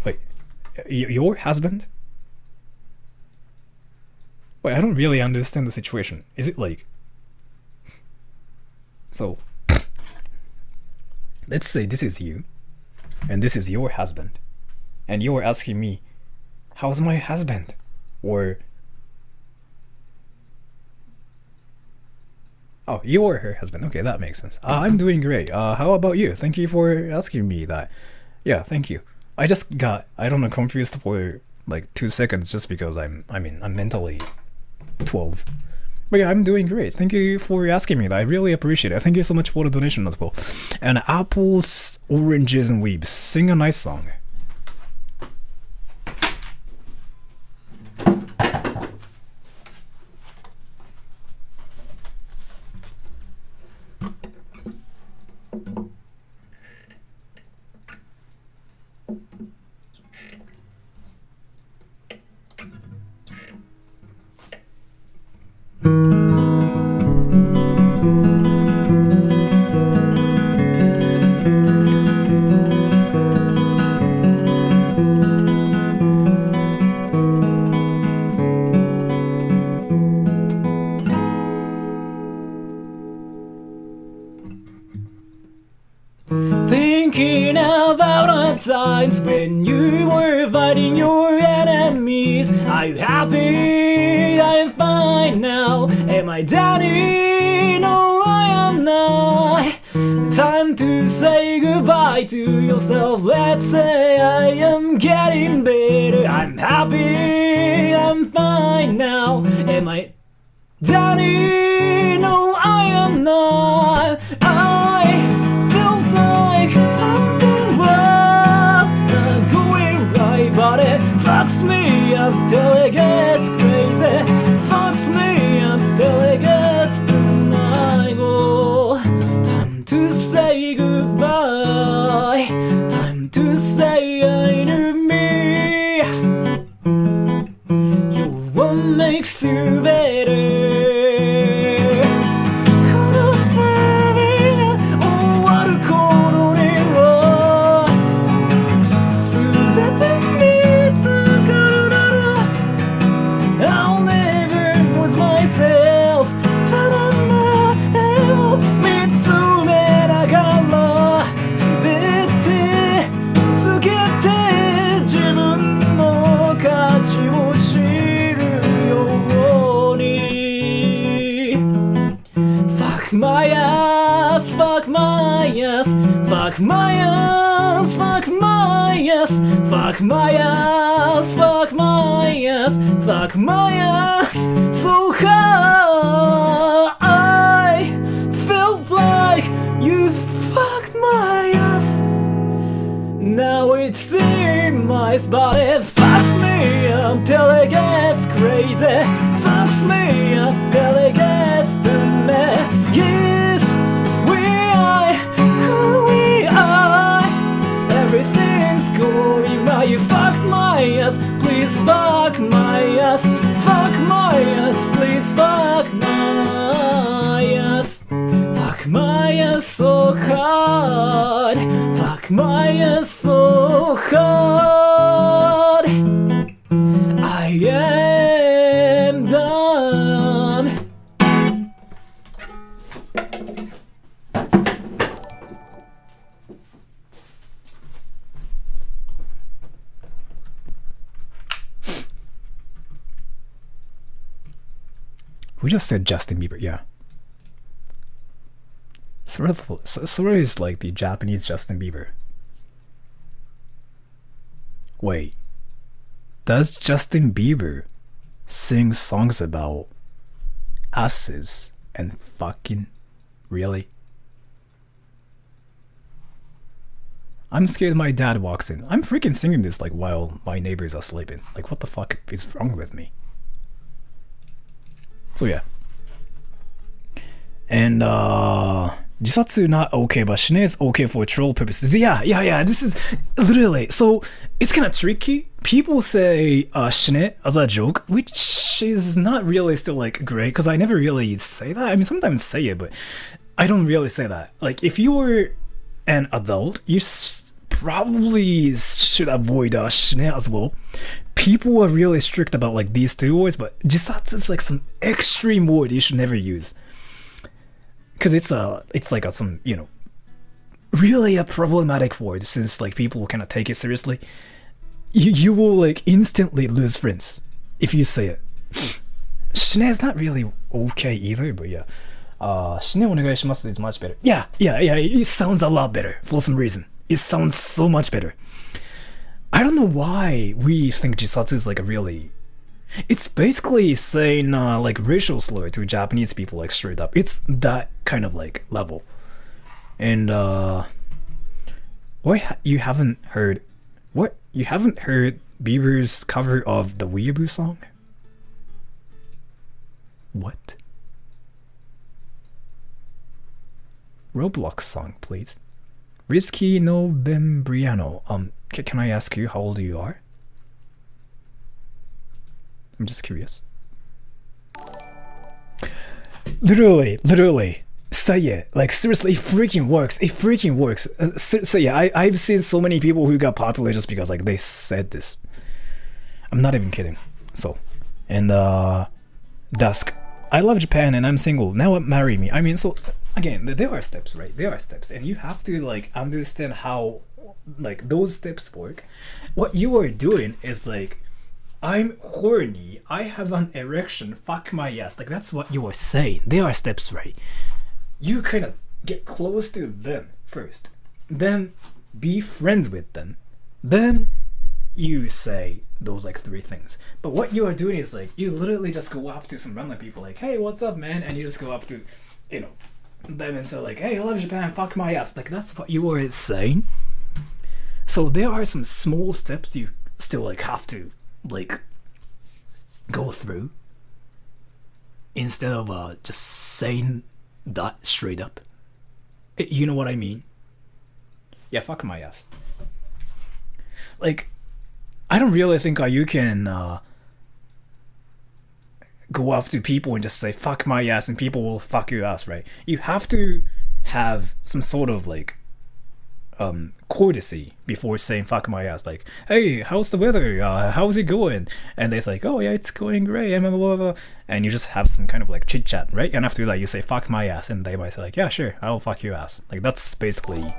Wait, your husband? Wait, I don't really understand the situation. Is it like... So, let's say this is you, and this is your husband, and you're asking me, how's my husband? Or... Oh, you're her husband. Okay, that makes sense. I'm doing great. How about you? Thank you for asking me that. Yeah, thank you. I just got, I don't know, confused for like 2 seconds just because I'm mentally 12. But yeah, I'm doing great. Thank you for asking me that. I really appreciate it. Thank you so much for the donation as well. And apples, oranges, and weebs. Sing a nice song. Thinking about the times when you were fighting your enemies. Are you happy? I'm fine now. Am I doubting? No, I am not. Time to say goodbye to yourself. Let's say I am getting better. I'm happy. I'm fine now. Am I doubting? No, I am not. I felt like something was not going right, but it fucks me up till it gets crazy. Fucks me up till it gets to my goal. Time to say goodbye. Time to say I knew me. Your one makes you better. My ass, fuck my ass, fuck my ass, fuck my ass, fuck my ass, fuck my ass, fuck my ass so hard. I felt like you fucked my ass. Now it's in my spot. It fucks me up till it gets crazy. Fucks me up till it gets to me. Yes, we are who we are. Everything's going right. You fuck my ass, please fuck my ass. Fuck my ass, please fuck my ass. Fuck my ass so hard. Fuck my ass so hard. I am done. Who just said Justin Bieber? Yeah. Sora is like the Japanese Justin Bieber. Wait. Does Justin Bieber sing songs about asses and fucking? Really? I'm scared my dad walks in. I'm freaking singing this like while my neighbors are sleeping. Like what the fuck is wrong with me? So yeah. And Jisatsu not okay, but Shine is okay for troll purposes. Yeah. This is literally, so it's kind of tricky. People say Shine as a joke, which is not really still like great because I never really say that. I mean, sometimes say it, but I don't really say that. Like if you're an adult, you probably should avoid Shine as well. People are really strict about like these two words, but Jisatsu is like some extreme word you should never use. Because it's like some, you know, really a problematic word since like people kind of take it seriously. You will like instantly lose friends if you say it. Shine is not really okay either, but yeah. Shine onegaishimasu is much better. Yeah, it sounds a lot better for some reason. It sounds so much better. I don't know why we think Jisatsu is like a really... It's basically saying like racial slur to Japanese people like straight up. It's that kind of like level. And what you haven't heard Bieber's cover of the Weeaboo song? What? Roblox song, please. Risky Novembriano. Can I ask you how old you are? I'm just curious. Literally, say it. Like seriously, it freaking works. So yeah, I've seen so many people who got popular just because like they said this. I'm not even kidding. So, and Dusk. I love Japan and I'm single. Now marry me. I mean, so again, there are steps, right? There are steps, and you have to like understand how like those steps work. What you are doing is like, I'm horny, I have an erection, fuck my ass. Like that's what you are saying. There are steps, right? You kind of get close to them first, then be friends with them, then you say those like three things. But what you are doing is like, you literally just go up to some random people like, hey, what's up, man? And you just go up to, you know, them and say like, hey, I love Japan, fuck my ass. Like that's what you are saying. So there are some small steps you still like have to like go through instead of just saying that straight up. You know what I mean? Yeah, fuck my ass. Like, I don't really think you can go up to people and just say fuck my ass and people will fuck your ass, right? You have to have some sort of like courtesy before saying fuck my ass. Like, hey, how's the weather? How's it going? And they're like, oh yeah, it's going great, and blah, blah, blah. And you just have some kind of like chit chat, right? And after that you say fuck my ass and they might say like, yeah, sure, I'll fuck your ass. Like that's basically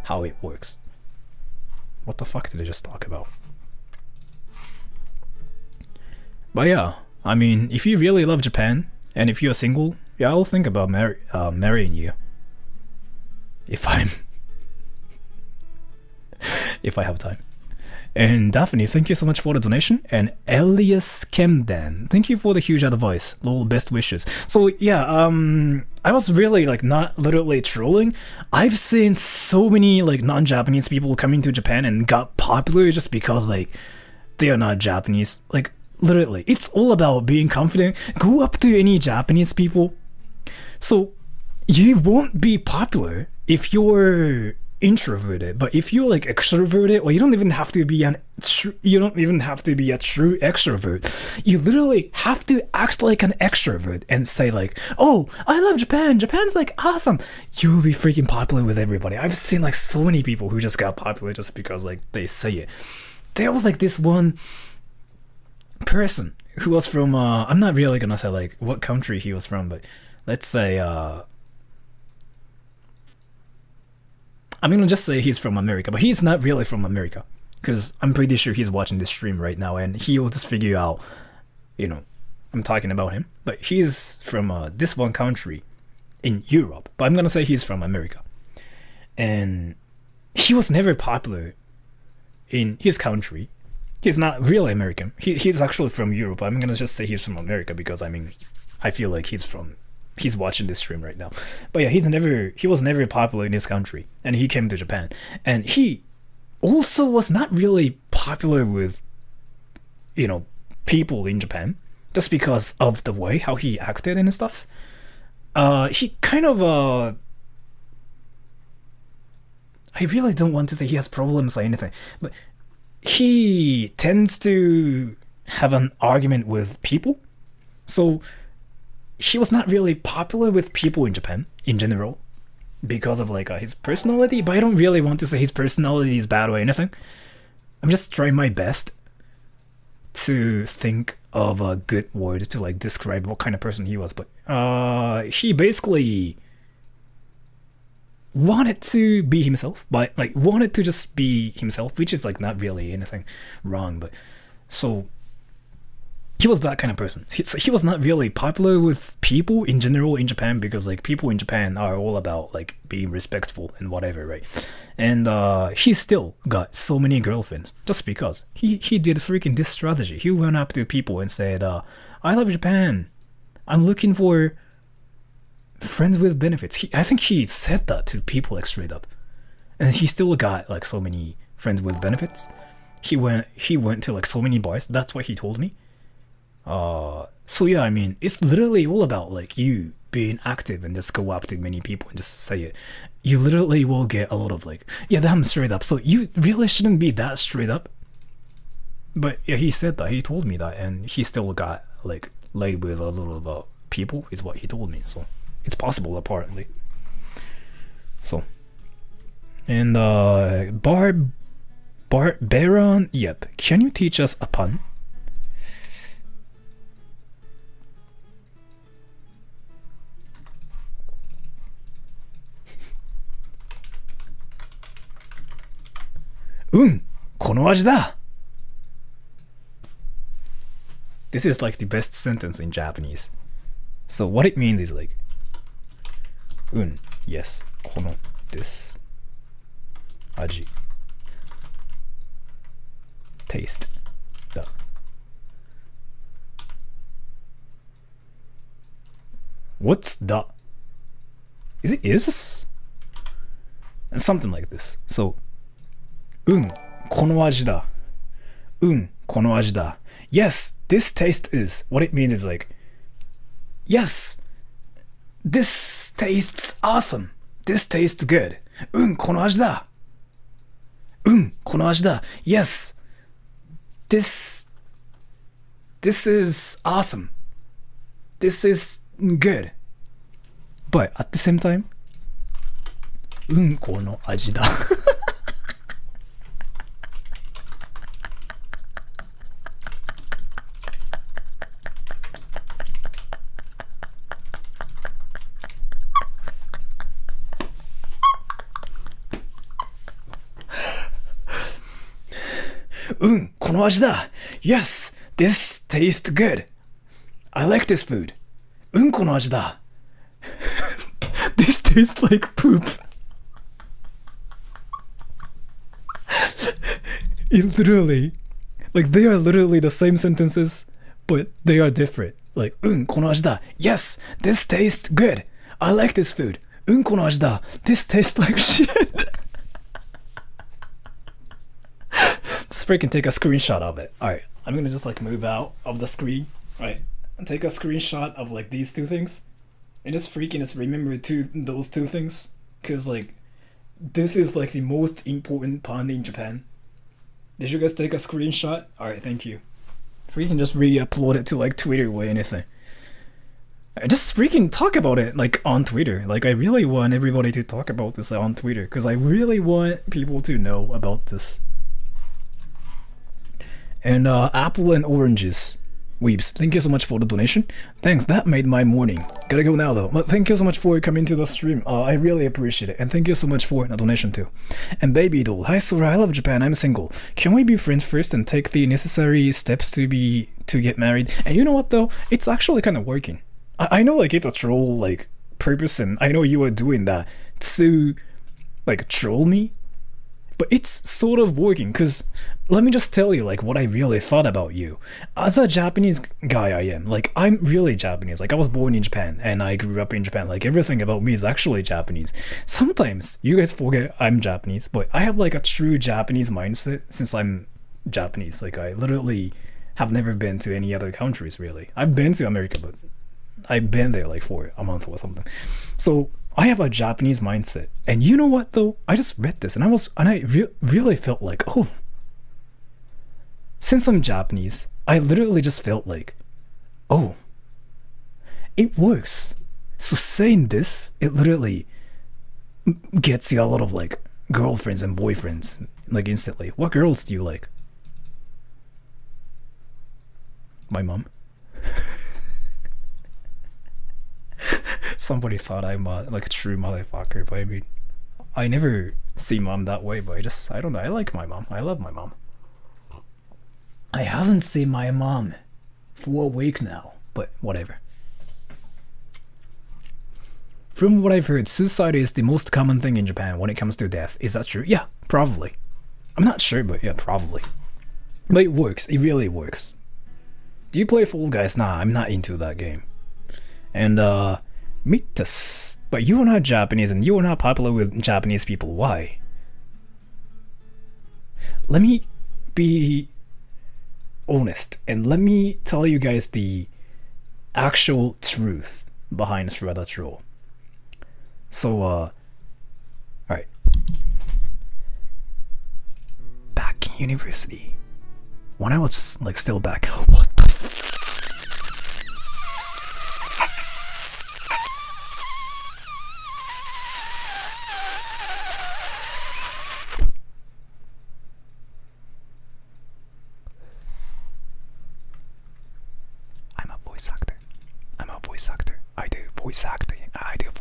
how it works. What the fuck did I just talk about? But yeah, I mean, if you really love Japan and if you're single, yeah, I'll think about marrying you. If I have time. And Daphne, thank you so much for the donation. And Elias Kemden, thank you for the huge advice. Lol, best wishes. So yeah, I was really like not literally trolling. I've seen so many like non-Japanese people coming to Japan and got popular just because like they are not Japanese. Like literally, it's all about being confident. Go up to any Japanese people. So you won't be popular if you're introverted, but if you're like extroverted, or you don't even have to be a true extrovert. You literally have to act like an extrovert and say like, oh, I love Japan, Japan's like awesome. You'll be freaking popular with everybody. I've seen like so many people who just got popular just because like they say it. There was like this one person who was from I'm not really gonna say like what country he was from, but let's say I'm gonna just say he's from America, but he's not really from America, because I'm pretty sure he's watching this stream right now and he'll just figure out, you know, I'm talking about him, but he's from this one country in Europe, but I'm gonna say he's from America. And he was never popular in his country. He's not really American. He's actually from Europe. I'm gonna just say he's from America because I mean, I feel like he's watching this stream right now. But yeah, he was never popular in his country, and he came to Japan, and he also was not really popular with, you know, people in Japan, just because of the way how he acted and stuff. He kind of I really don't want to say he has problems or anything, but he tends to have an argument with people. So he was not really popular with people in Japan in general because of like his personality, but I don't really want to say his personality is bad or anything. I'm just trying my best to think of a good word to like describe what kind of person he was, but he basically wanted to be himself, but like wanted to just be himself, which is like not really anything wrong, but so he was that kind of person. He was not really popular with people in general in Japan because like people in Japan are all about like being respectful and whatever, right? And he still got so many girlfriends just because he did freaking this strategy. He went up to people and said, I love Japan, I'm looking for friends with benefits. I think he said that to people like straight up, and he still got like so many friends with benefits. He went to like so many bars. That's what he told me. So yeah, I mean, it's literally all about like you being active and just go up to many people and just say it. You literally will get a lot of like, yeah, I'm straight up. So you really shouldn't be that straight up. But yeah, he said that. He told me that, and he still got like laid with a lot of people, is what he told me. So it's possible apparently. So and Baron, yep. Can you teach us a pun? This is like the best sentence in Japanese. So what it means is like, yes, このです 味 taste だ What's the? Is it is? Something like this. So この味だ この味だ Yes, this taste is. What it means is like, yes, this tastes awesome. This tastes good. この味だ この味だ Yes, this is awesome. This is good. But at the same time, この味だこの味だ Yes, this tastes good. I like this food. この味だ This tastes like poop. It literally, like they are literally the same sentences, but they are different. Like この味だ Yes, this tastes good. I like this food. この味だ This tastes like shit. Just freaking take a screenshot of it. Alright, I'm gonna just like move out of the screen. Alright, and take a screenshot of like these two things. And just freaking just remember those two things. Cause like, this is like the most important pun in Japan. Did you guys take a screenshot? Alright, thank you. Freaking just re-upload it to like Twitter or anything. I just freaking talk about it like on Twitter. Like I really want everybody to talk about this on Twitter. Cause I really want people to know about this. And apple and oranges. Weeps, thank you so much for the donation. Thanks, that made my morning. Gotta go now though. But thank you so much for coming to the stream. I really appreciate it. And thank you so much for the donation too. And Baby Doll, hi Sora, I love Japan, I'm single. Can we be friends first and take the necessary steps to get married? And you know what though? It's actually kind of working. I know like it's a troll like purpose, and I know you are doing that to like troll me. But it's sort of working, because let me just tell you like what I really thought about you. As a Japanese guy I am, like I'm really Japanese. Like I was born in Japan and I grew up in Japan. Like everything about me is actually Japanese. Sometimes you guys forget I'm Japanese, but I have like a true Japanese mindset since I'm Japanese. Like I literally have never been to any other countries really. I've been to America, but I've been there like for a month or something. So I have a Japanese mindset, and you know what though? I just read this, and I really felt like, oh, since I'm Japanese, I literally just felt like, oh, it works. So saying this, it literally gets you a lot of like girlfriends and boyfriends like instantly. What girls do you like? My mom. Somebody thought I'm like a true motherfucker, but I mean, I never see mom that way, but I don't know, I like my mom. I love my mom. I haven't seen my mom for a week now, but whatever. From what I've heard, suicide is the most common thing in Japan when it comes to death. Is that true? Yeah, probably. I'm not sure, but yeah, probably. But it works, it really works. Do you play Fall Guys? Nah, I'm not into that game. And Mitas, but you are not Japanese and you are not popular with Japanese people. Why? Let me be honest and let me tell you guys the actual truth behind Shredder Troll. So, alright. Back in university, when I was like still back, what the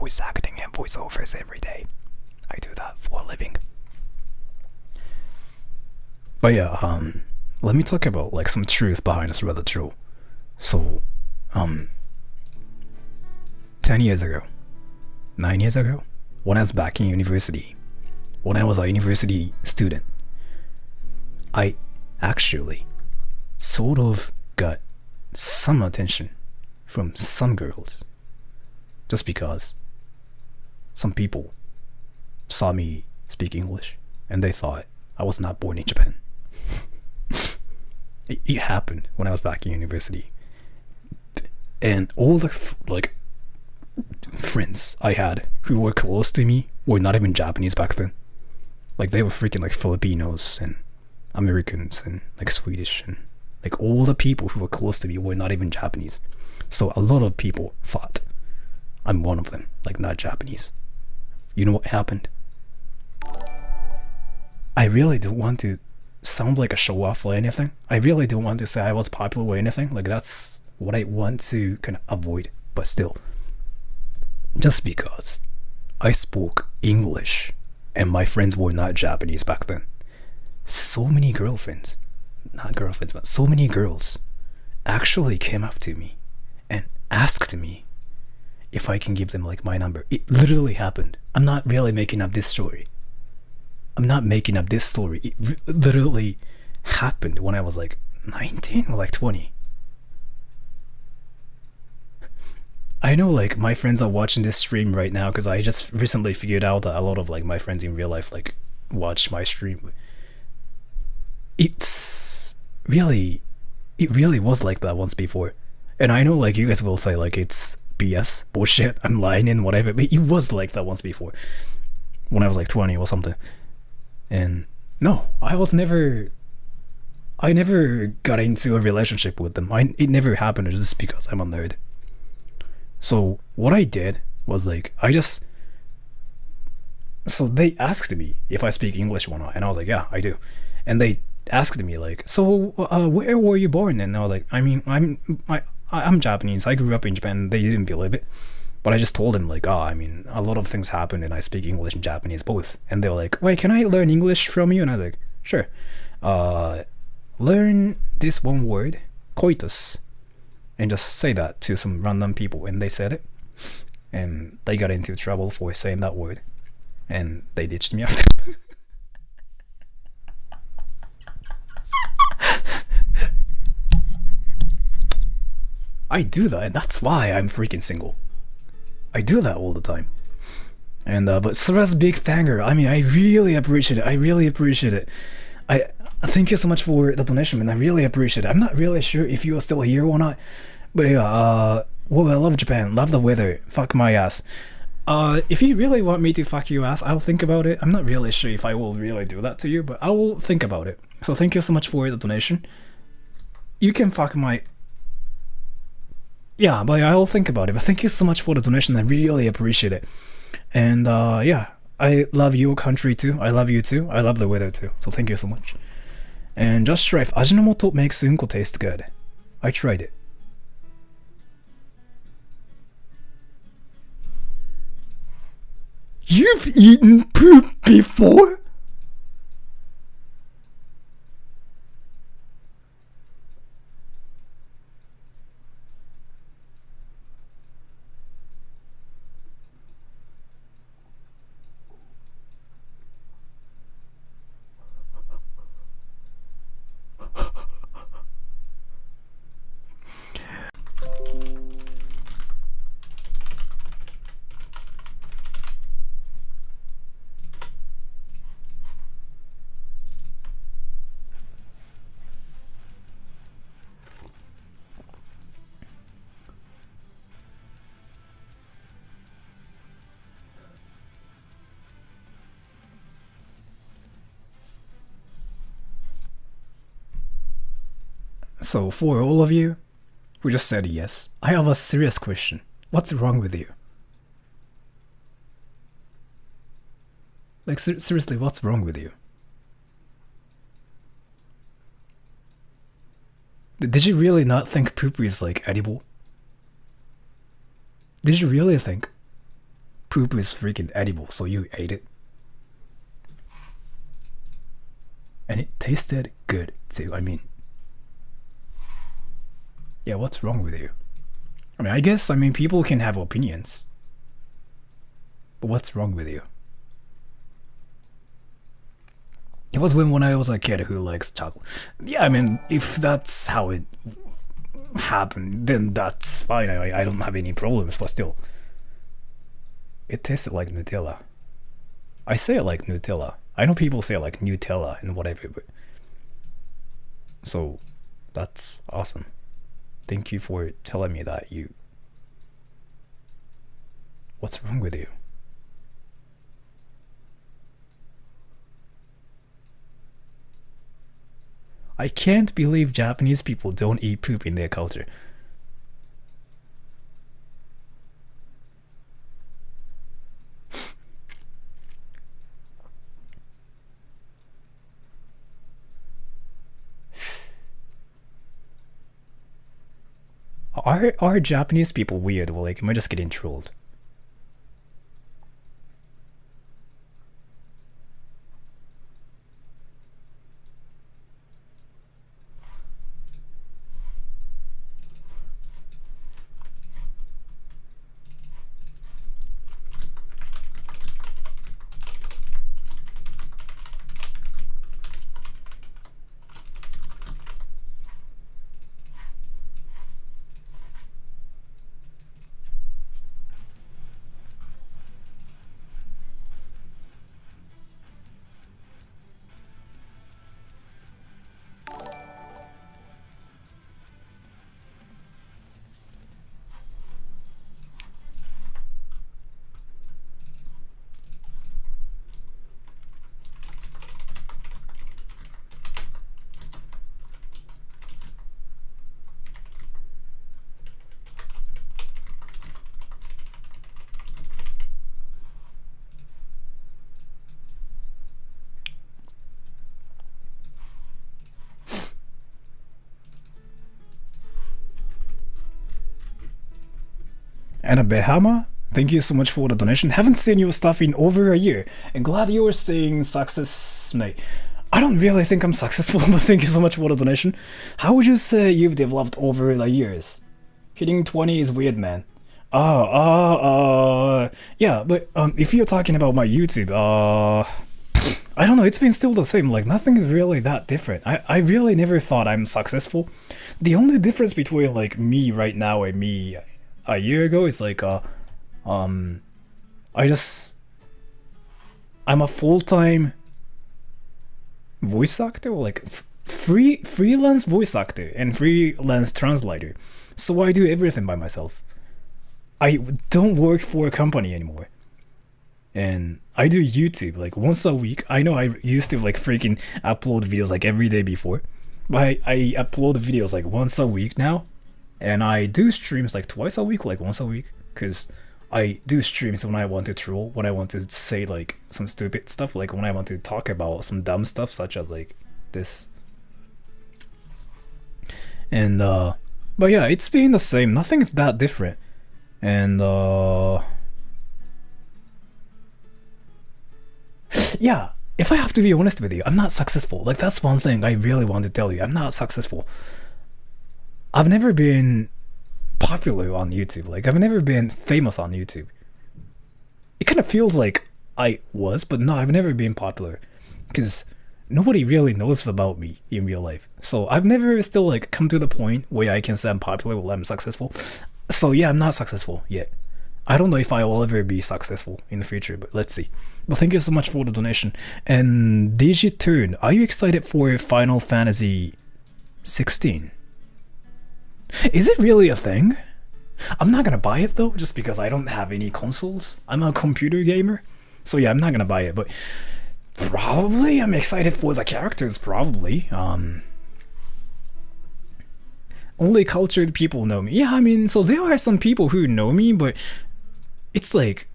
voice acting and voiceovers every day. I do that for a living. But yeah, let me talk about like some truth behind this Reddit troll. So, 10 years ago, 9 years ago, when I was back in university, when I was a university student, I actually sort of got some attention from some girls, just because some people saw me speak English and they thought I was not born in Japan. It happened when I was back in university, and all the like friends I had who were close to me were not even Japanese back then. Like they were freaking like Filipinos and Americans and like Swedish, and like all the people who were close to me were not even Japanese. So a lot of people thought I'm one of them, like not Japanese. You know what happened? I really don't want to sound like a show off or anything. I really don't want to say I was popular or anything. Like that's what I want to kind of avoid. But still, just because I spoke English and my friends were not Japanese back then, so many girlfriends, not girlfriends, but so many girls actually came up to me and asked me if I can give them like my number. It literally happened. I'm not really making up this story. It literally happened when I was like 19 or like 20. I know like my friends are watching this stream right now because I just recently figured out that a lot of like my friends in real life like watch my stream. It really was like that once before. And I know like you guys will say like it's BS, bullshit, I'm lying and whatever, but it was like that once before when I was like 20 or something. And no, I never got into a relationship with them. It never happened just because I'm a nerd. So what I did was like so they asked me if I speak English or not, and I was like, yeah, I do. And they asked me like, so where were you born? And I was like, I mean, I'm Japanese. I grew up in Japan. They didn't believe it, but I just told them like, oh, I mean, a lot of things happen, and I speak English and Japanese both. And they were like, wait, can I learn English from you? And I was like, sure. Uh, Learn this one word, coitus, and just say that to some random people, and they said it, and they got into trouble for saying that word, and they ditched me after. I do that, and that's why I'm freaking single. I do that all the time. And but Sura's big banger. I mean, I really appreciate it. I really appreciate it. I thank you so much for the donation, man. I really appreciate it. I'm not really sure if you are still here or not, but yeah. Well, I love Japan. Love the weather. Fuck my ass. If you really want me to fuck your ass, I'll think about it. I'm not really sure if I will really do that to you, but I will think about it. So thank you so much for the donation. You can fuck my. Yeah, but I'll think about it. But thank you so much for the donation. I really appreciate it. And yeah, I love your country too. I love you too. I love the weather too. So thank you so much. And just try if Ajinomoto makes unko taste good. I tried it. You've eaten poop before? So for all of you who just said yes, I have a serious question. What's wrong with you? Like seriously, what's wrong with you? Did you really not think poop is like edible? Did you really think poop is freaking edible, so you ate it? And it tasted good too. I mean, yeah, what's wrong with you? I mean, I guess, I mean, people can have opinions. But what's wrong with you? It was when I was a kid who likes chocolate. Yeah, I mean, if that's how it happened, then that's fine. I don't have any problems, but still. It tasted like Nutella. I say it like Nutella. I know people say like Nutella and whatever, but... So, that's awesome. Thank you for telling me that you... What's wrong with you? I can't believe Japanese people don't eat poop in their culture. Are Japanese people weird? Well, like, am I just getting trolled? And a Behama, thank you so much for the donation. Haven't seen your stuff in over a year, and glad you are staying success, mate. I don't really think I'm successful, but thank you so much for the donation. How would you say you've developed over the years? Hitting 20 is weird, man. Yeah, but if you're talking about my YouTube, I don't know, it's been still the same, like nothing is really that different. I really never thought I'm successful. The only difference between like me right now and me a year ago is like I'm a full-time voice actor, or like freelance voice actor and freelance translator. So I do everything by myself. I don't work for a company anymore. And I do YouTube like once a week. I know I used to like freaking upload videos like every day before, but I upload videos like once a week now. And I do streams like twice a week, like once a week, because I do streams when I want to troll, when I want to say like some stupid stuff, like when I want to talk about some dumb stuff such as like this. And but yeah, it's been the same. Nothing is that different. And yeah, if I have to be honest with you, I'm not successful. Like that's one thing I really want to tell you. I'm not successful. I've never been popular on YouTube. Like I've never been famous on YouTube. It kind of feels like I was, but no, I've never been popular because nobody really knows about me in real life. So I've never still like come to the point where I can say I'm popular or I'm successful. So yeah, I'm not successful yet. I don't know if I will ever be successful in the future, but let's see. Well, thank you so much for the donation. And Digiturn, are you excited for Final Fantasy 16? Is it really a thing? I'm not gonna buy it though, just because I don't have any consoles. I'm a computer gamer. So yeah, I'm not gonna buy it, but probably I'm excited for the characters, probably. Only cultured people know me. Yeah, I mean, so there are some people who know me, but it's like,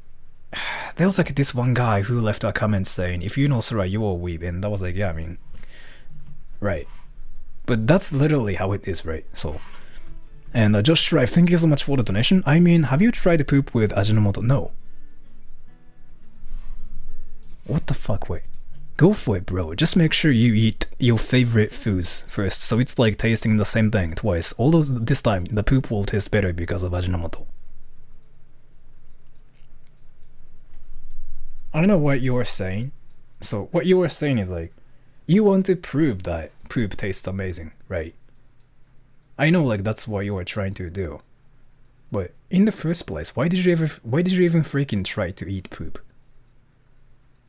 there was like this one guy who left a comment saying, if you know Sora, you're a weeb, and that was like, yeah, I mean, right. But that's literally how it is, right? So, and Josh Strive, thank you so much for the donation. I mean, have you tried to poop with Ajinomoto? No. What the fuck, wait. Go for it, bro. Just make sure you eat your favorite foods first, so it's like tasting the same thing twice. Although this time, the poop will taste better because of Ajinomoto. I don't know what you are saying. So what you are saying is like, you want to prove that poop tastes amazing, right? I know like that's what you are trying to do. But in the first place, why did you even freaking try to eat poop?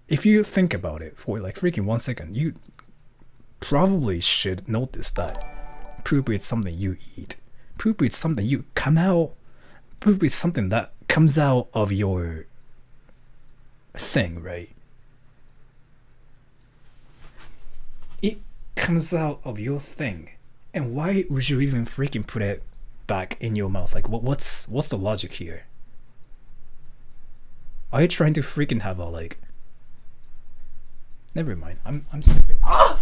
If you think about it for like freaking 1 second, you probably should notice that poop is something you eat. Poop is something you come out. Poop is something that comes out of your thing, right? It comes out of your thing. And why would you even freaking put it back in your mouth? Like what's the logic here? Are you trying to freaking have a like, never mind. I'm stupid. Ah!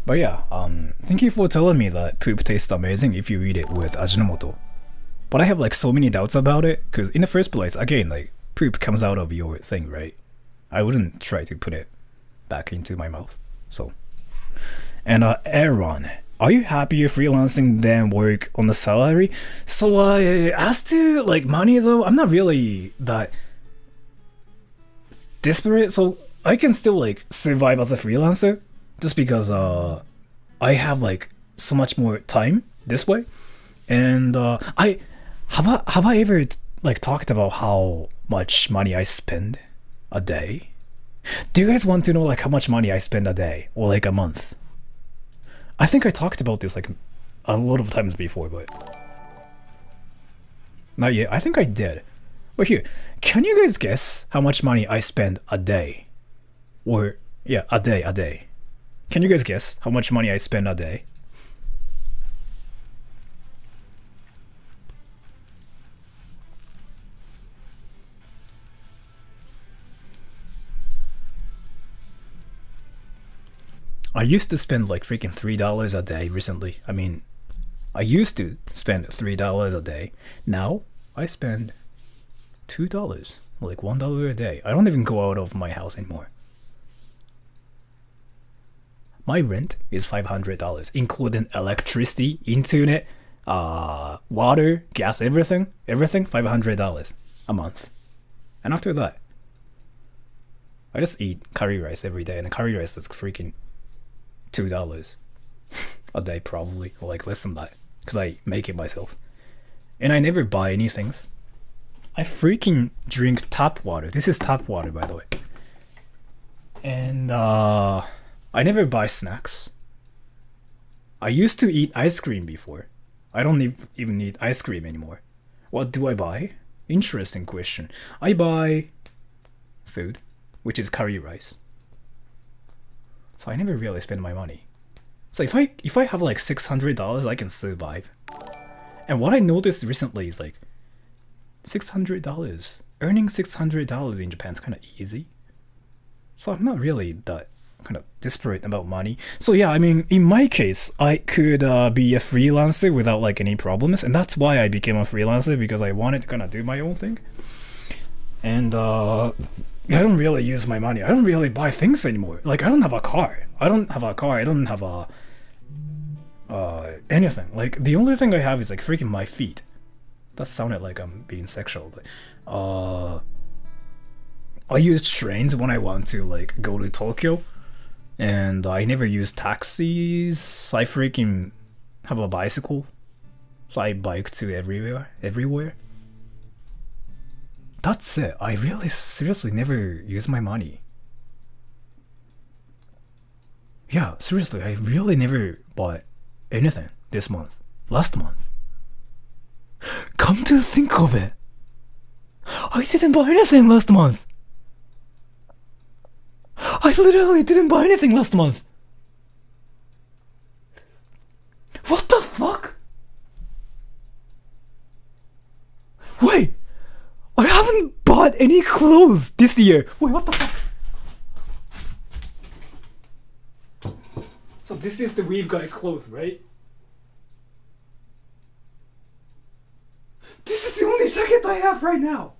But yeah, thank you for telling me that poop tastes amazing if you eat it with Ajinomoto. But I have like so many doubts about it, because in the first place, again, like poop comes out of your thing, right? I wouldn't try to put it back into my mouth. So, and Aaron, are you happier freelancing than work on the salary? So as to like money though, I'm not really that desperate, so I can still like survive as a freelancer just because I have like so much more time this way. And I have I ever like talked about how much money I spend a day? Do you guys want to know like how much money I spend a day or like a month? I think I talked about this like a lot of times before, but not yet. I think I did. But here, can you guys guess how much money I spend a day? Or yeah, a day. Can you guys guess how much money I spend a day? I used to spend like freaking $3 a day recently. I mean, I used to spend $3 a day. Now I spend $2, like $1 a day. I don't even go out of my house anymore. My rent is $500, including electricity, internet, water, gas, everything, $500 a month. And after that, I just eat curry rice every day, and the curry rice is freaking $2 a day probably, or like less than that, because I make it myself. And I never buy anything. I freaking drink tap water. This is tap water, by the way. And I never buy snacks. I used to eat ice cream before. I don't even eat ice cream anymore. What do I buy? Interesting question. I buy food, which is curry rice. So I never really spend my money. So if I have like $600, I can survive. And what I noticed recently is like $600. Earning $600 in Japan is kind of easy. So I'm not really that kind of desperate about money. So yeah, I mean, in my case, I could be a freelancer without like any problems, and that's why I became a freelancer, because I wanted to kind of do my own thing. And I don't really use my money. I don't really buy things anymore. Like I don't have a car. I don't have a anything. Like the only thing I have is like freaking my feet. That sounded like I'm being sexual, but I use trains when I want to like go to Tokyo, and I never use taxis. I freaking have a bicycle, so I bike to everywhere. That's it. I really seriously never use my money. Yeah, seriously, I really never bought anything this month. Last month. Come to think of it, I didn't buy anything last month. I literally didn't buy anything last month. What the fuck? Wait! I haven't bought any clothes this year. Wait, what the fuck? So this is the Weave Guy clothes, right? This is the only jacket I have right now.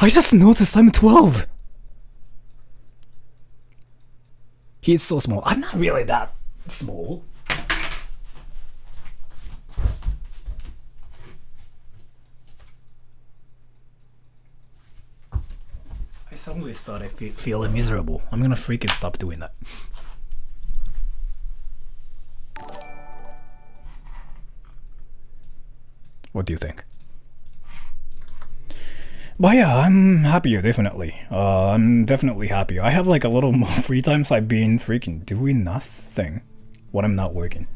I just noticed I'm 12. He's so small. I'm not really that small. I suddenly started feeling miserable. I'm gonna freaking stop doing that. What do you think? But yeah, I'm happier, definitely. I'm definitely happier. I have like a little more free time, so I've been freaking doing nothing when I'm not working.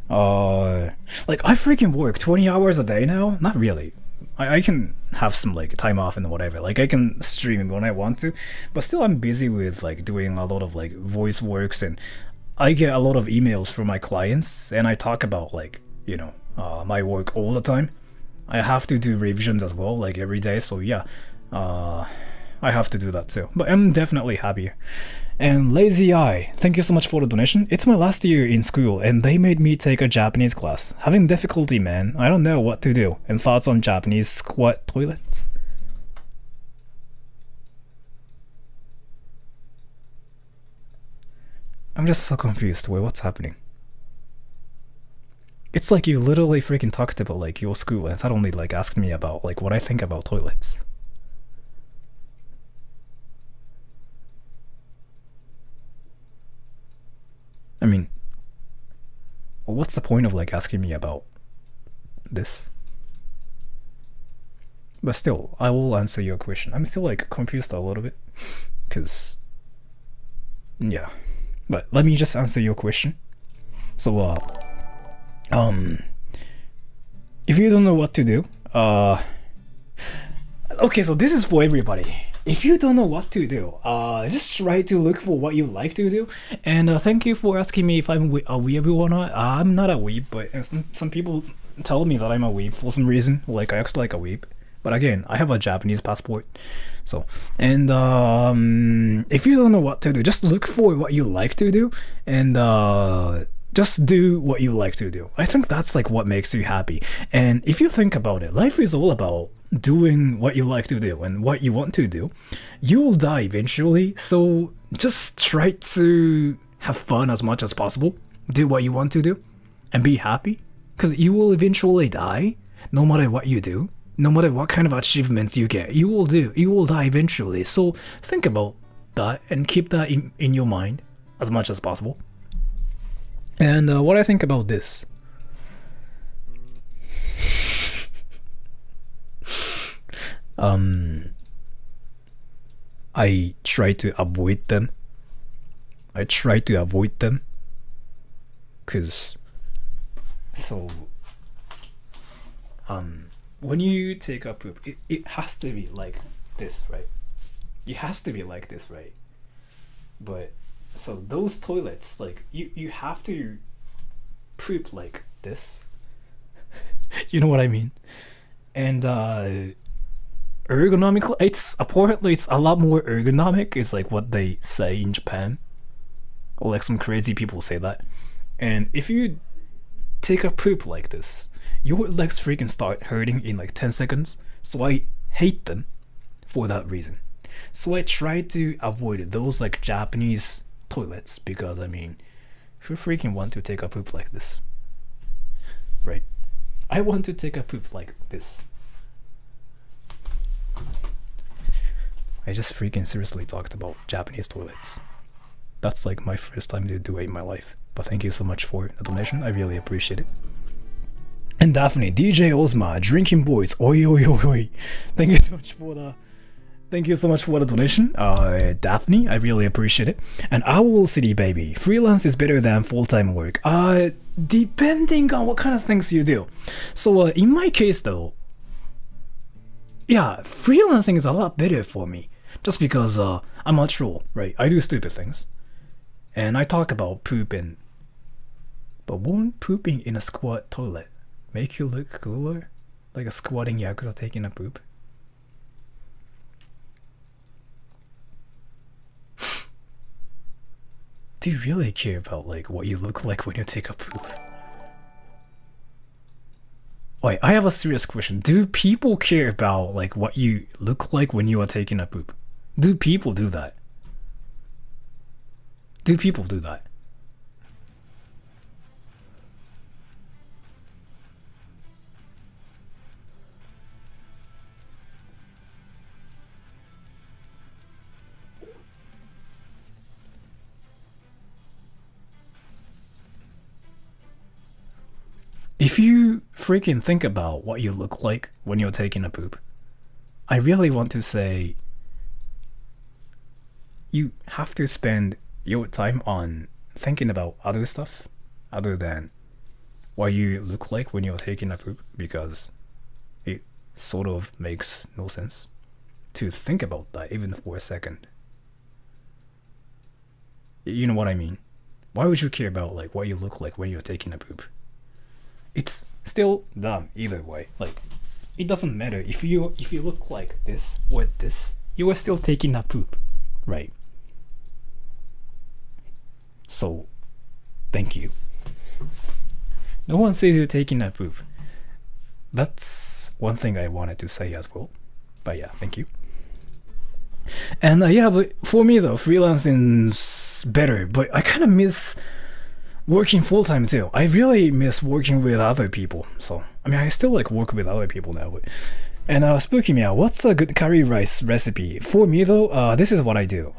Like I freaking work 20 hours a day now. Not really. I can have some like time off and whatever. Like I can stream when I want to, but still I'm busy with like doing a lot of like voice works, and I get a lot of emails from my clients, and I talk about like, you know, my work all the time. I have to do revisions as well, like every day, so yeah, I have to do that too. But I'm definitely happier. And Lazy Eye, thank you so much for the donation. It's my last year in school, and they made me take a Japanese class. Having difficulty, man. I don't know what to do. And thoughts on Japanese squat toilets? I'm just so confused. Wait, what's happening? It's like you literally freaking talked about like your school and suddenly like asked me about like what I think about toilets. I mean, what's the point of like asking me about this? But still, I will answer your question. I'm still like confused a little bit, cause yeah. But let me just answer your question. So if you don't know what to do, okay, so this is for everybody. If you don't know what to do, just try to look for what you like to do. And thank you for asking me if I'm a weeb or not. I'm not a weeb, but some people tell me that I'm a weeb for some reason. Like I act like a weeb. But again, I have a Japanese passport. So, and if you don't know what to do, just look for what you like to do and just do what you like to do. I think that's like what makes you happy. And if you think about it, life is all about doing what you like to do and what you want to do. You will die eventually, so just try to have fun as much as possible. Do what you want to do and be happy, because you will eventually die no matter what you do. No matter what kind of achievements you get, you will die eventually. So think about that and keep that in your mind as much as possible. And what I think about this. I try to avoid them. Cause when you take a poop, it has to be like this, right? It has to be like this, right? But so those toilets, like you have to poop like this. You know what I mean? And ergonomically, it's a lot more ergonomic. It's like what they say in Japan, or like some crazy people say that. And if you take a poop like this, your legs freaking start hurting in like 10 seconds. So I hate them for that reason. So I try to avoid those like Japanese toilets, because I mean, who freaking want to take a poop like this, right? I want to take a poop like this. I just freaking seriously talked about Japanese toilets. That's like my first time to do it in my life. But thank you so much for the donation. I really appreciate it. And Daphne, DJ Ozma, Drinking Boys, oi oi oi oi. Thank you so much for the donation, Daphne. I really appreciate it. And Owl City Baby, freelance is better than full-time work. Depending on what kind of things you do. So in my case though, yeah, freelancing is a lot better for me. Just because I'm a troll, right? I do stupid things. And I talk about pooping. But won't pooping in a squat toilet make you look cooler? Like a squatting yakuza taking a poop? Do you really care about like what you look like when you take a poop? Wait, I have a serious question. Do people care about like what you look like when you are taking a poop? Do people do that? Do people do that? If you freaking think about what you look like when you're taking a poop, I really want to say you have to spend your time on thinking about other stuff other than what you look like when you're taking a poop, because it sort of makes no sense to think about that even for a second. You know what I mean? Why would you care about like what you look like when you're taking a poop? It's still dumb either way. Like, it doesn't matter if you look like this or this, you are still taking a poop, right? So, thank you. No one says you're taking a poop. That's one thing I wanted to say as well. But yeah, thank you. And yeah, but for me though, freelancing it's better, but I kind of miss working full time too. I really miss working with other people. So I mean, I still like work with other people now. And Spooky Meow, what's a good curry rice recipe? For me though, this is what I do.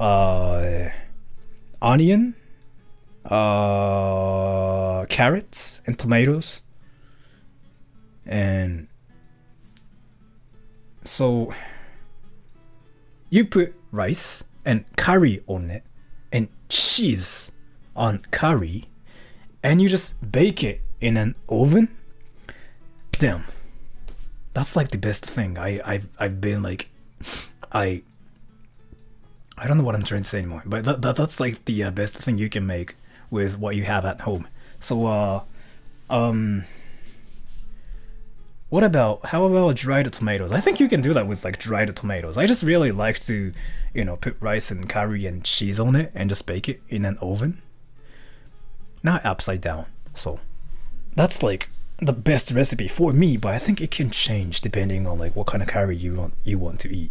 Onion, carrots, and tomatoes. And so you put rice and curry on it, and cheese on curry, and you just bake it in an oven. Damn. That's like the best thing. I've been like, I don't know what I'm trying to say anymore, but that's like the best thing you can make with what you have at home. So how about dried tomatoes? I think you can do that with like dried tomatoes. I just really like to, put rice and curry and cheese on it and just bake it in an oven, not upside down. So that's like the best recipe for me, but I think it can change depending on like what kind of curry you want to eat.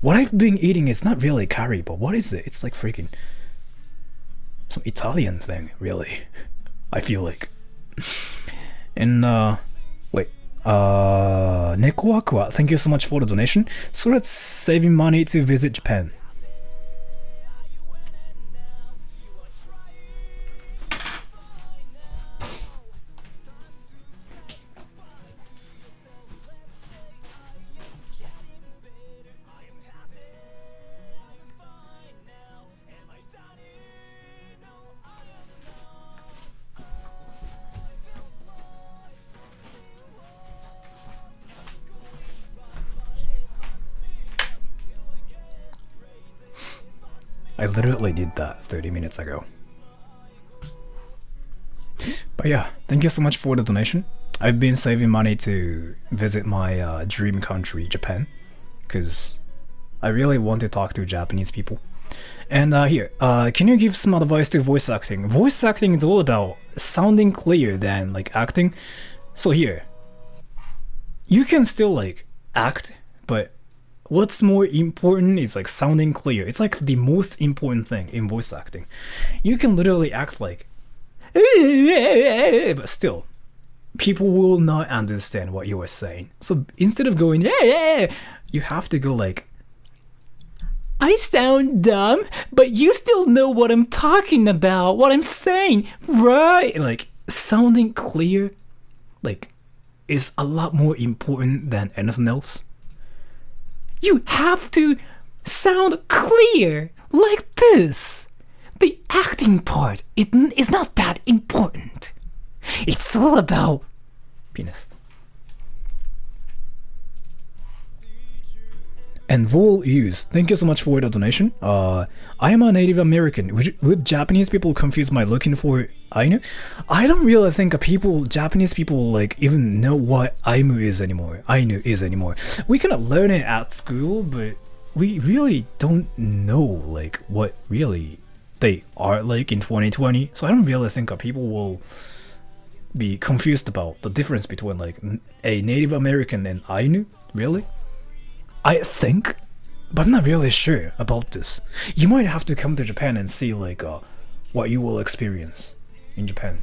What I've been eating is not really curry, but what is it? It's like freaking some Italian thing, really. I feel like. And wait, Neko Aqua, thank you so much for the donation. So it's saving money to visit Japan. I literally did that 30 minutes ago. But yeah, thank you so much for the donation. I've been saving money to visit my dream country, Japan, because I really want to talk to Japanese people. And here, can you give some advice to voice acting? Voice acting is all about sounding clear than like acting. So here, you can still like act, but what's more important is like sounding clear. It's like the most important thing in voice acting. You can literally act like, but still, people will not understand what you are saying. So instead of going, you have to go like, I sound dumb, but you still know what I'm talking about, what I'm saying, right? Like, sounding clear, like, is a lot more important than anything else. You have to sound clear, like this. The acting part is not that important. It's all about penis. And Vol Use, thank you so much for the donation. I am a Native American. Would Japanese people confuse my looking for Ainu? I don't really think Japanese people like even know what Ainu is anymore. We cannot learn it at school, but we really don't know like what really they are like in 2020. So I don't really think people will be confused about the difference between like a Native American and Ainu, really. I think, but I'm not really sure about this. You might have to come to Japan and see like what you will experience in Japan.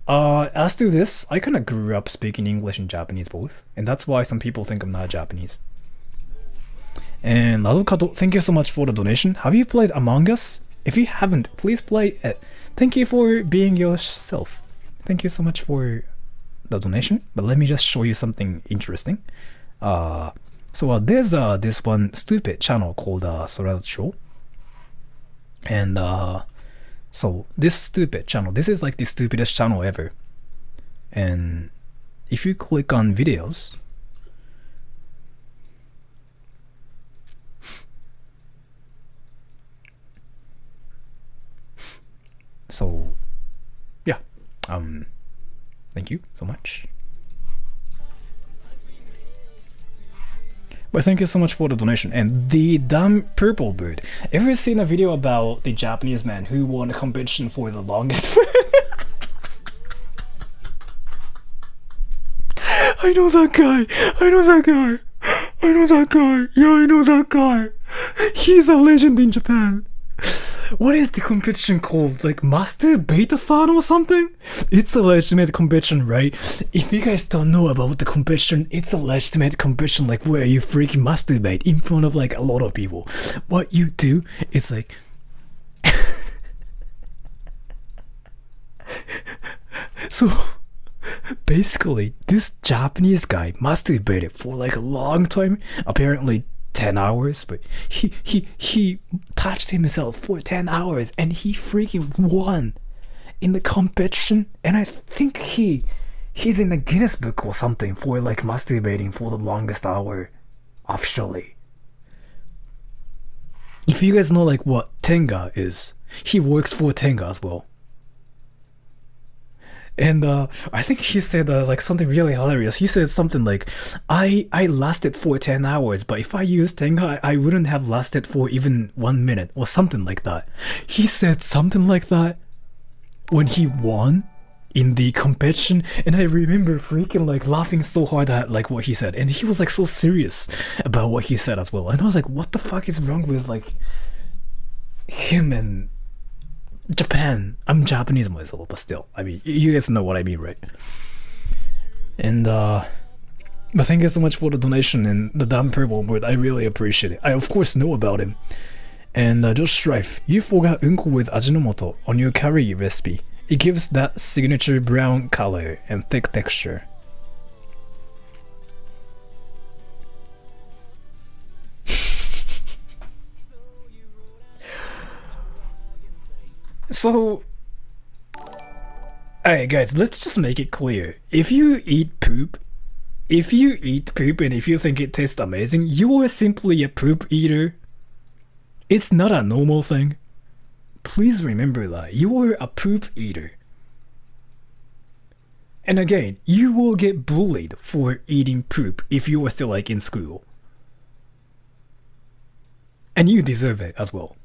As to this, I kind of grew up speaking English and Japanese both, and that's why some people think I'm not Japanese. And Ladokato, thank you so much for the donation. Have you played Among Us? If you haven't, please play it. Thank you for being yourself. Thank you so much for the donation, but let me just show you something interesting. So there's this one stupid channel called Sorel Show, and so this stupid channel, this is like the stupidest channel ever. And if you click on videos, so yeah, thank you so much. But thank you so much for the donation. And the dumb purple bird. Ever seen a video about the Japanese man who won a competition for the longest? I know that guy. Yeah, I know that guy. He's a legend in Japan. What is the competition called? Like Master Betathon or something? It's a legitimate competition, right? If you guys don't know about the competition, it's a legitimate competition like where you freaking masturbate in front of like a lot of people. What you do is like so basically this Japanese guy masturbated for like a long time, apparently 10 hours, but he touched himself for 10 hours and he freaking won in the competition. And I think he's in the Guinness book or something for like masturbating for the longest hour officially. If you guys know like what Tenga is, he works for Tenga as well. And I think he said like something really hilarious. He said something like, I lasted for 10 hours, but if I used Tenga, I wouldn't have lasted for even 1 minute or something like that. He said something like that when he won in the competition, and I remember freaking like laughing so hard at like what he said, and he was like so serious about what he said as well. And I was like, what the fuck is wrong with like him and Japan? I'm Japanese myself, but still, I mean, you guys know what I mean, right? And but thank you so much for the donation and the damn purple word. I really appreciate it. I of course know about him. And just Strife, you forgot unko with Ajinomoto on your curry recipe. It gives that signature brown color and thick texture. So, alright guys, let's just make it clear. If you eat poop and if you think it tastes amazing, you are simply a poop eater. It's not a normal thing. Please remember that. You are a poop eater. And again, you will get bullied for eating poop if you are still like in school. And you deserve it as well.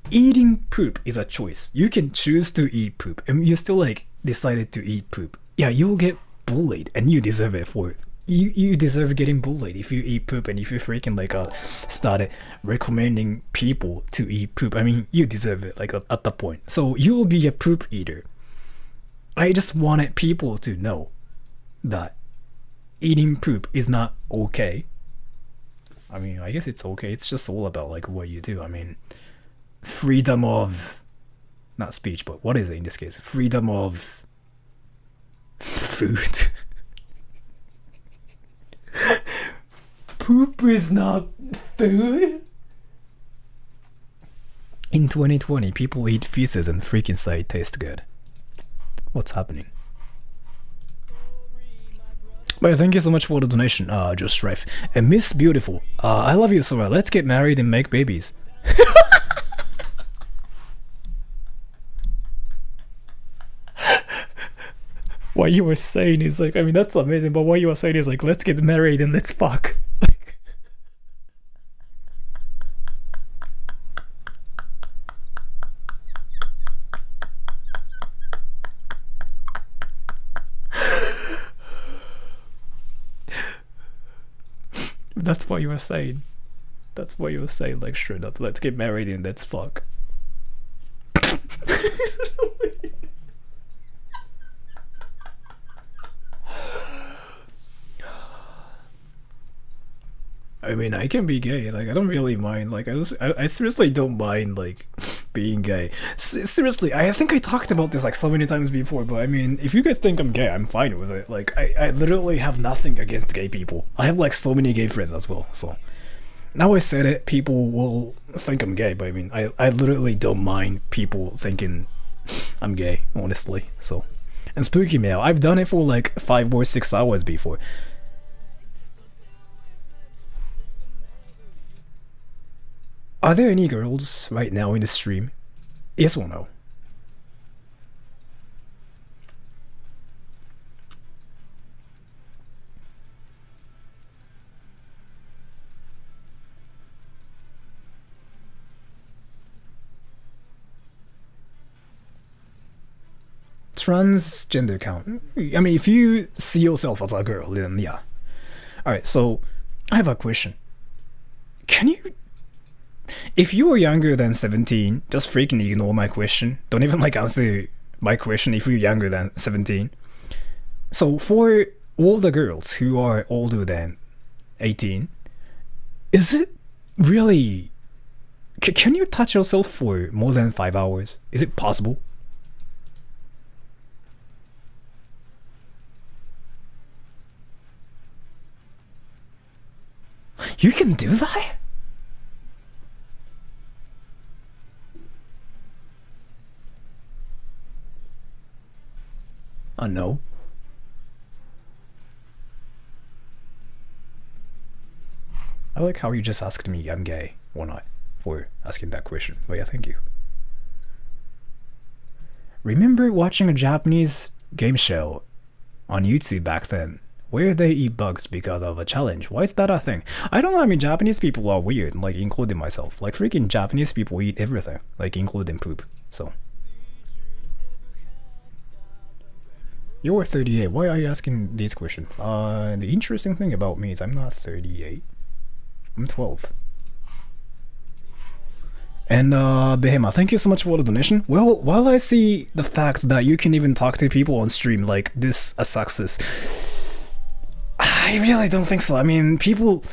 Eating poop is a choice. You can choose to eat poop and you still like decided to eat poop. Yeah, you will get bullied and you deserve it for it. You deserve getting bullied if you eat poop, and if you freaking like started recommending people to eat poop. I mean, you deserve it like at that point. So you will be a poop eater. I just wanted people to know that eating poop is not okay. I mean, I guess it's okay. It's just all about like what you do. I mean, freedom of, not speech, but what is it in this case? Freedom of food. Poop is not food. In 2020, people eat feces and freaking say it tastes good. What's happening? But thank you so much for the donation, Just Strife. And Miss Beautiful, I love you so much. Let's get married and make babies. What you were saying is like, I mean, that's amazing, but what you were saying is like, let's get married and let's fuck. That's what you were saying. That's what you were saying, like straight up. Let's get married and let's fuck. I mean, I can be gay. Like, I don't really mind. Like, I seriously don't mind like being gay. Seriously, I think I talked about this like so many times before. But I mean, if you guys think I'm gay, I'm fine with it. Like, I literally have nothing against gay people. I have like so many gay friends as well. So now I said it, people will think I'm gay. But I mean, I literally don't mind people thinking I'm gay, honestly. So, and spooky mail, I've done it for like 5 or 6 hours before. Are there any girls right now in the stream? Yes or no? Transgender count. I mean, if you see yourself as a girl, then yeah. Alright, so I have a question. Can you if you are younger than 17, just freaking ignore my question. Don't even like answer my question if you're younger than 17. So for all the girls who are older than 18, is it really... can you touch yourself for more than 5 hours? Is it possible? You can do that? No. I like how you just asked me I'm gay or not for asking that question. But yeah, thank you. Remember watching a Japanese game show on YouTube back then where they eat bugs because of a challenge? Why is that a thing? I don't know, I mean, Japanese people are weird, like including myself. Like freaking Japanese people eat everything, like including poop, so. You're 38, why are you asking these questions? The interesting thing about me is I'm not 38. I'm 12. And Behema, thank you so much for the donation. Well, while I see the fact that you can even talk to people on stream like this a success, I really don't think so. I mean, people...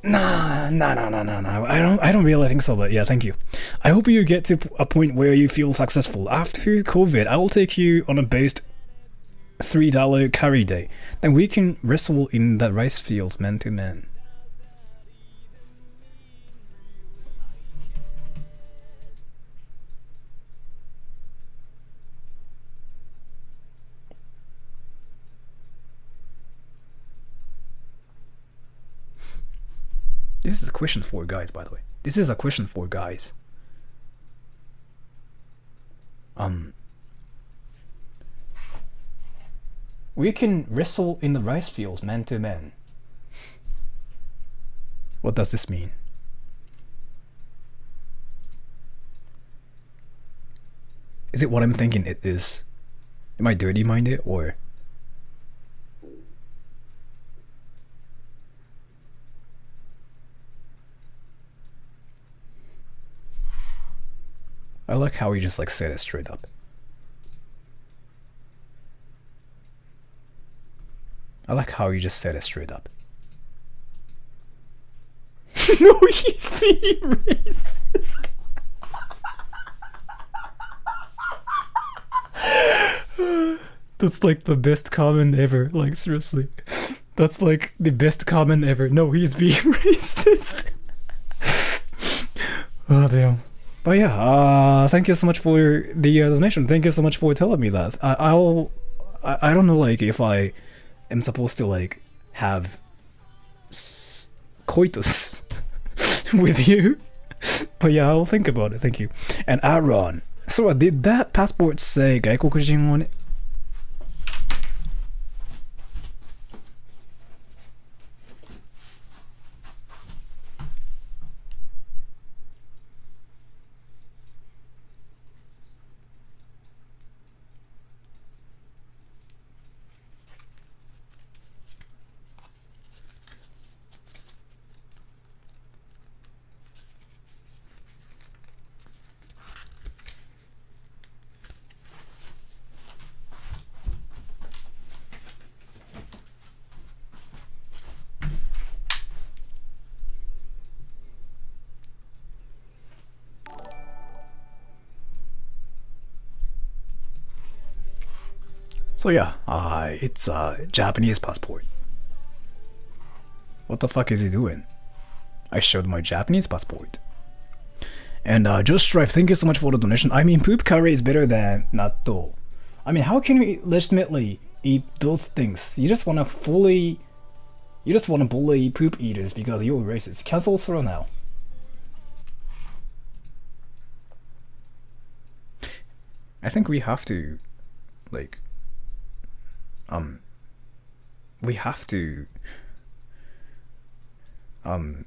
Nah. I don't really think so, but yeah, thank you. I hope you get to a point where you feel successful. After COVID, I will take you on a based $3 carry day. Then we can wrestle in the rice fields man to man. This is a question for guys, by the way. This is a question for guys. We can wrestle in the rice fields man to man. What does this mean? Is it what I'm thinking it is? Am I dirty-minded or... I like how he just like said it straight up. I like how you just said it straight up. No, he's being racist. That's like the best comment ever. Like seriously, that's like the best comment ever. No, he's being racist. Oh damn. But yeah, thank you so much for the donation. Thank you so much for telling me that. I don't know like if I am supposed to like have coitus with you, but yeah, I'll think about it. Thank you. And Aaron, so did that passport say 外国人 on it? So yeah, it's a Japanese passport. What the fuck is he doing? I showed my Japanese passport. And Just Strife, thank you so much for the donation. I mean, poop curry is better than natto. I mean, how can you legitimately eat those things? You just wanna bully poop eaters because you're racist. Cancel throw now. I think we have to, like, we have to I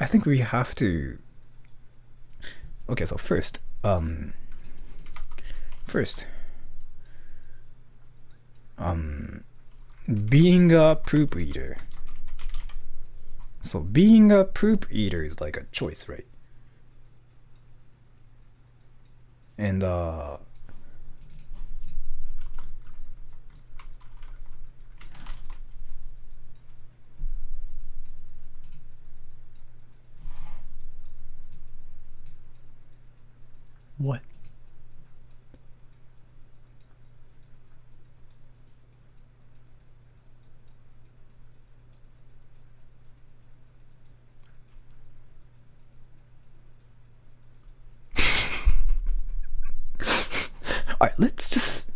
think we have to okay, so first being a poop eater So being a poop eater is like a choice, right? And what? Alright, let's just.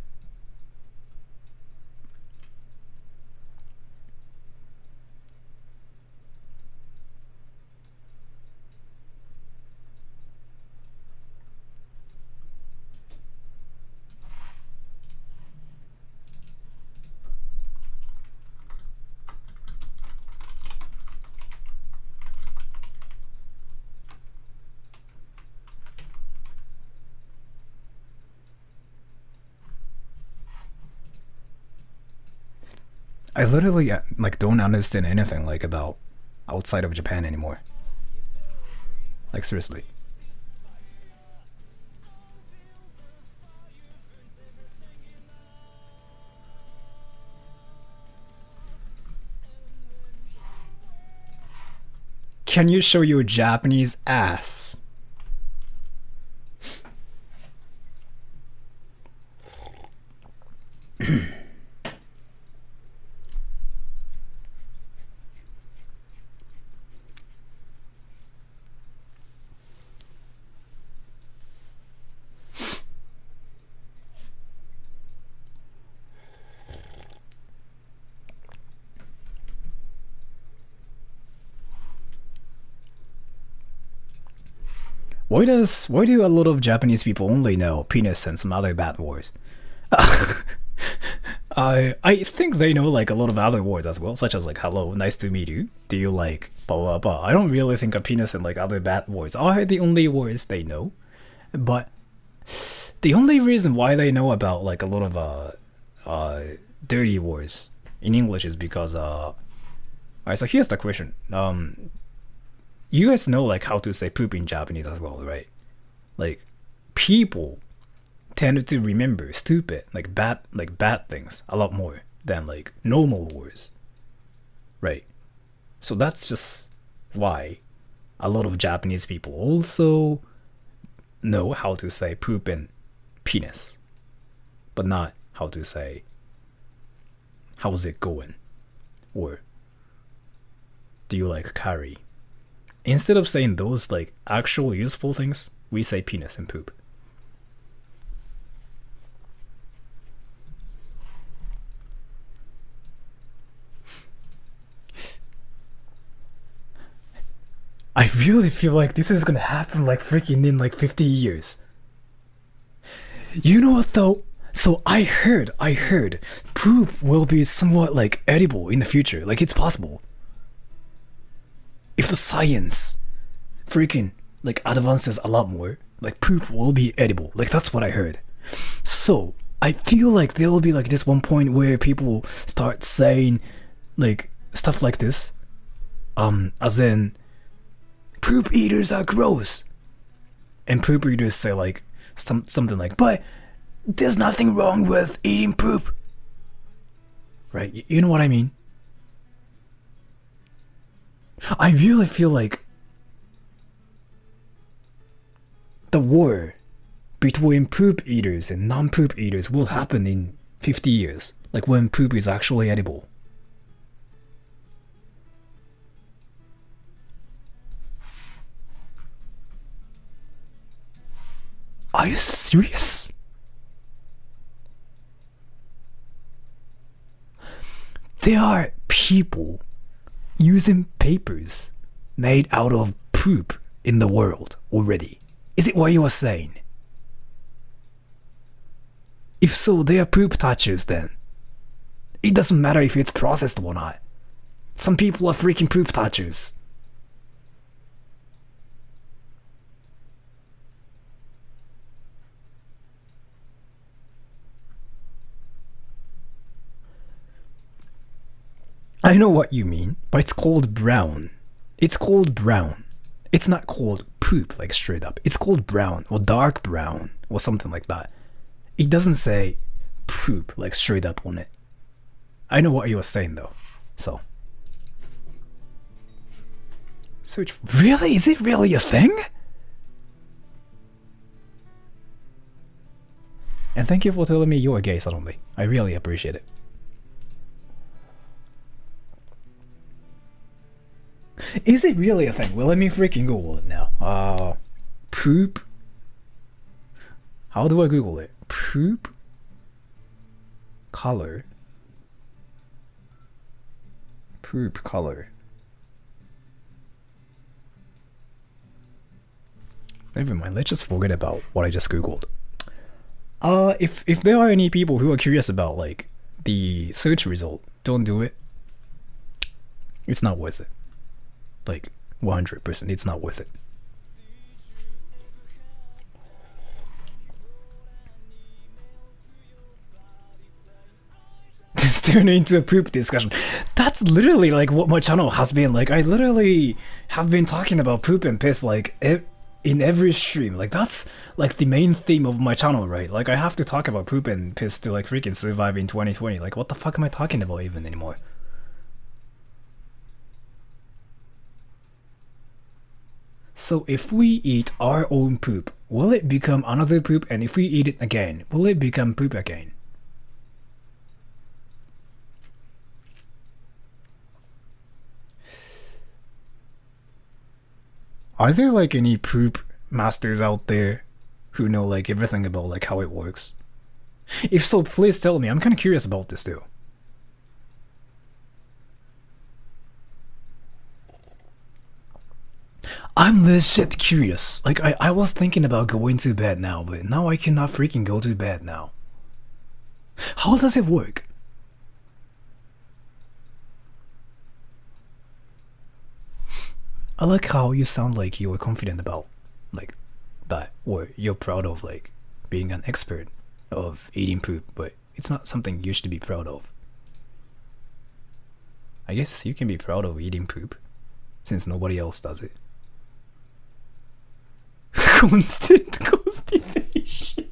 I literally like don't understand anything like about outside of Japan anymore. Like seriously. Can you show your Japanese ass? Why do a lot of Japanese people only know penis and some other bad words? I think they know like a lot of other words as well, such as like hello, nice to meet you. Do you like blah blah blah? I don't really think a penis and like other bad words are the only words they know. But the only reason why they know about like a lot of dirty words in English is because alright, so here's the question. You guys know like how to say poop in Japanese as well, right? Like people tend to remember stupid like bad things a lot more than like normal words, right? So that's just why a lot of Japanese people also know how to say poop and penis, but not how to say how's it going or do you like curry. Instead of saying those like actual useful things, we say penis and poop. I really feel like this is gonna happen like freaking in like 50 years. You know what though? So I heard poop will be somewhat like edible in the future. Like it's possible. If the science freaking like advances a lot more, like poop will be edible. Like that's what I heard. So I feel like there will be like this one point where people start saying like stuff like this. As in poop eaters are gross. And poop eaters say like something like, but there's nothing wrong with eating poop. Right? You know what I mean? I really feel like the war between poop eaters and non-poop eaters will happen in 50 years. Like when poop is actually edible. Are you serious? There are people using papers made out of poop in the world already. Is it what you were saying? If so, they are poop touchers then. It doesn't matter if it's processed or not. Some people are freaking poop touchers. I know what you mean, but it's called brown. It's called brown. It's not called poop, like straight up. It's called brown or dark brown or something like that. It doesn't say poop, like straight up on it. I know what you were saying though, so. So really? Is it really a thing? And thank you for telling me you're gay suddenly. I really appreciate it. Is it really a thing? Well, let me freaking Google it now. Poop. How do I Google it? Poop color. Poop color. Never mind, let's just forget about what I just Googled. If there are any people who are curious about like the search result, don't do it. It's not worth it. Like 100%, it's not worth it. This turned into a poop discussion. That's literally like what my channel has been like. I literally have been talking about poop and piss like in every stream. Like that's like the main theme of my channel, right? Like I have to talk about poop and piss to like freaking survive in 2020. Like what the fuck am I talking about even anymore? So if we eat our own poop, will it become another poop? And if we eat it again, will it become poop again? Are there like any poop masters out there who know like everything about like how it works? If so, please tell me. I'm kind of curious about this too. I'm legit curious. Like I was thinking about going to bed now, but now I cannot freaking go to bed now. How does it work? I like how you sound like you're confident about like that, or you're proud of like being an expert of eating poop, but it's not something you should be proud of. I guess you can be proud of eating poop since nobody else does it. Constant constipation.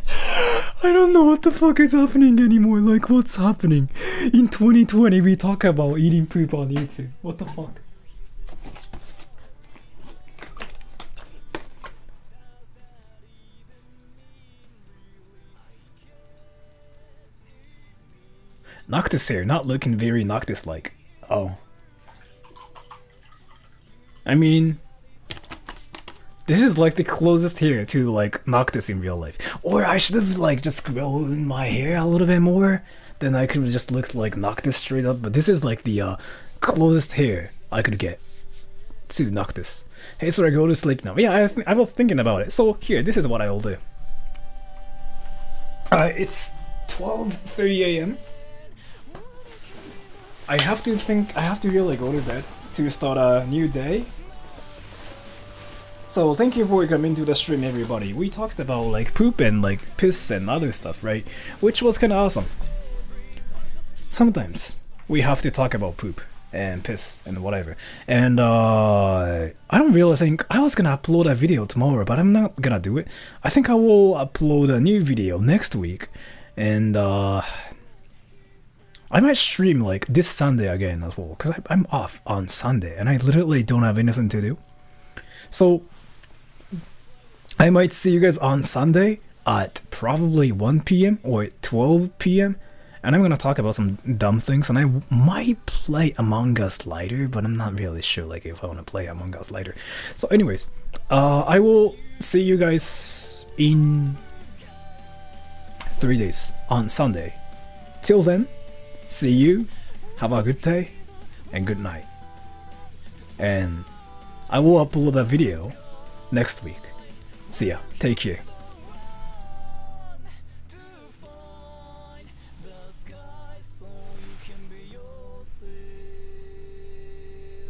I don't know what the fuck is happening anymore. Like what's happening? In 2020 we talk about eating poop on YouTube. What the fuck? Noctis hair, not looking very Noctis-like. Oh. I mean, this is like the closest hair to like Noctis in real life. Or I should have like just grown my hair a little bit more. Then I could have just looked like Noctis straight up. But this is like the closest hair I could get to Noctis. Hey, so I go to sleep now. Yeah, I was thinking about it. So here, this is what I'll do. It's 12:30 a.m. I have to really go to bed to start a new day. So thank you for coming to the stream, everybody. We talked about like poop and like piss and other stuff, right? Which was kinda awesome. Sometimes we have to talk about poop and piss and whatever. And I don't really think I was gonna upload a video tomorrow, but I'm not gonna do it. I think I will upload a new video next week, and I might stream like this Sunday again as well, because I'm off on Sunday and I literally don't have anything to do. So I might see you guys on Sunday at probably 1 p.m. or 12 p.m. and I'm gonna talk about some dumb things, and I might play Among Us later, but I'm not really sure like if I want to play Among Us later. So anyways, I will see you guys in 3 days on Sunday. Till then, see you, have a good day, and good night. And I will upload a video next week. See ya, take care.